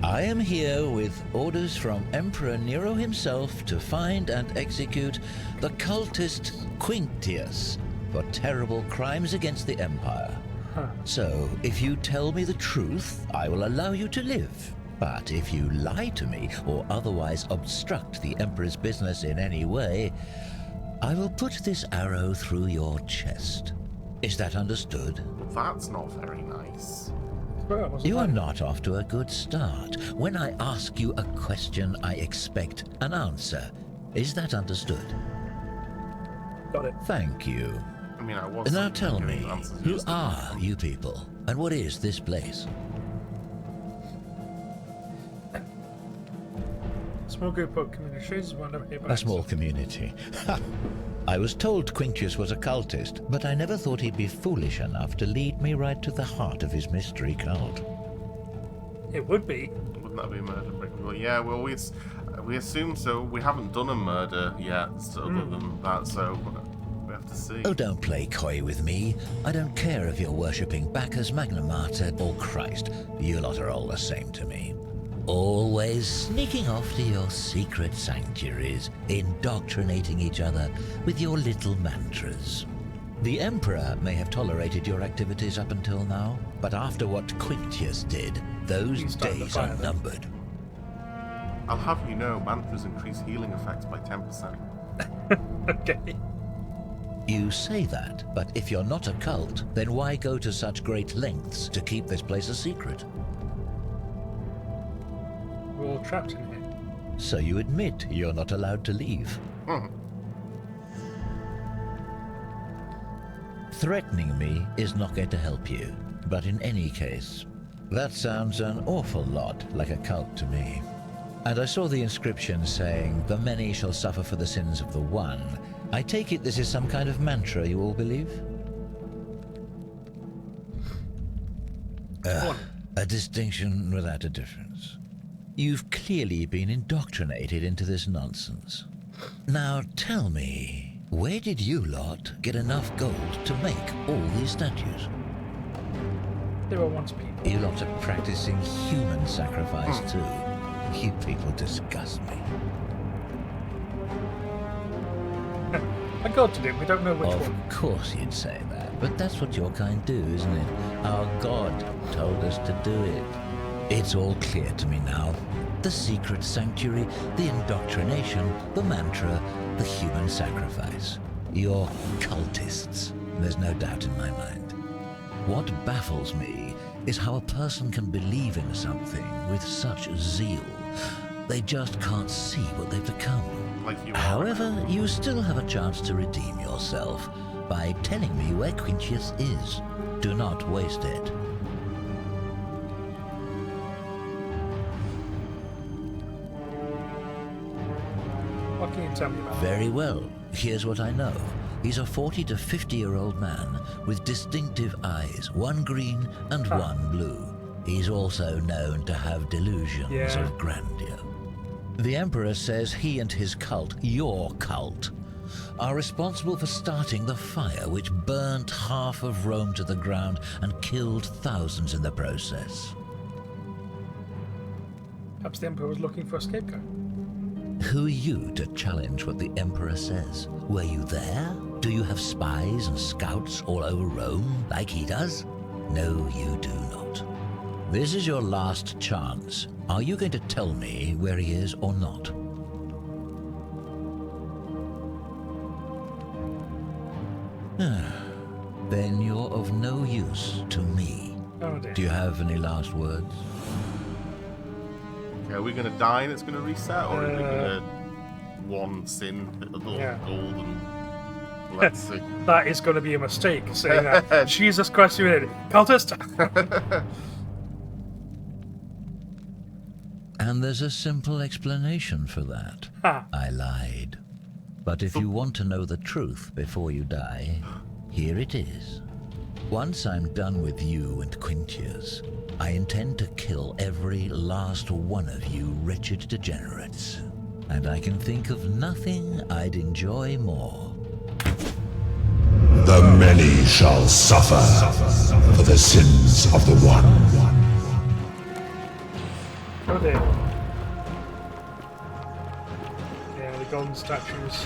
I am here with orders from Emperor Nero himself to find and execute the cultist Quinctius for terrible crimes against the Empire. So, if you tell me the truth, I will allow you to live. But if you lie to me or otherwise obstruct the Emperor's business in any way, I will put this arrow through your chest. Is that understood? That's not very nice. You are not off to a good start. When I ask you a question, I expect an answer. Is that understood? Got it. Thank you. I mean, I was. Now tell me, who are you people, and what is this place? Small group of communities wander here by A small community. Ha! I was told Quinctius was a cultist, but I never thought he'd be foolish enough to lead me right to the heart of his mystery cult. It would be. Wouldn't that be a murder? Well, yeah, well, we assume so. We haven't done a murder yet, other than that, so we have to see. Oh, don't play coy with me. I don't care if you're worshipping Bacchus, Magna Mater, or Christ. You lot are all the same to me. Always sneaking off to your secret sanctuaries, indoctrinating each other with your little mantras. The Emperor may have tolerated your activities up until now, but after what Quinctius did, those days are numbered. I'll have you know, mantras increase healing effects by 10%. Okay. You say that, but if you're not a cult, then why go to such great lengths to keep this place a secret? We're all trapped in here. So you admit you're not allowed to leave. Threatening me is not going to help you, but in any case, that sounds an awful lot like a cult to me. And I saw the inscription saying, "The many shall suffer for the sins of the one." I take it this is some kind of mantra you all believe? A distinction without a difference. You've clearly been indoctrinated into this nonsense. Now tell me, where did you lot get enough gold to make all these statues? They were once people. You lot are practicing human sacrifice too. You people disgust me. A god did it, we don't know which Of one. course you'd say that, but that's what your kind do, isn't it? Our god told us to do it. It's all clear to me now. The secret sanctuary, the indoctrination, the mantra, the human sacrifice. You're cultists, there's no doubt in my mind. What baffles me is how a person can believe in something with such zeal. They just can't see what they've become. However, you still have a chance to redeem yourself by telling me where Quintius is. Do not waste it. What can you tell me about him? Very well. Here's what I know. He's a 40 to 50-year-old man with distinctive eyes, one green and one blue. He's also known to have delusions of grandeur. The Emperor says he and his cult, your cult, are responsible for starting the fire which burnt half of Rome to the ground and killed thousands in the process. Perhaps the Emperor was looking for a scapegoat. Who are you to challenge what the Emperor says? Were you there? Do you have spies and scouts all over Rome, like he does? No, you do not. This is your last chance. Are you going to tell me where he is or not? Then you're of no use to me. Oh dear. Do you have any last words? Okay, are we going to die and it's going to reset, or are we going to one sin, hit the gold and let's see? That is going to be a mistake, saying that. Jesus Christ, you idiot. Cultist! And there's a simple explanation for that. I lied. But if you want to know the truth before you die, here it is. Once I'm done with you and Quintius, I intend to kill every last one of you wretched degenerates. And I can think of nothing I'd enjoy more. The many shall suffer for the sins of the one. Oh dear. Yeah, the golden statues.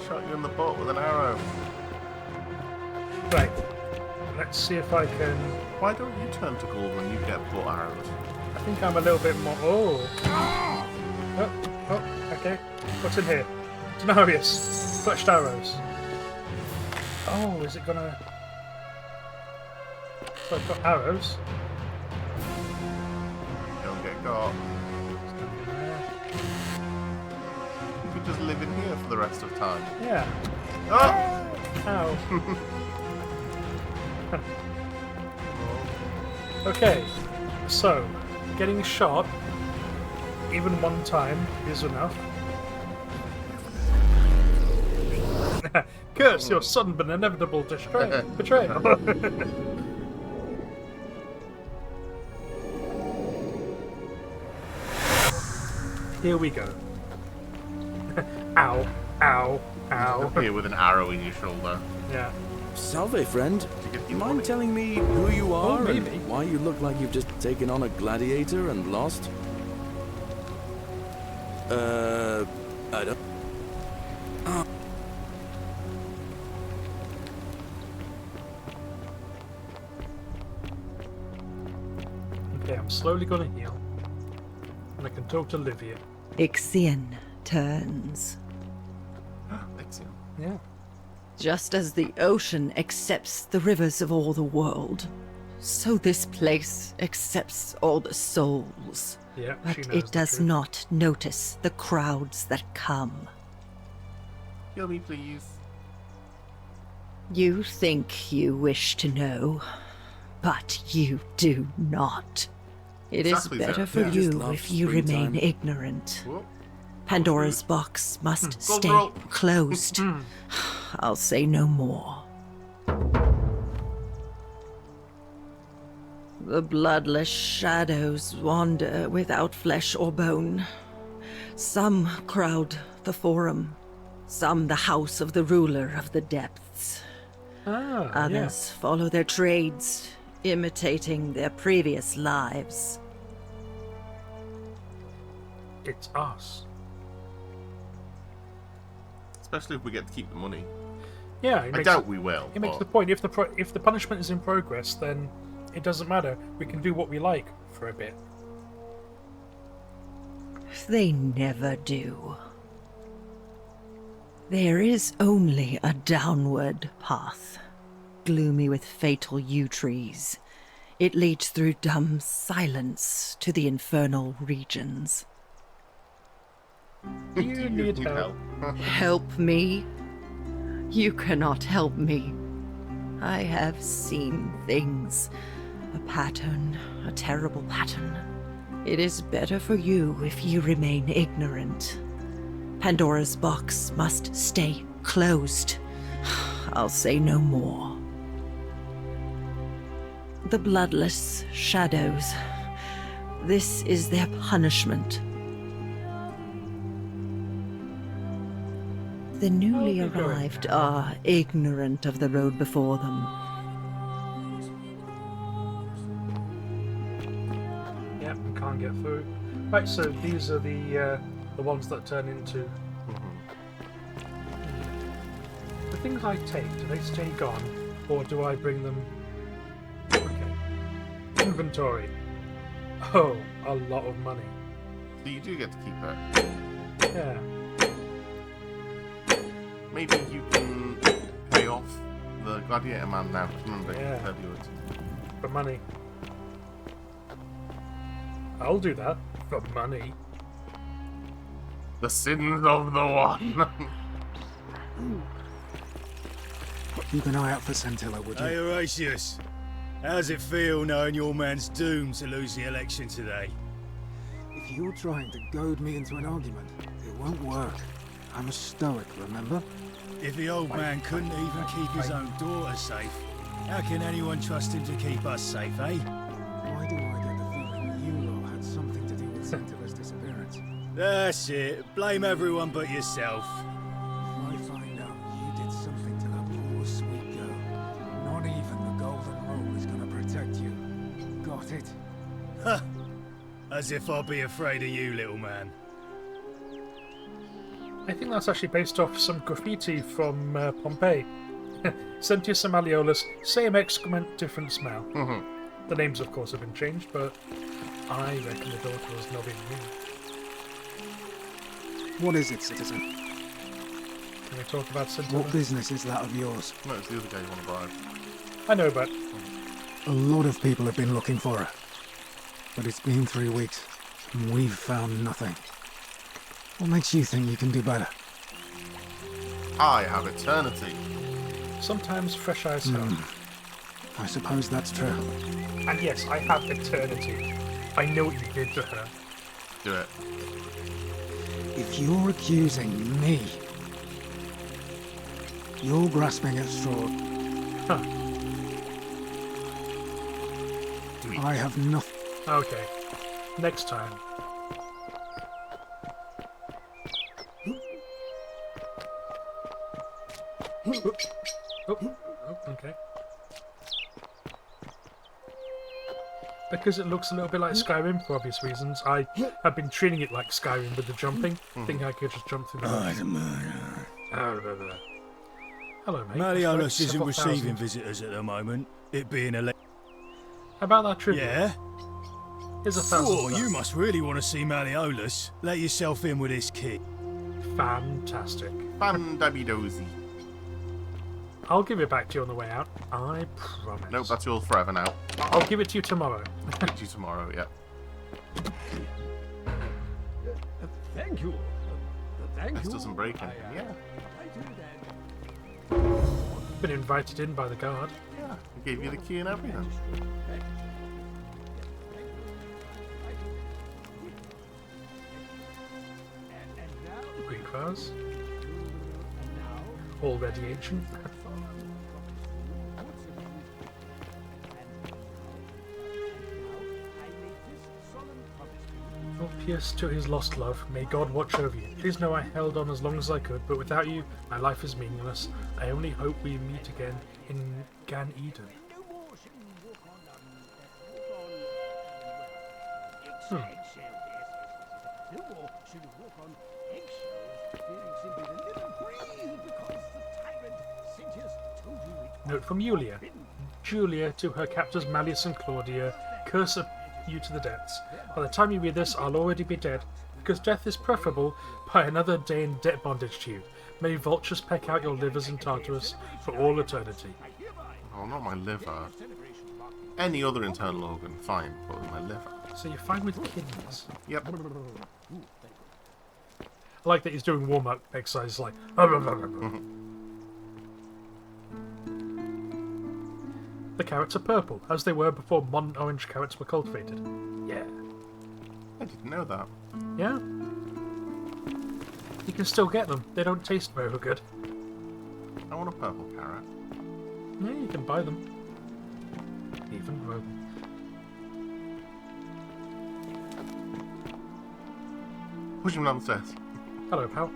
Shot you in the butt with an arrow. Right. Let's see if I can... Why don't you turn to gold when you get butt arrows? I think I'm a little bit more... Oh, okay. What's in here? Denarius. Fletched arrows. Oh, is it gonna... So I've got arrows. Don't get caught. You could just live in here for the rest of time. Yeah. Oh! Ow. Okay, so getting shot even one time is enough. Curse your sudden but inevitable betrayal. Here we go. Ow, ow, ow. Here with an arrow in your shoulder. Yeah. Salve, friend. Do you mind telling me who you are and why you look like you've just taken on a gladiator and lost? I don't... Okay, I'm slowly gonna heal. And I can talk to Livia. Ixion turns. Ixion? Yeah. Just as the ocean accepts the rivers of all the world, so this place accepts all the souls. Yeah, but she knows it the does truth. not notice the crowds that come. Heal me, please. You think you wish to know, but you do not. It Exactly, is better Sarah. for Yeah. Just you love if you free remain time. ignorant. Whoop. Pandora's box must Gold stay roll. closed. I'll say no more. The bloodless shadows wander without flesh or bone. Some crowd the forum, some the house of the ruler of the depths. Others follow their trades, imitating their previous lives. It's us. Especially if we get to keep the money. Yeah, I doubt we will. It makes but- the point. If the punishment is in progress, then it doesn't matter. We can do what we like for a bit. They never do. There is only a downward path, gloomy with fatal yew trees. It leads through dumb silence to the infernal regions. Do you need help? Help me? You cannot help me. I have seen things. A pattern, a terrible pattern. It is better for you if you remain ignorant. Pandora's box must stay closed. I'll say no more. The bloodless shadows. This is their punishment. The newly arrived are ignorant of the road before them. Yep, we can't get through. Right, so these are the ones that turn into... The things I take, do they stay gone? Or do I bring them... Okay. Inventory. Oh, a lot of money. So you do get to keep it. Yeah. Maybe you can pay off the gladiator man now. Remember, Yeah. you said you would. For money. I'll do that. For money. The sins of the one. Keep an eye out for Scintilla, would you? Hey, Horatius. How's it feel knowing your man's doomed to lose the election today? If you're trying to goad me into an argument, it won't work. I'm a stoic, remember? If the old man couldn't even keep his own daughter safe, how can anyone trust him to keep us safe, eh? Why do I get the feeling you lot had something to do with Scintilla's disappearance? That's it. Blame everyone but yourself. If I find out you did something to that poor sweet girl, not even the Golden Rule is gonna protect you. Got it? Huh. As if I'd be afraid of you, little man. I think that's actually based off some graffiti from Pompeii. Sentius and Malleolus, same excrement, different smell. The names, of course, have been changed, but I reckon the daughter was not in me. What is it, citizen? Can we talk about Scintilla? What business is that of yours? No, it's the other guy you want to bribe. I know, but... A lot of people have been looking for her. But it's been 3 weeks, and we've found nothing. What makes you think you can do better? I have eternity. Sometimes fresh eyes help. I suppose that's true. And yes, I have eternity. I know what you did to her. Do it. If you're accusing me, you're grasping at straw. Huh. I have nothing. Okay. Next time. Okay. Because it looks a little bit like Skyrim for obvious reasons, I have been treating it like Skyrim with the jumping, thinking I could just jump through the Hello, mate. Malleolus That's isn't like several receiving thousand. visitors at the moment, it being a... How about that trivia? Yeah? Here's 1,000. Oh, you must really want to see Malleolus. Let yourself in with this kid. Fantastic. Fan-dabby-dozy. I'll give it back to you on the way out. I promise. Nope, that's yours forever now. I'll give it to you tomorrow. Speak to you tomorrow, yeah. Thank you. Thank This you. doesn't break anything, yeah. Been invited in by the guard. Yeah, he gave you the key and everything. Greek vase. Already ancient. Oh, Pierce to his lost love, may God watch over you. Please know I held on as long as I could, but without you, my life is meaningless. I only hope we meet again in Gan Eden. Note from Julia. Julia to her captors Malleus and Claudia, curse you to the depths. By the time you read this, I'll already be dead, because death is preferable by another day in debt bondage to you. May vultures peck out your livers in Tartarus for all eternity. Oh, not my liver. Any other internal organ, fine, but my liver. So you're fine with kidneys? Yep. I like that he's doing warm-up exercises like... The carrots are purple, as they were before modern orange carrots were cultivated. Yeah. I didn't know that. Yeah? You can still get them. They don't taste very good. I want a purple carrot. Yeah, you can buy them. Even grow them. Push him downstairs. Hello, pal.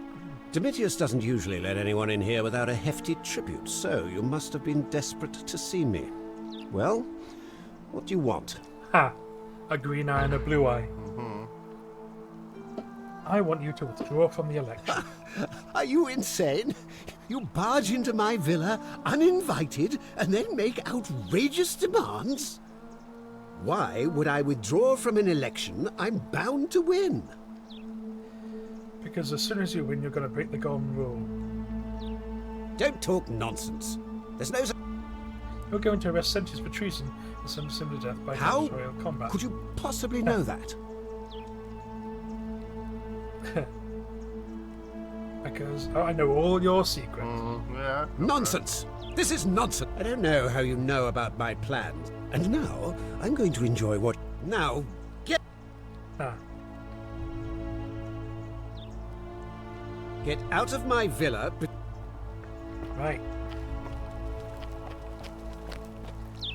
Domitius doesn't usually let anyone in here without a hefty tribute, so you must have been desperate to see me. Well, what do you want? Ha! A green eye and a blue eye. I want you to withdraw from the election. Are you insane? You barge into my villa uninvited and then make outrageous demands? Why would I withdraw from an election I'm bound to win? Because as soon as you win, you're going to break the golden rule. Don't talk nonsense. There's no... You're going to arrest Sentius for treason and sentence him to death by How royal combat. could you possibly know that? Because I know all your secrets. Yeah. Nonsense! This is nonsense! I don't know how you know about my plans. And now, I'm going to enjoy what... Now, get... Get out of my villa... Right.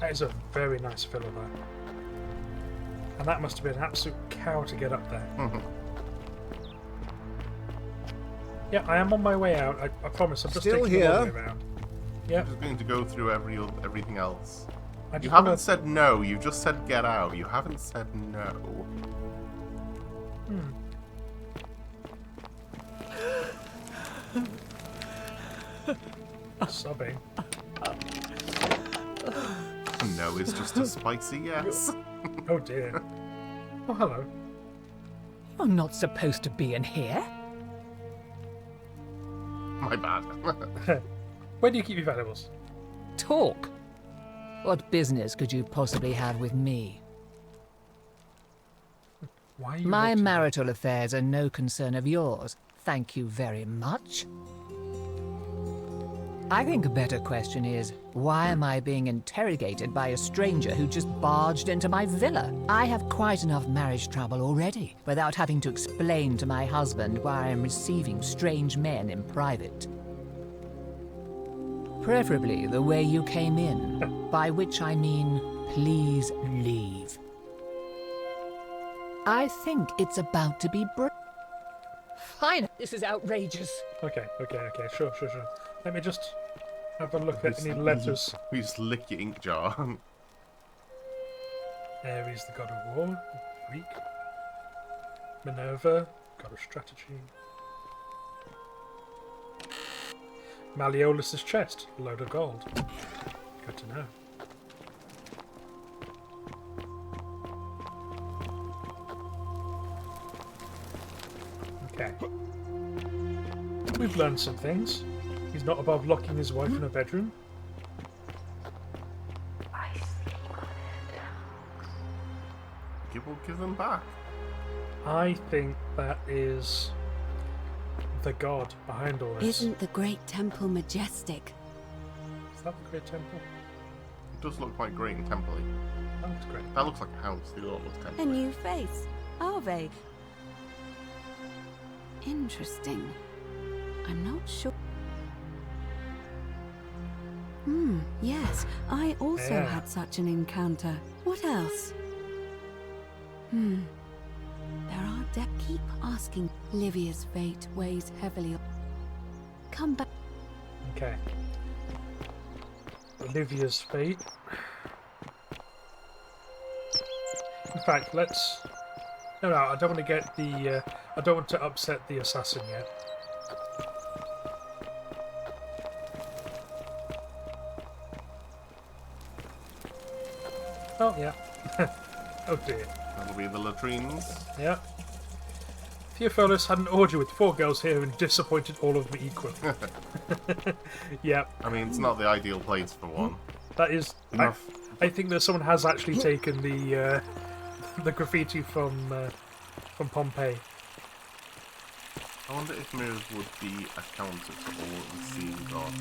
That is a very nice villa there. And that must have been an absolute cow to get up there. Yeah, I am on my way out. I promise. I'm just Still taking here? the long way around. Yeah. I'm just going to go through everything else. I just You haven't wanna- said no. You just said get out. You haven't said no. Sobbing. No is just a spicy yes. Oh dear. Oh, hello. You're not supposed to be in here. My bad. Where do you keep your valuables? Talk. What business could you possibly have with me? Why are you My looking- marital affairs are no concern of yours. Thank you very much. I think a better question is, why am I being interrogated by a stranger who just barged into my villa? I have quite enough marriage trouble already, without having to explain to my husband why I am receiving strange men in private. Preferably the way you came in, by which I mean, please leave. I think it's about to be Fine, this is outrageous. Okay, sure. Let me just have a look at any letters. We just lick your ink jar. Ares, the god of war, Greek. Minerva, god of strategy. Malleolus' chest, load of gold. Good to know. Okay. We've learned some things. He's not above locking his wife in a bedroom. We'll give them back. I think that is the god behind all this. Isn't the Great Temple majestic? Is that the Great Temple? It does look quite great and temple-y. That looks great. That looks like a house. They all look A temple-y. new face. Are they? Interesting. I'm not sure. Yes, I also Yeah. had such an encounter. What else? There are keep asking. Livia's fate weighs heavily on. Come back. Okay. Olivia's fate. In fact, let's No, I don't want to get the. I don't want to upset the assassin yet. Oh yeah. Oh dear. That'll be the latrines. Yeah. Theophilus had an orgy with 4 girls here and disappointed all of them equally. Yeah. I mean, it's not the ideal place for one. That is. I think that someone has actually taken the graffiti from Pompeii. I wonder if mirrors would be accounted for all the scenes are.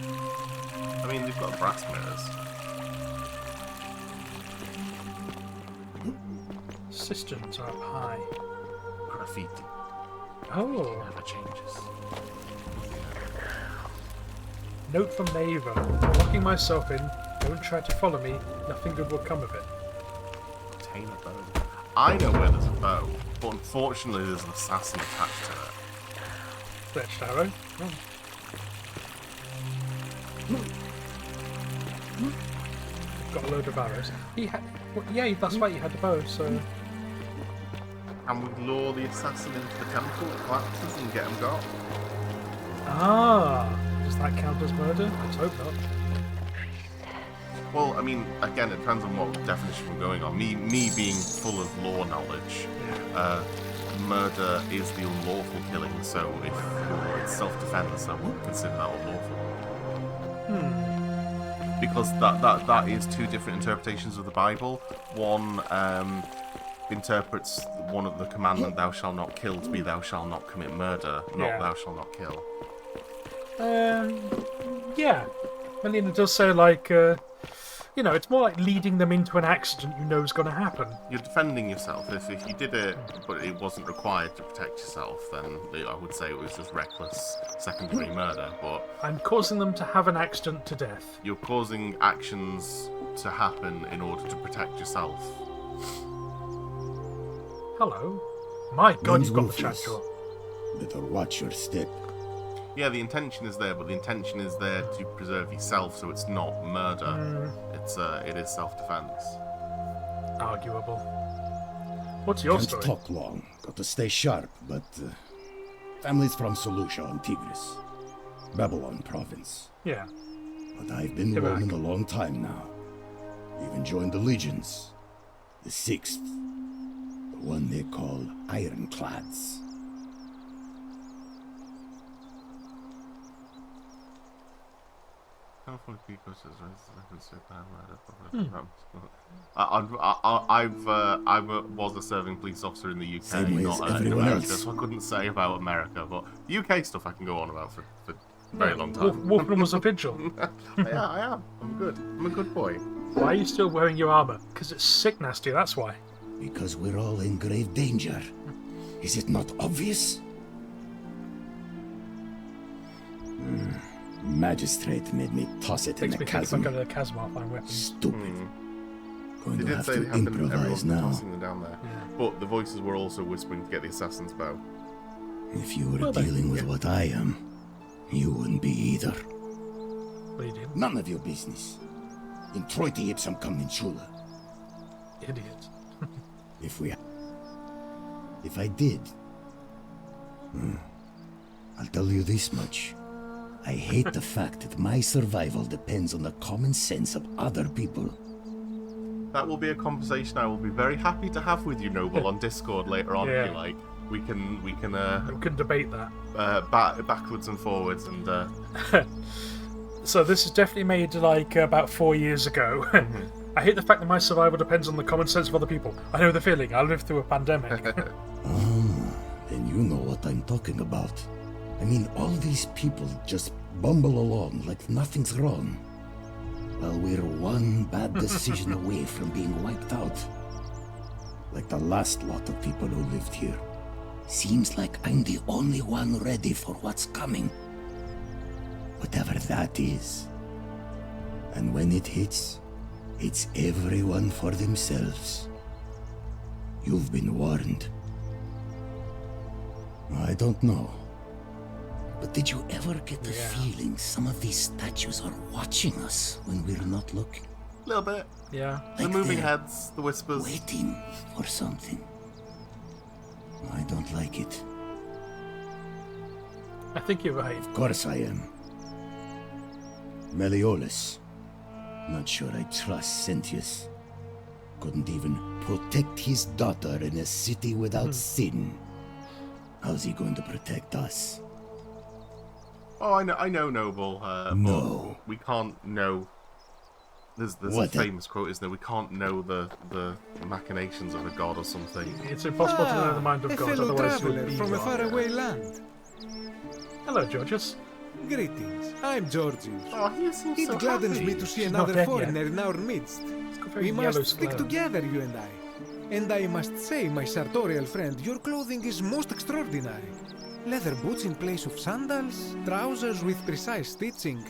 I mean, they've got brass mirrors. Cisterns are up high. Graffiti. Oh. Never changes. Note from Neva. I'm locking myself in. Don't try to follow me. Nothing good will come of it. Obtain a bow. I know where there's a bow, but unfortunately there's an assassin attached to it. Fletched arrow. Oh. Got a load of arrows. He had. Well, yeah, that's right. He had the bow. So. And we lure the assassin into the temple, it collapses, and get him got. Ah, does that count as murder? Let's hope not. Well, I mean, again, it depends on what definition we're going on. Me being full of law knowledge, murder is the unlawful killing, so if you're in self-defense, I wouldn't consider that unlawful. Because that is 2 different interpretations of the Bible. One interprets one of the commandment, thou shalt not kill, to be thou shalt not commit murder, not thou shalt not kill. Yeah. I mean, it does say, like, you know, it's more like leading them into an accident you know is going to happen. You're defending yourself. If you did it, but it wasn't required to protect yourself, then I would say it was just reckless second-degree murder. But I'm causing them to have an accident to death. You're causing actions to happen in order to protect yourself. Hello. My God, you've got the chat door. Better watch your step. Yeah, the intention is there, but the intention is there to preserve yourself, so it's not murder. It is self-defense. Arguable. What's your Can't story? talk long. Got to stay sharp, but family's from Seleucia on Tigris, Babylon province. Yeah. But I've been roaming a long time now. Even joined the legions, the 6th, the one they call Ironclads. I was a serving police officer in the UK, Same way not as in everyone America, else. so I couldn't say about America, but the UK stuff I can go on about for a very long time. Wolfram was a vigil. Yeah, I am. I'm good. I'm a good boy. Why are you still wearing your armour? Because it's sick nasty, that's why. Because we're all in grave danger. Is it not obvious? Magistrate made me toss it in Makes the me think if I chasm. go to the chasm, I'll find weapons. Stupid. Going They to did have say to they happened, improvise everyone's now. tossing them down there. But the voices were also whispering to get the assassin's bow. If you were dealing with what I am, you wouldn't be either. What are you doing? None of your business. In Troite ipsum commensula. Idiot. If I did, I'll tell you this much. I hate the fact that my survival depends on the common sense of other people. That will be a conversation I will be very happy to have with you, Noble, on Discord later on if you like. We can debate that. Backwards and forwards and. So this is definitely made like about 4 years ago. I hate the fact that my survival depends on the common sense of other people. I know the feeling. I lived through a pandemic. Then you know what I'm talking about. I mean, all these people just bumble along like nothing's wrong. Well, we're one bad decision away from being wiped out. Like the last lot of people who lived here. Seems like I'm the only one ready for what's coming. Whatever that is. And when it hits, it's everyone for themselves. You've been warned. I don't know. But did you ever get the feeling some of these statues are watching us when we're not looking? A little bit. Yeah. The Like moving they're heads, the whispers. Waiting for something. I don't like it. I think you're right. Of course I am. Meliodas. Not sure I trust Sentius. Couldn't even protect his daughter in a city without sin. How's he going to protect us? Oh, I know, Noble. No. But we can't know. There's What a famous quote, isn't there? We can't know the machinations of a god or something. It's impossible to know the mind of a God, fellow otherwise you would traveler be from a God. faraway land. Hello, Georgius. Greetings, I'm Georgius. Oh, he seems It so gladdens happy. me to see She's not another dead foreigner yet. in our midst. very We yellow must stick sclera. together, you and I. And I must say, my sartorial friend, your clothing is most extraordinary. Leather boots in place of sandals, trousers with precise stitching,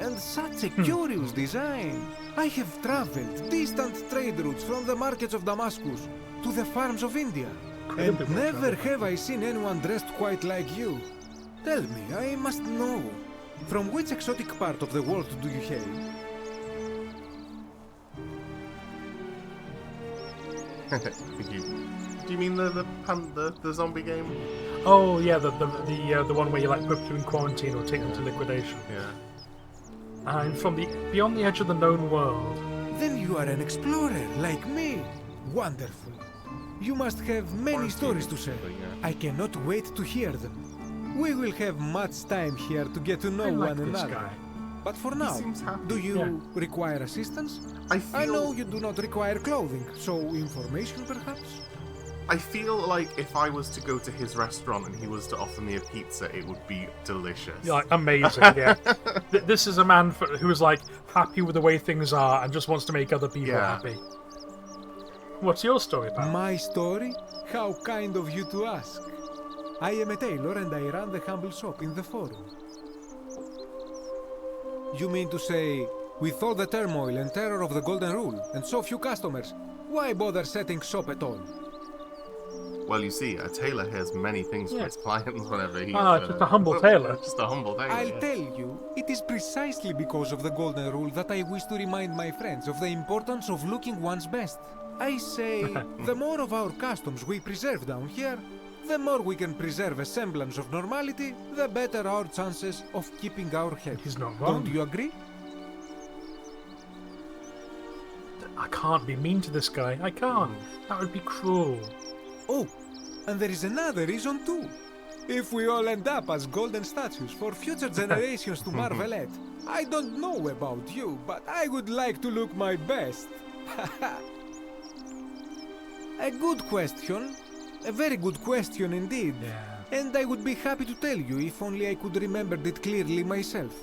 and such a curious design. I have traveled distant trade routes from the markets of Damascus to the farms of India, and never have I seen anyone dressed quite like you. Tell me, I must know, from which exotic part of the world do you hail? Do you mean the zombie game? Oh yeah, the one where you like put them in quarantine or take them to liquidation. Yeah. I'm from the beyond the edge of the known world. Then you are an explorer, like me. Wonderful. You must have many stories to share. I cannot wait to hear them. We will have much time here to get to know I like one this another. guy. But for He now, seems happy. do you Yeah. require assistance? I know you do not require clothing, so information perhaps? I feel like if I was to go to his restaurant and he was to offer me a pizza, it would be delicious. You're like, amazing, yeah. This is a man who is like happy with the way things are and just wants to make other people Yeah. happy. What's your story about? My story? How kind of you to ask. I am a tailor and I run the humble shop in the forum. You mean to say, with all the turmoil and terror of the Golden Rule and so few customers, why bother setting shop at all? Well, you see, a tailor hears many things from his clients whenever he's... just a humble tailor. Just a humble tailor, I'll yeah. tell you, it is precisely because of the Golden Rule that I wish to remind my friends of the importance of looking one's best. I say, the more of our customs we preserve down here, the more we can preserve a semblance of normality, the better our chances of keeping our head. He's not wrong. Don't you agree? I can't be mean to this guy. I can't. That would be cruel. Oh, and there is another reason too. If we all end up as golden statues for future generations to marvel at, I don't know about you, but I would like to look my best. A good question. A very good question indeed. Yeah. And I would be happy to tell you if only I could remember it clearly myself.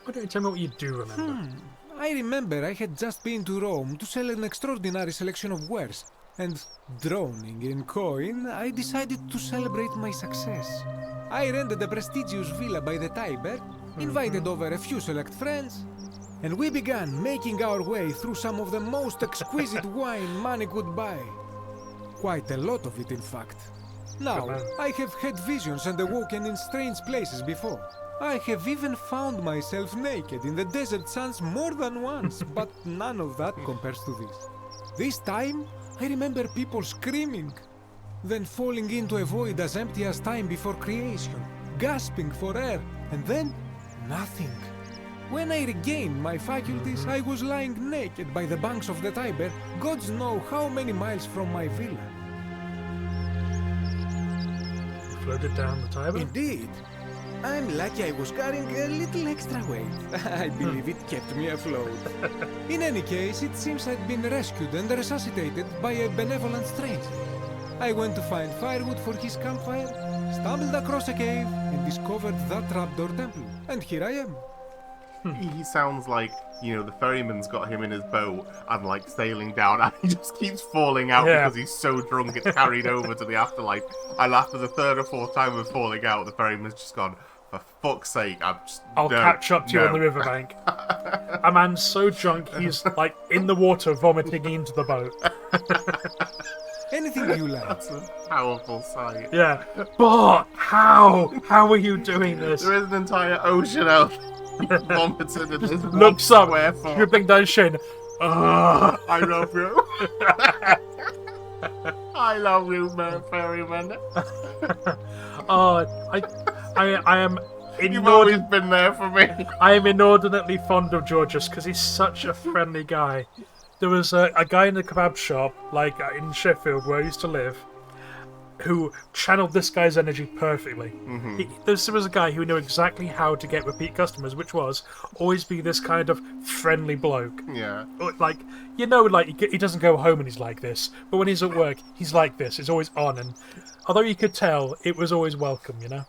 Why don't you tell me what you do remember? I remember I had just been to Rome to sell an extraordinary selection of wares, and drowning in coin, I decided to celebrate my success. I rented a prestigious villa by the Tiber, invited over a few select friends, and we began making our way through some of the most exquisite wine money could buy. Quite a lot of it, in fact. Now, I have had visions and awoken in strange places before. I have even found myself naked in the desert sands more than once, but none of that compares to this. This time, I remember people screaming, then falling into a void as empty as time before creation, gasping for air, and then nothing. When I regained my faculties, I was lying naked by the banks of the Tiber, gods know how many miles from my villa. Floated down the Tiber? Indeed. I'm lucky I was carrying a little extra weight. I believe it kept me afloat. In any case, it seems I'd been rescued and resuscitated by a benevolent stranger. I went to find firewood for his campfire, stumbled across a cave, and discovered that trapdoor temple. And here I am. He sounds like, you know, the ferryman's got him in his boat and, like, sailing down, and he just keeps falling out because he's so drunk it's carried over to the afterlife. And after the third or fourth time of falling out, the ferryman's just gone, for fuck's sake, I'll catch up to you on the riverbank. A man's so drunk he's like in the water vomiting into the boat. Anything you like. That's a powerful sight. Yeah. But how? How are you doing this? There is an entire ocean out vomited in this Looks up, square foot. dripping down shin. I love you. I love you, Ferryman. Oh, I am. You've always been there for me. I am inordinately fond of Georgios because he's such a friendly guy. There was a guy in the kebab shop, like in Sheffield, where I used to live, who channeled this guy's energy perfectly. There was a guy who knew exactly how to get repeat customers, which was always be this kind of friendly bloke. Yeah. Like, you know, like he doesn't go home and he's like this, but when he's at work, he's like this. It's always on, and although you could tell, it was always welcome, you know?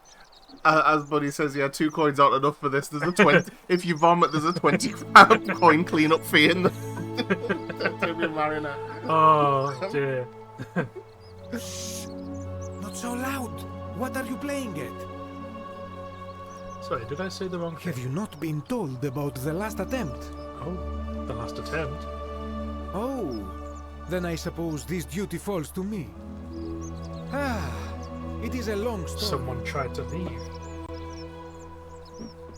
As Buddy says, yeah, 2 coins aren't enough for this. There's a 20. If you vomit, there's a 20 coin clean-up fee in the marionette. Oh, dear. Not so loud. What are you playing at? Sorry, did I say the wrong thing? Have you not been told about the last attempt? Oh, the last attempt? Oh, then I suppose this duty falls to me. It is a long story. Someone tried to leave.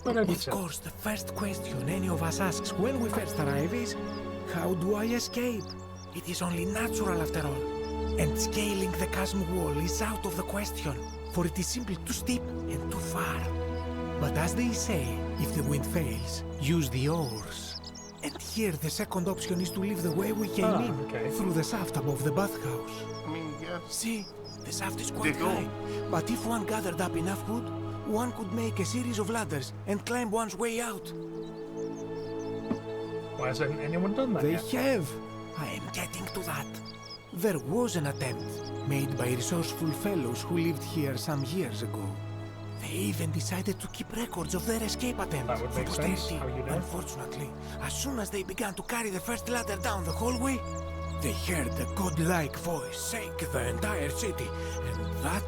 Of course, the first question any of us asks when we first arrive is, how do I escape? It is only natural after all. And scaling the chasm wall is out of the question, for it is simply too steep and too far. But as they say, if the wind fails, use the oars. And here the second option is to leave the way we came in, through the shaft above the bathhouse. I mean, yeah. See, the shaft is quite high, but if one gathered up enough wood, one could make a series of ladders and climb one's way out. Why hasn't anyone done that They yet? have. I am getting to that. There was an attempt made by resourceful fellows who lived here some years ago. They even decided to keep records of their escape attempt That would for make sense. posterity. How you know? Unfortunately, as soon as they began to carry the first ladder down the hallway, they heard a godlike voice shake the entire city, and that,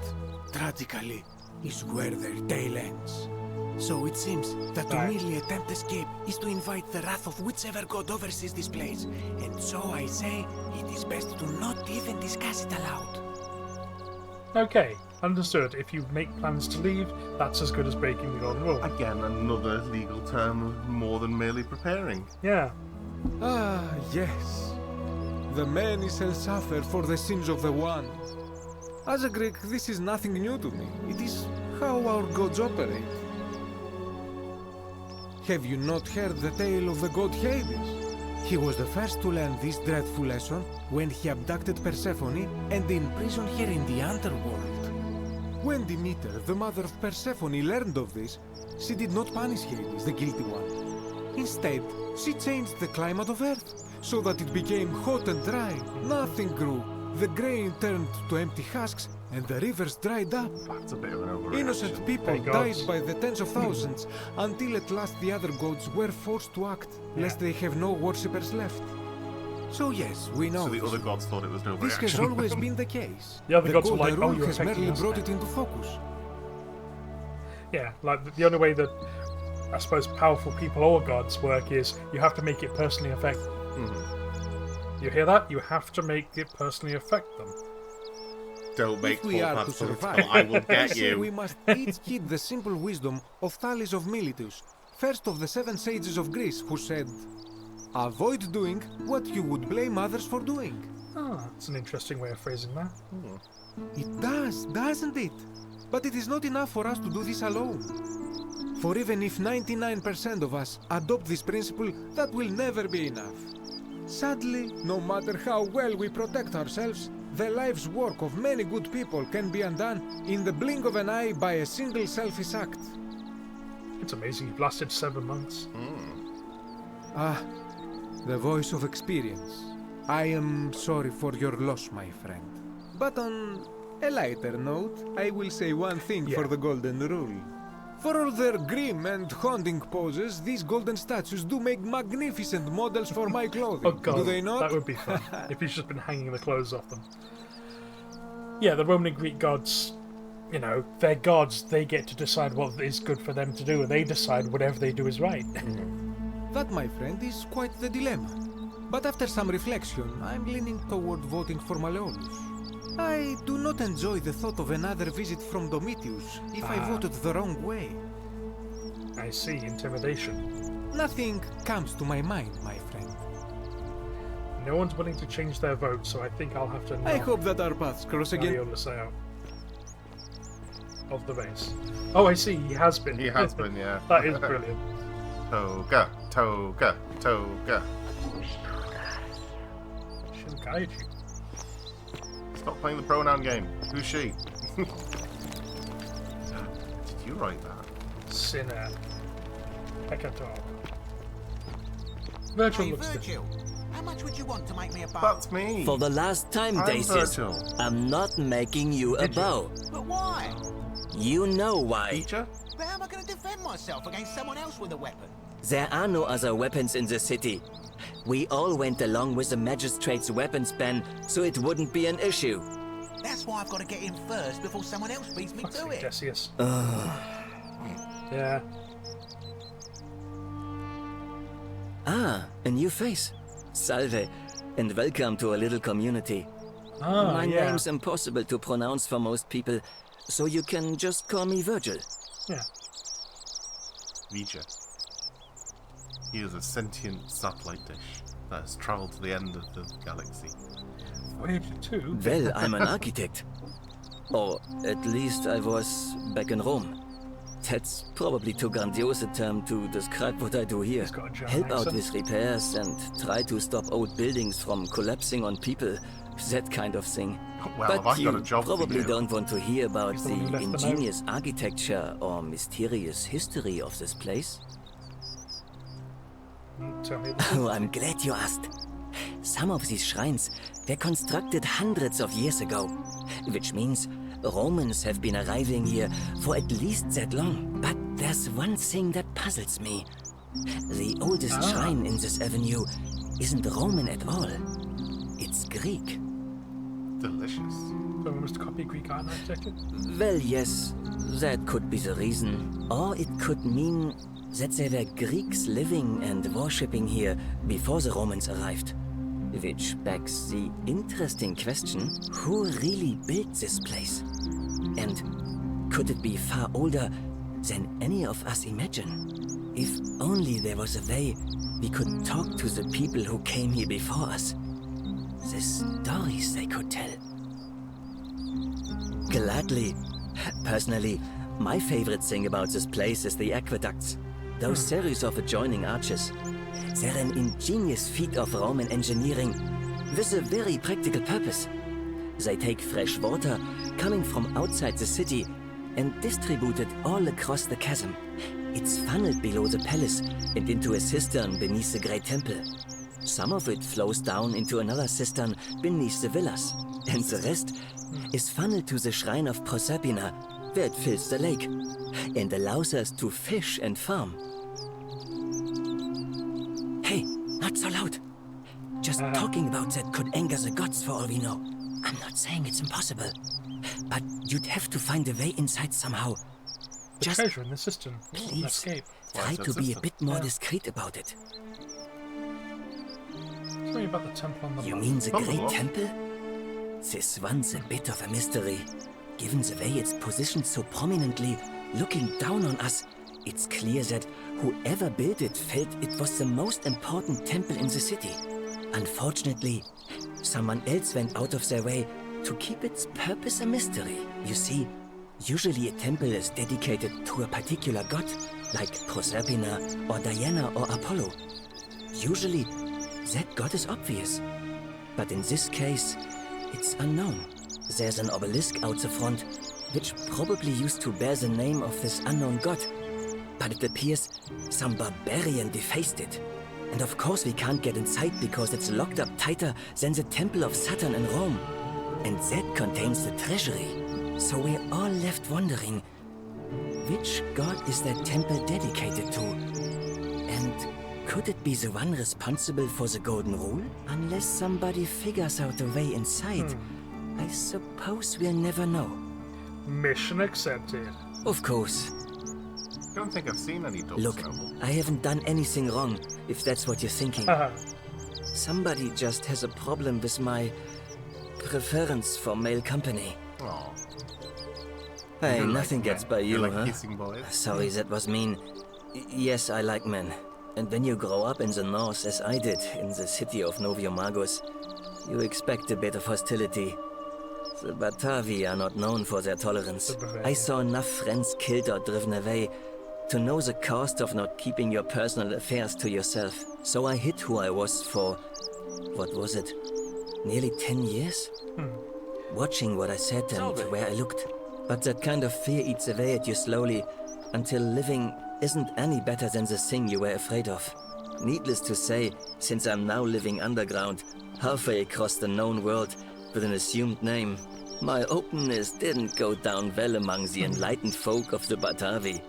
tragically, is where their tale ends. So it seems that to merely attempt escape is to invite the wrath of whichever god oversees this place, and so I say it is best to not even discuss it aloud. Okay, understood. If you make plans to leave, that's as good as breaking the golden rule. Again, another legal term of more than merely preparing. Yeah. Ah, yes. The many shall suffer for the sins of the one. As a Greek, this is nothing new to me. It is how our gods operate. Have you not heard the tale of the god Hades? He was the first to learn this dreadful lesson when he abducted Persephone and imprisoned her in the underworld. When Demeter, the mother of Persephone, learned of this, she did not punish Hades, the guilty one. Instead, she changed the climate of Earth so that it became hot and dry. Nothing grew. The grain turned to empty husks and the rivers dried up. That's a bit of an overreaction. Innocent people died by the tens of thousands until at last the other gods were forced to act, lest they have no worshippers left. So yes, we know. So the other gods thought it was an overreaction. This has always been the case. The other gods were Golden like, oh, Rule you're has affecting merely us brought now. it into focus. Yeah, like the only way that I suppose powerful people or gods work is you have to make it personally affect them. You hear that? You have to make it personally affect them. Don't make If we are to footpaths for the survive, tunnel, I will get say you. we must each heed the simple wisdom of Thales of Miletus, first of the 7 sages of Greece, who said, "Avoid doing what you would blame others for doing." Ah, that's an interesting way of phrasing that. It does, doesn't it? But it is not enough for us to do this alone. For even if 99% of us adopt this principle, that will never be enough. Sadly, no matter how well we protect ourselves, the life's work of many good people can be undone in the blink of an eye by a single selfish act. It's amazing you've lasted 7 months. Ah, the voice of experience. I am sorry for your loss, my friend. But on a lighter note, I will say one thing for the Golden Rule. For all their grim and haunting poses, these golden statues do make magnificent models for my clothing. Oh god, do they not? that would be fun if he's just been hanging the clothes off them. Yeah, the Roman and Greek gods, you know, they're gods. They get to decide what is good for them to do, and they decide whatever they do is right. That, my friend, is quite the dilemma. But after some reflection, I'm leaning toward voting for Malleolus. I do not enjoy the thought of another visit from Domitius if I voted the wrong way. I see, intimidation. Nothing comes to my mind, my friend. no one's willing to change their vote, so I think I'll have to. I hope that our paths cross again. Malleolus out of the base. Oh, I see. He has been. He has been, yeah. That is brilliant. Toga, toga, toga. She'll guide you. Stop playing the pronoun game. Who's she? Did you write that? Sinner. Hecator. Virgil Hey, looks Virgil, how much would you want to make me a bow? That's me. For the last time, I'm Dacius, Virgil. I'm not making you a bow. But why? You know why. Teacher? But how am I going to defend myself against someone else with a weapon? There are no other weapons in the city. We all went along with the magistrate's weapons ban, so it wouldn't be an issue. That's why I've got to get in first before someone else beats me to it. Decius. Yeah. Ah, a new face. Salve, and welcome to a little community. My yeah. name's impossible to pronounce for most people, so you can just call me Virgil. Yeah. Vija. He is a sentient satellite dish that has travelled to the end of the galaxy. Voyager 2? Well, I'm an architect. Or at least I was back in Rome. That's probably too grandiose a term to describe what I do here. Help out with repairs and try to stop old buildings from collapsing on people. That kind of thing. Well, but have I you got a job for probably you? don't want to hear about He's the one who the left the note. ingenious architecture or mysterious history of this place. Tell me Oh, I'm glad you asked. Some of these shrines were constructed hundreds of years ago, which means Romans have been arriving here for at least that long. But there's one thing that puzzles me. The oldest shrine in this avenue isn't Roman at all. It's Greek. Delicious. Someone must copy Greek art, I take it? Well, yes, that could be the reason. Or it could mean that there were Greeks living and worshipping here before the Romans arrived. Which begs the interesting question, who really built this place? And could it be far older than any of us imagine? If only there was a way we could talk to the people who came here before us. The stories they could tell. Gladly. Personally, my favorite thing about this place is the aqueducts. Those series of adjoining arches. They're an ingenious feat of Roman engineering with a very practical purpose. They take fresh water coming from outside the city and distribute it all across the chasm. It's funneled below the palace and into a cistern beneath the great temple. Some of it flows down into another cistern beneath the villas, and the rest is funneled to the shrine of Proserpina, where it fills the lake and allows us to fish and farm. Hey, not so loud. Just talking about that could anger the gods for all we know. I'm not saying it's impossible, but you'd have to find a way inside somehow. The treasure in the cistern. Please, Escape. try to be a bit more discreet about it. Tell me about the temple on the You left. mean the Great Temple? This one's a bit of a mystery. Given the way it's positioned so prominently, looking down on us, it's clear that whoever built it felt it was the most important temple in the city. Unfortunately, someone else went out of their way to keep its purpose a mystery. You see, usually a temple is dedicated to a particular god, like Proserpina or Diana or Apollo. Usually, that god is obvious. But in this case, it's unknown. There's an obelisk out the front, which probably used to bear the name of this unknown god. But it appears some barbarian defaced it. And of course we can't get inside because it's locked up tighter than the Temple of Saturn in Rome. And that contains the treasury. So we're all left wondering, which god is that temple dedicated to? And could it be the one responsible for the Golden Rule? Unless somebody figures out a way inside, I suppose we'll never know. Mission accepted. Of course. I don't think I've seen any dogs. Look, I haven't done anything wrong, if that's what you're thinking. Somebody just has a problem with my preference for male company. Aw. Hey, You like nothing gets men? by you, You like huh? kissing boys? Sorry, that was mean. Yes, I like men. And when you grow up in the north, as I did, in the city of Noviomagus, you expect a bit of hostility. The Batavi are not known for their tolerance. I saw enough friends killed or driven away to know the cost of not keeping your personal affairs to yourself. So I hid who I was for, what was it, nearly 10 years? Watching what I said and where I looked. But that kind of fear eats away at you slowly, until living isn't any better than the thing you were afraid of. Needless to say, since I'm now living underground, halfway across the known world, with an assumed name, my openness didn't go down well among the enlightened folk of the Batavi.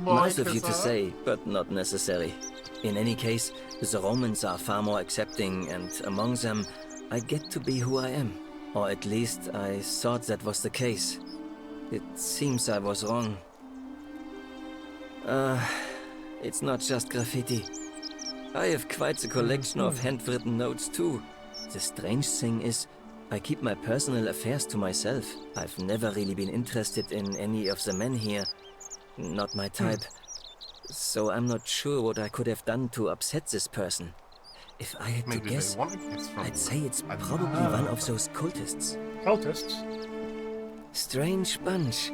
Nice of you to say, but not necessary. In any case, the Romans are far more accepting, and among them, I get to be who I am. Or at least, I thought that was the case. It seems I was wrong. It's not just graffiti. I have quite a collection of handwritten notes too. The strange thing is, I keep my personal affairs to myself. I've never really been interested in any of the men here. Not my type. So I'm not sure what I could have done to upset this person. If I had to guess, I'd say it's probably one of those cultists. Cultists? Strange bunch.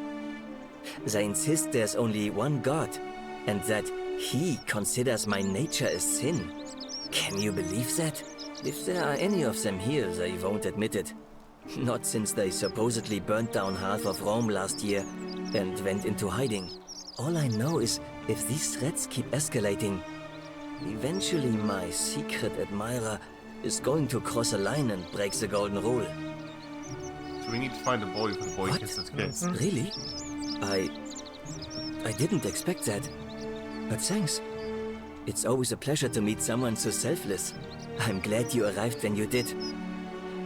They insist there's only one god, and that he considers my nature a sin. Can you believe that? If there are any of them here, they won't admit it. Not since they supposedly burnt down half of Rome last year and went into hiding. All I know is, if these threats keep escalating, eventually my secret admirer is going to cross a line and break the golden rule. So we need to find a boy for the boy kisses kiss. Really? I didn't expect that. But thanks. It's always a pleasure to meet someone so selfless. I'm glad you arrived when you did.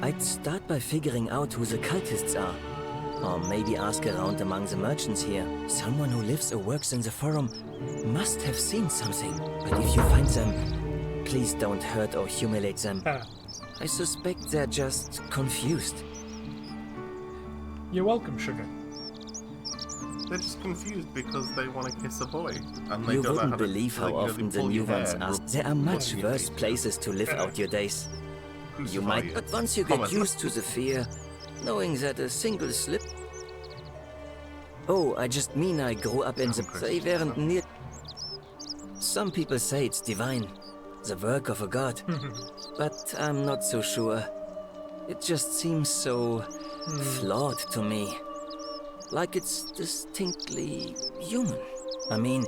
I'd start by figuring out who the cultists are. Or maybe ask around among the merchants here. Someone who lives or works in the forum must have seen something. But if you find them, please don't hurt or humiliate them. I suspect they're just confused. You're welcome, Sugar. They're just confused because they want to kiss a boy. And they You don't know wouldn't how to, believe how like, you know, often they the pull new your hair ones and ask. rub- There are much rub your worse face. places to live out your days. You Crucify might, you. but once you Come get on. used to the fear, knowing that a single slip... Oh, I just mean I grew up in the... They weren't near... Some people say it's divine, the work of a god. But I'm not so sure. It just seems so... flawed to me. Like it's distinctly human. I mean,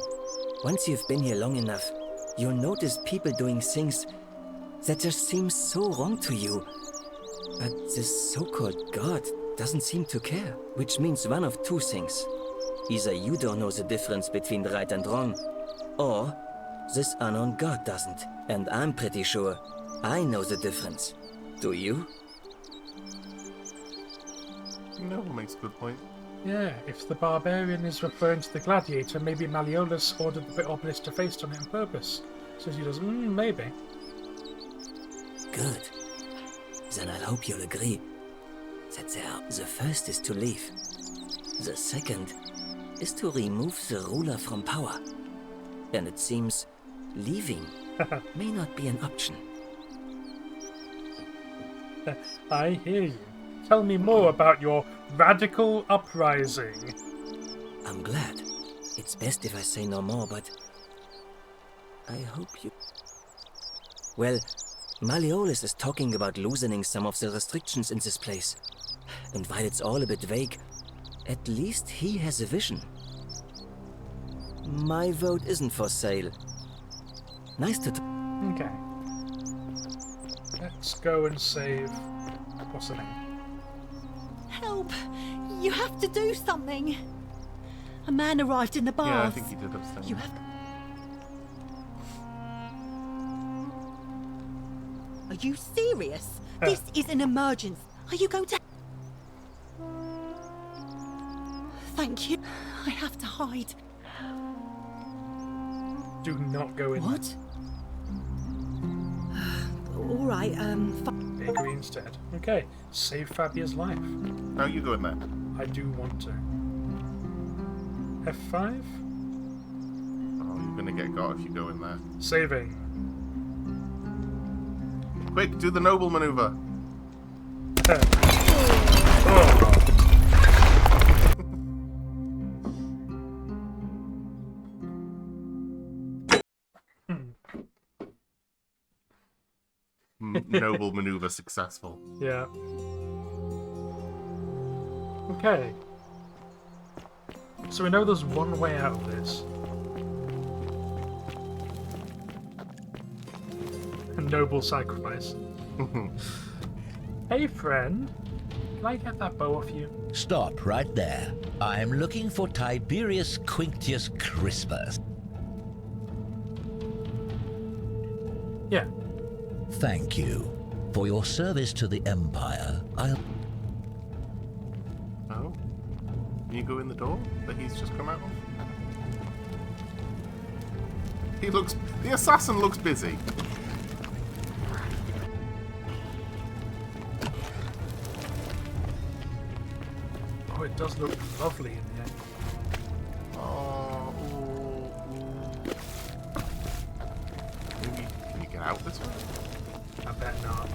once you've been here long enough, you'll notice people doing things that just seem so wrong to you. But this so-called god doesn't seem to care, which means one of two things. Either you don't know the difference between right and wrong, or this unknown god doesn't. And I'm pretty sure I know the difference. Do you? No, makes a good point. Yeah, if the barbarian is referring to the gladiator, maybe Malleolus ordered the obelisk defaced on it on purpose. So he does, maybe. Good. Then I hope you'll agree that the first is to leave. The second is to remove the ruler from power. And it seems leaving may not be an option. I hear you. Tell me more about your radical uprising. I'm glad. It's best if I say no more, but I hope you... Well, Malleolus is talking about loosening some of the restrictions in this place. And while it's all a bit vague, at least he has a vision. My vote isn't for sale. Nice to... Okay. Let's go and save... What's the name? Help! You have to do something! A man arrived in the bath. Yeah, I think he did abstain. You have... Are you serious? This is an emergency. Are you going to... Thank you. I have to hide. Do not go in. What? All right, They agree instead. Okay, save Fabia's life. No, you go in there. I do want to. F5? Oh, you're gonna get got if you go in there. Saving. Quick, do the noble maneuver. Noble maneuver successful. Yeah. Okay. So we know there's one way out of this. A noble sacrifice. Hey friend, can I get that bow off you? Stop right there. I'm looking for Tiberius Quinctius Crispus. Yeah. Thank you. For your service to the Empire, I'll... Oh? Can you go in the door that he's just come out of? He looks... The assassin looks busy. Oh, it does look lovely in here. Oh, maybe can you get out this way? I bet not.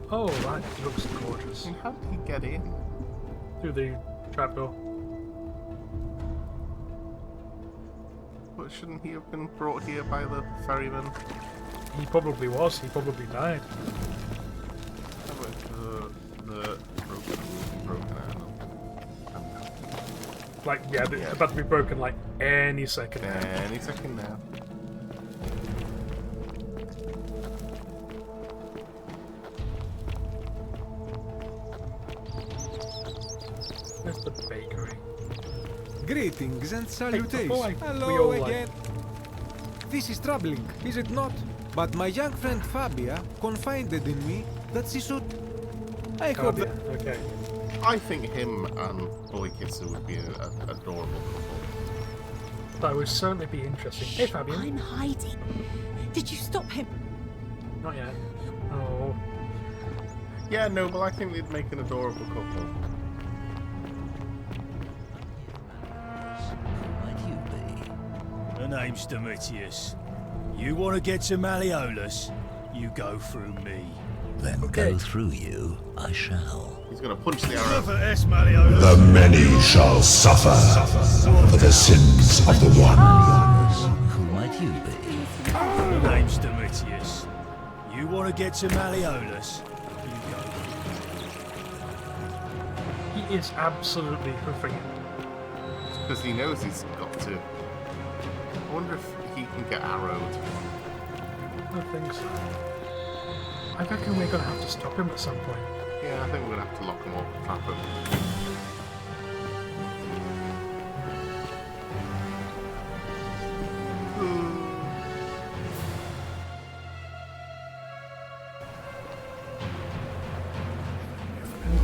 Oh, that looks gorgeous. And how did he get in? Through the trapdoor. But shouldn't he have been brought here by the ferryman? He probably was. He probably died. How about the broken arrow? Like, yeah, it's about to be broken like any second now. Any second now. There's the bakery. Greetings and salutations. we all, Hello like- again. This is troubling, is it not? But my young friend Fabia confided in me that she should... I hope that... Okay. I think him and Boy Kisser would be an adorable couple. That would certainly be interesting. Hey, Fabian. I'm hiding. Did you stop him? Not yet. Oh. Yeah, no, but I think they'd make an adorable couple. The name's Domitius. You want to get to Malleolus? You go through me. Then go through you, I shall. He's gonna punch the arrow. The many shall suffer for the sins of the one. Who might you be? The name's Domitius. You want to get to Malleolus? He is absolutely hoofing it. Because he knows he's got to. I wonder if he can get arrowed. I don't think so. I reckon we're going to have to stop him at some point. Yeah, I think we're gonna have to lock him up, trap him.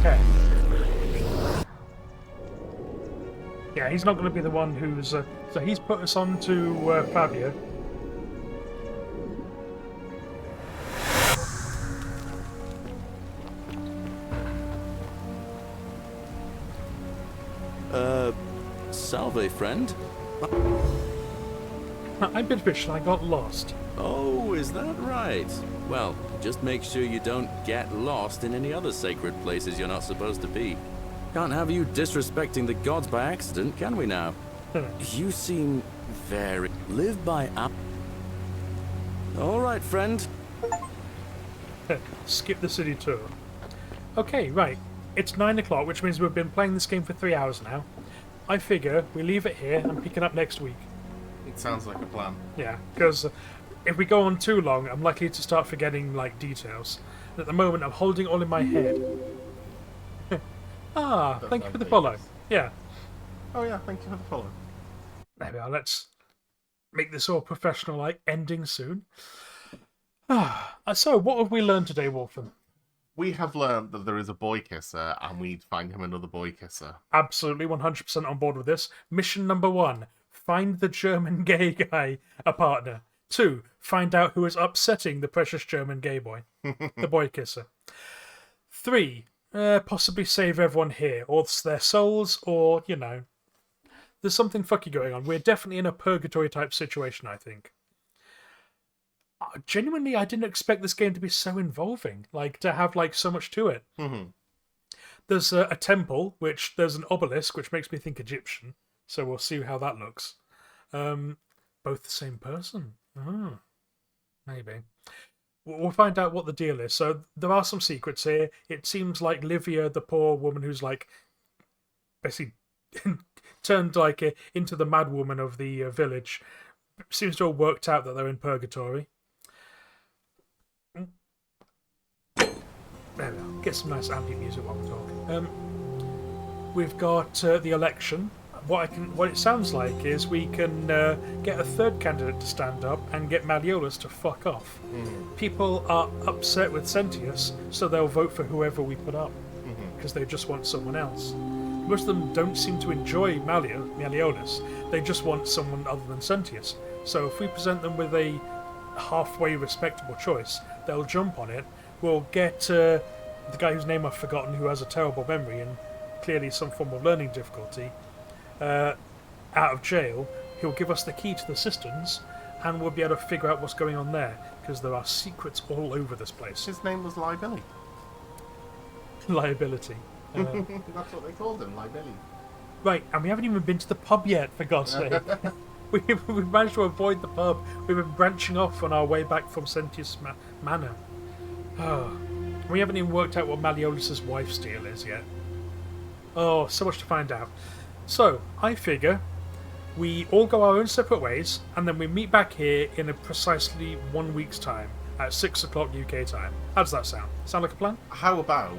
Okay. Yeah, he's not going to be the one who's... so he's put us on to Fabio. Salve, friend. I'm Bitfish and I got lost. Oh, is that right? Well, just make sure you don't get lost in any other sacred places you're not supposed to be. Can't have you disrespecting the gods by accident, can we now? You seem very... Live by... All right, friend. Skip the city tour. Okay, right. It's 9 o'clock, which means we've been playing this game for 3 hours now. I figure we leave it here and pick it up next week. It sounds like a plan. Yeah, because if we go on too long, I'm likely to start forgetting, like, details. At the moment, I'm holding it all in my head. Thank you for the follow. Yeah. Oh yeah, thank you for the follow. There we are, let's make this all professional, like, ending soon. So, what have we learned today, Wolfen? We have learned that there is a boy kisser, and we'd find him another boy kisser. Absolutely 100% on board with this. Mission number 1, find the German gay guy a partner. 2, find out who is upsetting the precious German gay boy, the boy kisser. 3, possibly save everyone here, or their souls, or, you know, There's something fucky going on. We're definitely in a purgatory type situation, I think. Genuinely, I didn't expect this game to be so involving, like to have like so much to it. Mm-hmm. There's a temple, which there's an obelisk, which makes me think Egyptian. So we'll see how that looks. Both the same person. Oh, maybe. We'll find out what the deal is. So there are some secrets here. It seems like Livia, the poor woman who's like basically turned like into the mad woman of the village, seems to have worked out that they're in purgatory. There we are. Get some nice ambient music while we're talking. We've got the election. What it sounds like is we can get a third candidate to stand up and get Malleolus to fuck off. People are upset with Sentius, so they'll vote for whoever we put up because they just want someone else. Most of them don't seem to enjoy Malleolus. They just want someone other than Sentius. So if we present them with a halfway respectable choice, they'll jump on it. We'll get the guy whose name I've forgotten, who has a terrible memory and clearly some form of learning difficulty, out of jail. He'll give us the key to the cisterns, and we'll be able to figure out what's going on there, because there are secrets all over this place. His name was Liability. Liability. That's what they called him, Liability. Right, and we haven't even been to the pub yet, for God's sake. We've managed to avoid the pub. We've been branching off on our way back from Sentius Manor. Oh, we haven't even worked out what Malleolus's wife's deal is yet. Oh, so much to find out. So, I figure we all go our own separate ways, and then we meet back here in a precisely 1 week's time, at 6 o'clock UK time. How does that sound? Sound like a plan? How about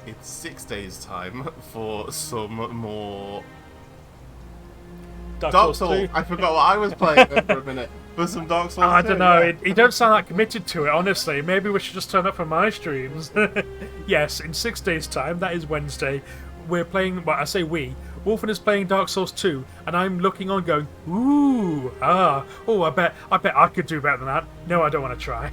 it's 6 days' time for some more... Dark Souls. I forgot what I was playing there for a minute. For some Dark Souls. I don't know. You don't sound that committed to it, honestly. Maybe we should just turn up for my streams. Yes, in 6 days' time, that is Wednesday, we're playing... Well, I say we. Wolfen is playing Dark Souls 2, and I'm looking on going, ooh, I bet I could do better than that. No, I don't want to try.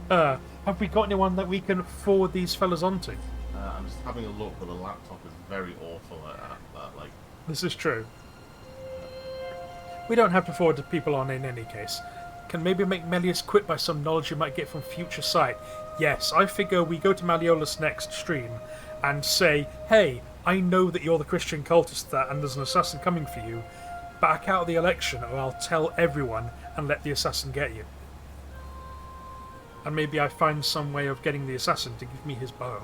Have we got anyone that we can forward these fellas onto? I'm just having a look, but the laptop is very awful at that. Like, this is true. We don't have to forward to people on in any case. Can maybe make Melius quit by some knowledge you might get from future sight. Yes, I figure we go to Malleolus next stream and say, hey, I know that you're the Christian cultist and there's an assassin coming for you. Back out of the election or I'll tell everyone and let the assassin get you. And maybe I find some way of getting the assassin to give me his bow.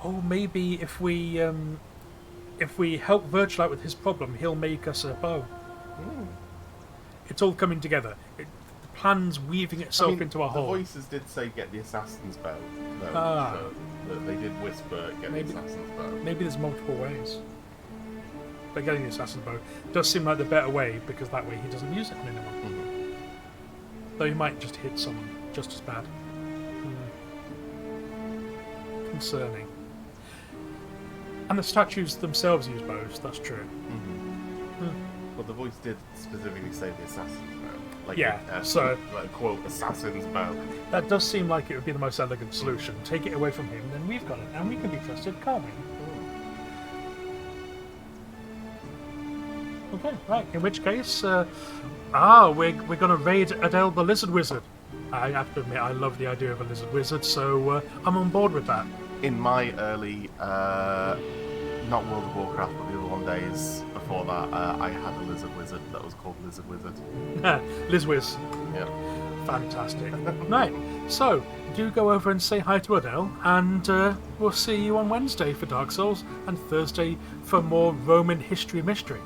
Or maybe if we help Virgil out with his problem, he'll make us a bow. It's all coming together. The plan's weaving itself into a whole. The voices did say get the assassin's bow, though. So they did whisper get the assassin's bow. Maybe there's multiple ways. But getting the assassin's bow does seem like the better way, because that way he doesn't use it on anyone. Though he might just hit someone just as bad. Concerning. And the statues themselves use bows, that's true. But the voice did specifically say the assassin's bow. Like, yeah, so... Like, quote, assassin's bow. That does seem like it would be the most elegant solution. Take it away from him, then we've got it, and we can be trusted, can't we? Okay, right, in which case, we're going to raid Adele the Lizard Wizard. I have to admit, I love the idea of a lizard wizard, so I'm on board with that. In my early, not World of Warcraft, but the other one days before that, I had a lizard wizard that was called Lizard Wizard. Lizwiz. Yeah. Fantastic. Right, so do go over and say hi to Adele, and we'll see you on Wednesday for Dark Souls, and Thursday for more Roman history mystery.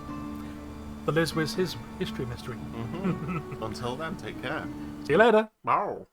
The Lizwiz history mystery. Until then, take care. See you later. Wow.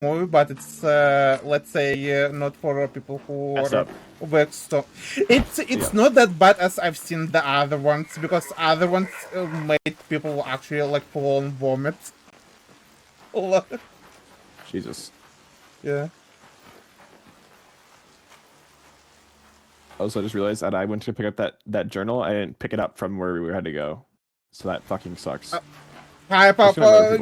movie, but it's let's say not for people who are it's not that bad as I've seen the other ones, because other ones made people actually like full on vomit. Jesus. Yeah. Also, I just realized that I went to pick up that journal. I didn't pick it up from where we had to go, so that fucking sucks. Hi, Papa.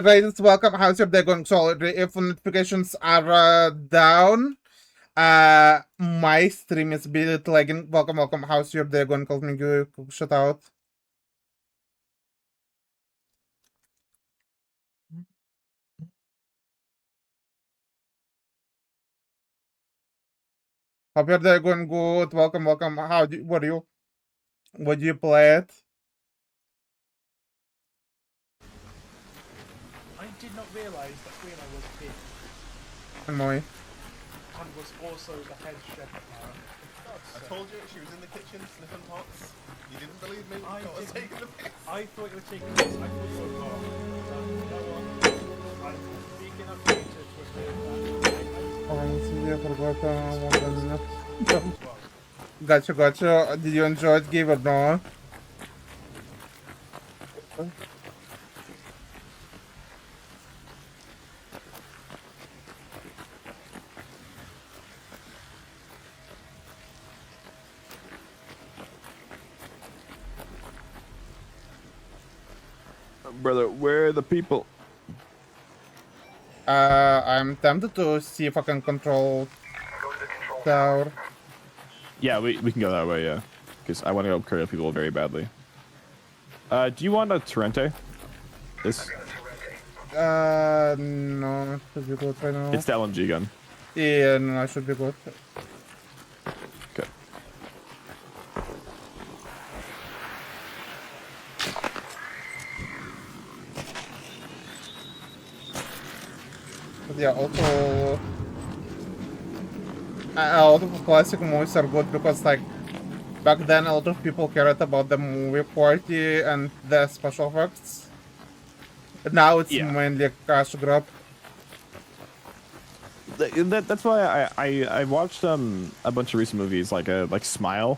Raiders, welcome. How's your day going? So, if notifications are down, my stream is a bit lagging. Welcome, welcome. How's your day going? Call me, you shout out. Hope your day going good. Welcome, welcome. What do you play it? I did not realise that Rena was big. Annoy. And was also the head chef at I told you she was in the kitchen sniffing pots. You didn't believe me? I was taking the piss. I thought you were taking this. I thought you were wrong. No one. I'm speaking of Peter Gotcha. Did you enjoy it, Gabe, or no? Brother, where are the people? I'm tempted to see if I can control tower. Yeah, we can go that way, yeah. Because I want to go carry people very badly. Do you want a Torrente? This? No, it should be good right now. It's the LMG gun. Yeah, no, I should be good. Okay. But yeah, also a lot of classic movies are good because like back then a lot of people cared about the movie quality and the special effects. Now it's mainly a cash grab. That's why I watched a bunch of recent movies like Smile,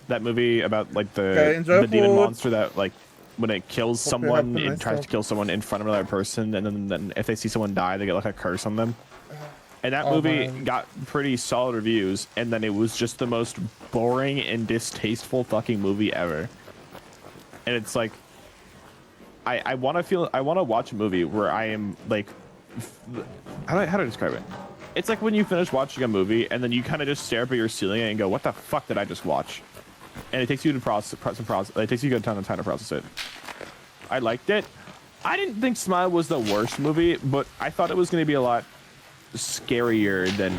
that movie about like the demon monster that like when it kills someone, it tries to kill someone in front of another person, and then if they see someone die, they get like a curse on them. And that movie got pretty solid reviews, and then it was just the most boring and distasteful fucking movie ever. And it's like, I want to watch a movie where I am like, how do I describe it? It's like when you finish watching a movie and then you kind of just stare up at your ceiling and go, what the fuck did I just watch? And it takes you to process. It takes you a ton of time to process it. I liked it. I didn't think Smile was the worst movie, but I thought it was going to be a lot scarier than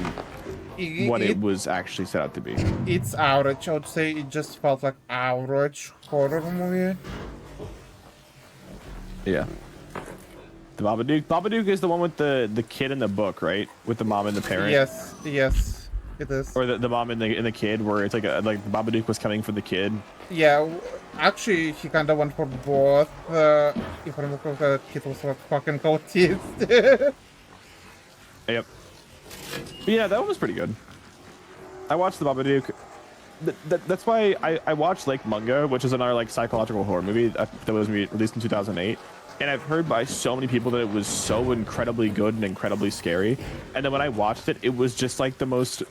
what it was actually set out to be. It's average. I would say it just felt like average horror movie. Yeah. The Babadook. Babadook is the one with the kid in the book, right? With the mom and the parent. Yes, it is. Or the mom and the kid, where it's like the Babadook was coming for the kid. Yeah, actually, he kind of went for both. If I remember, the kid was like fucking autist. Yep. But yeah, that one was pretty good. I watched the Babadook. That's why I watched Lake Mungo, which is another like psychological horror movie that was released in 2008. And I've heard by so many people that it was so incredibly good and incredibly scary. And then when I watched it, it was just like the most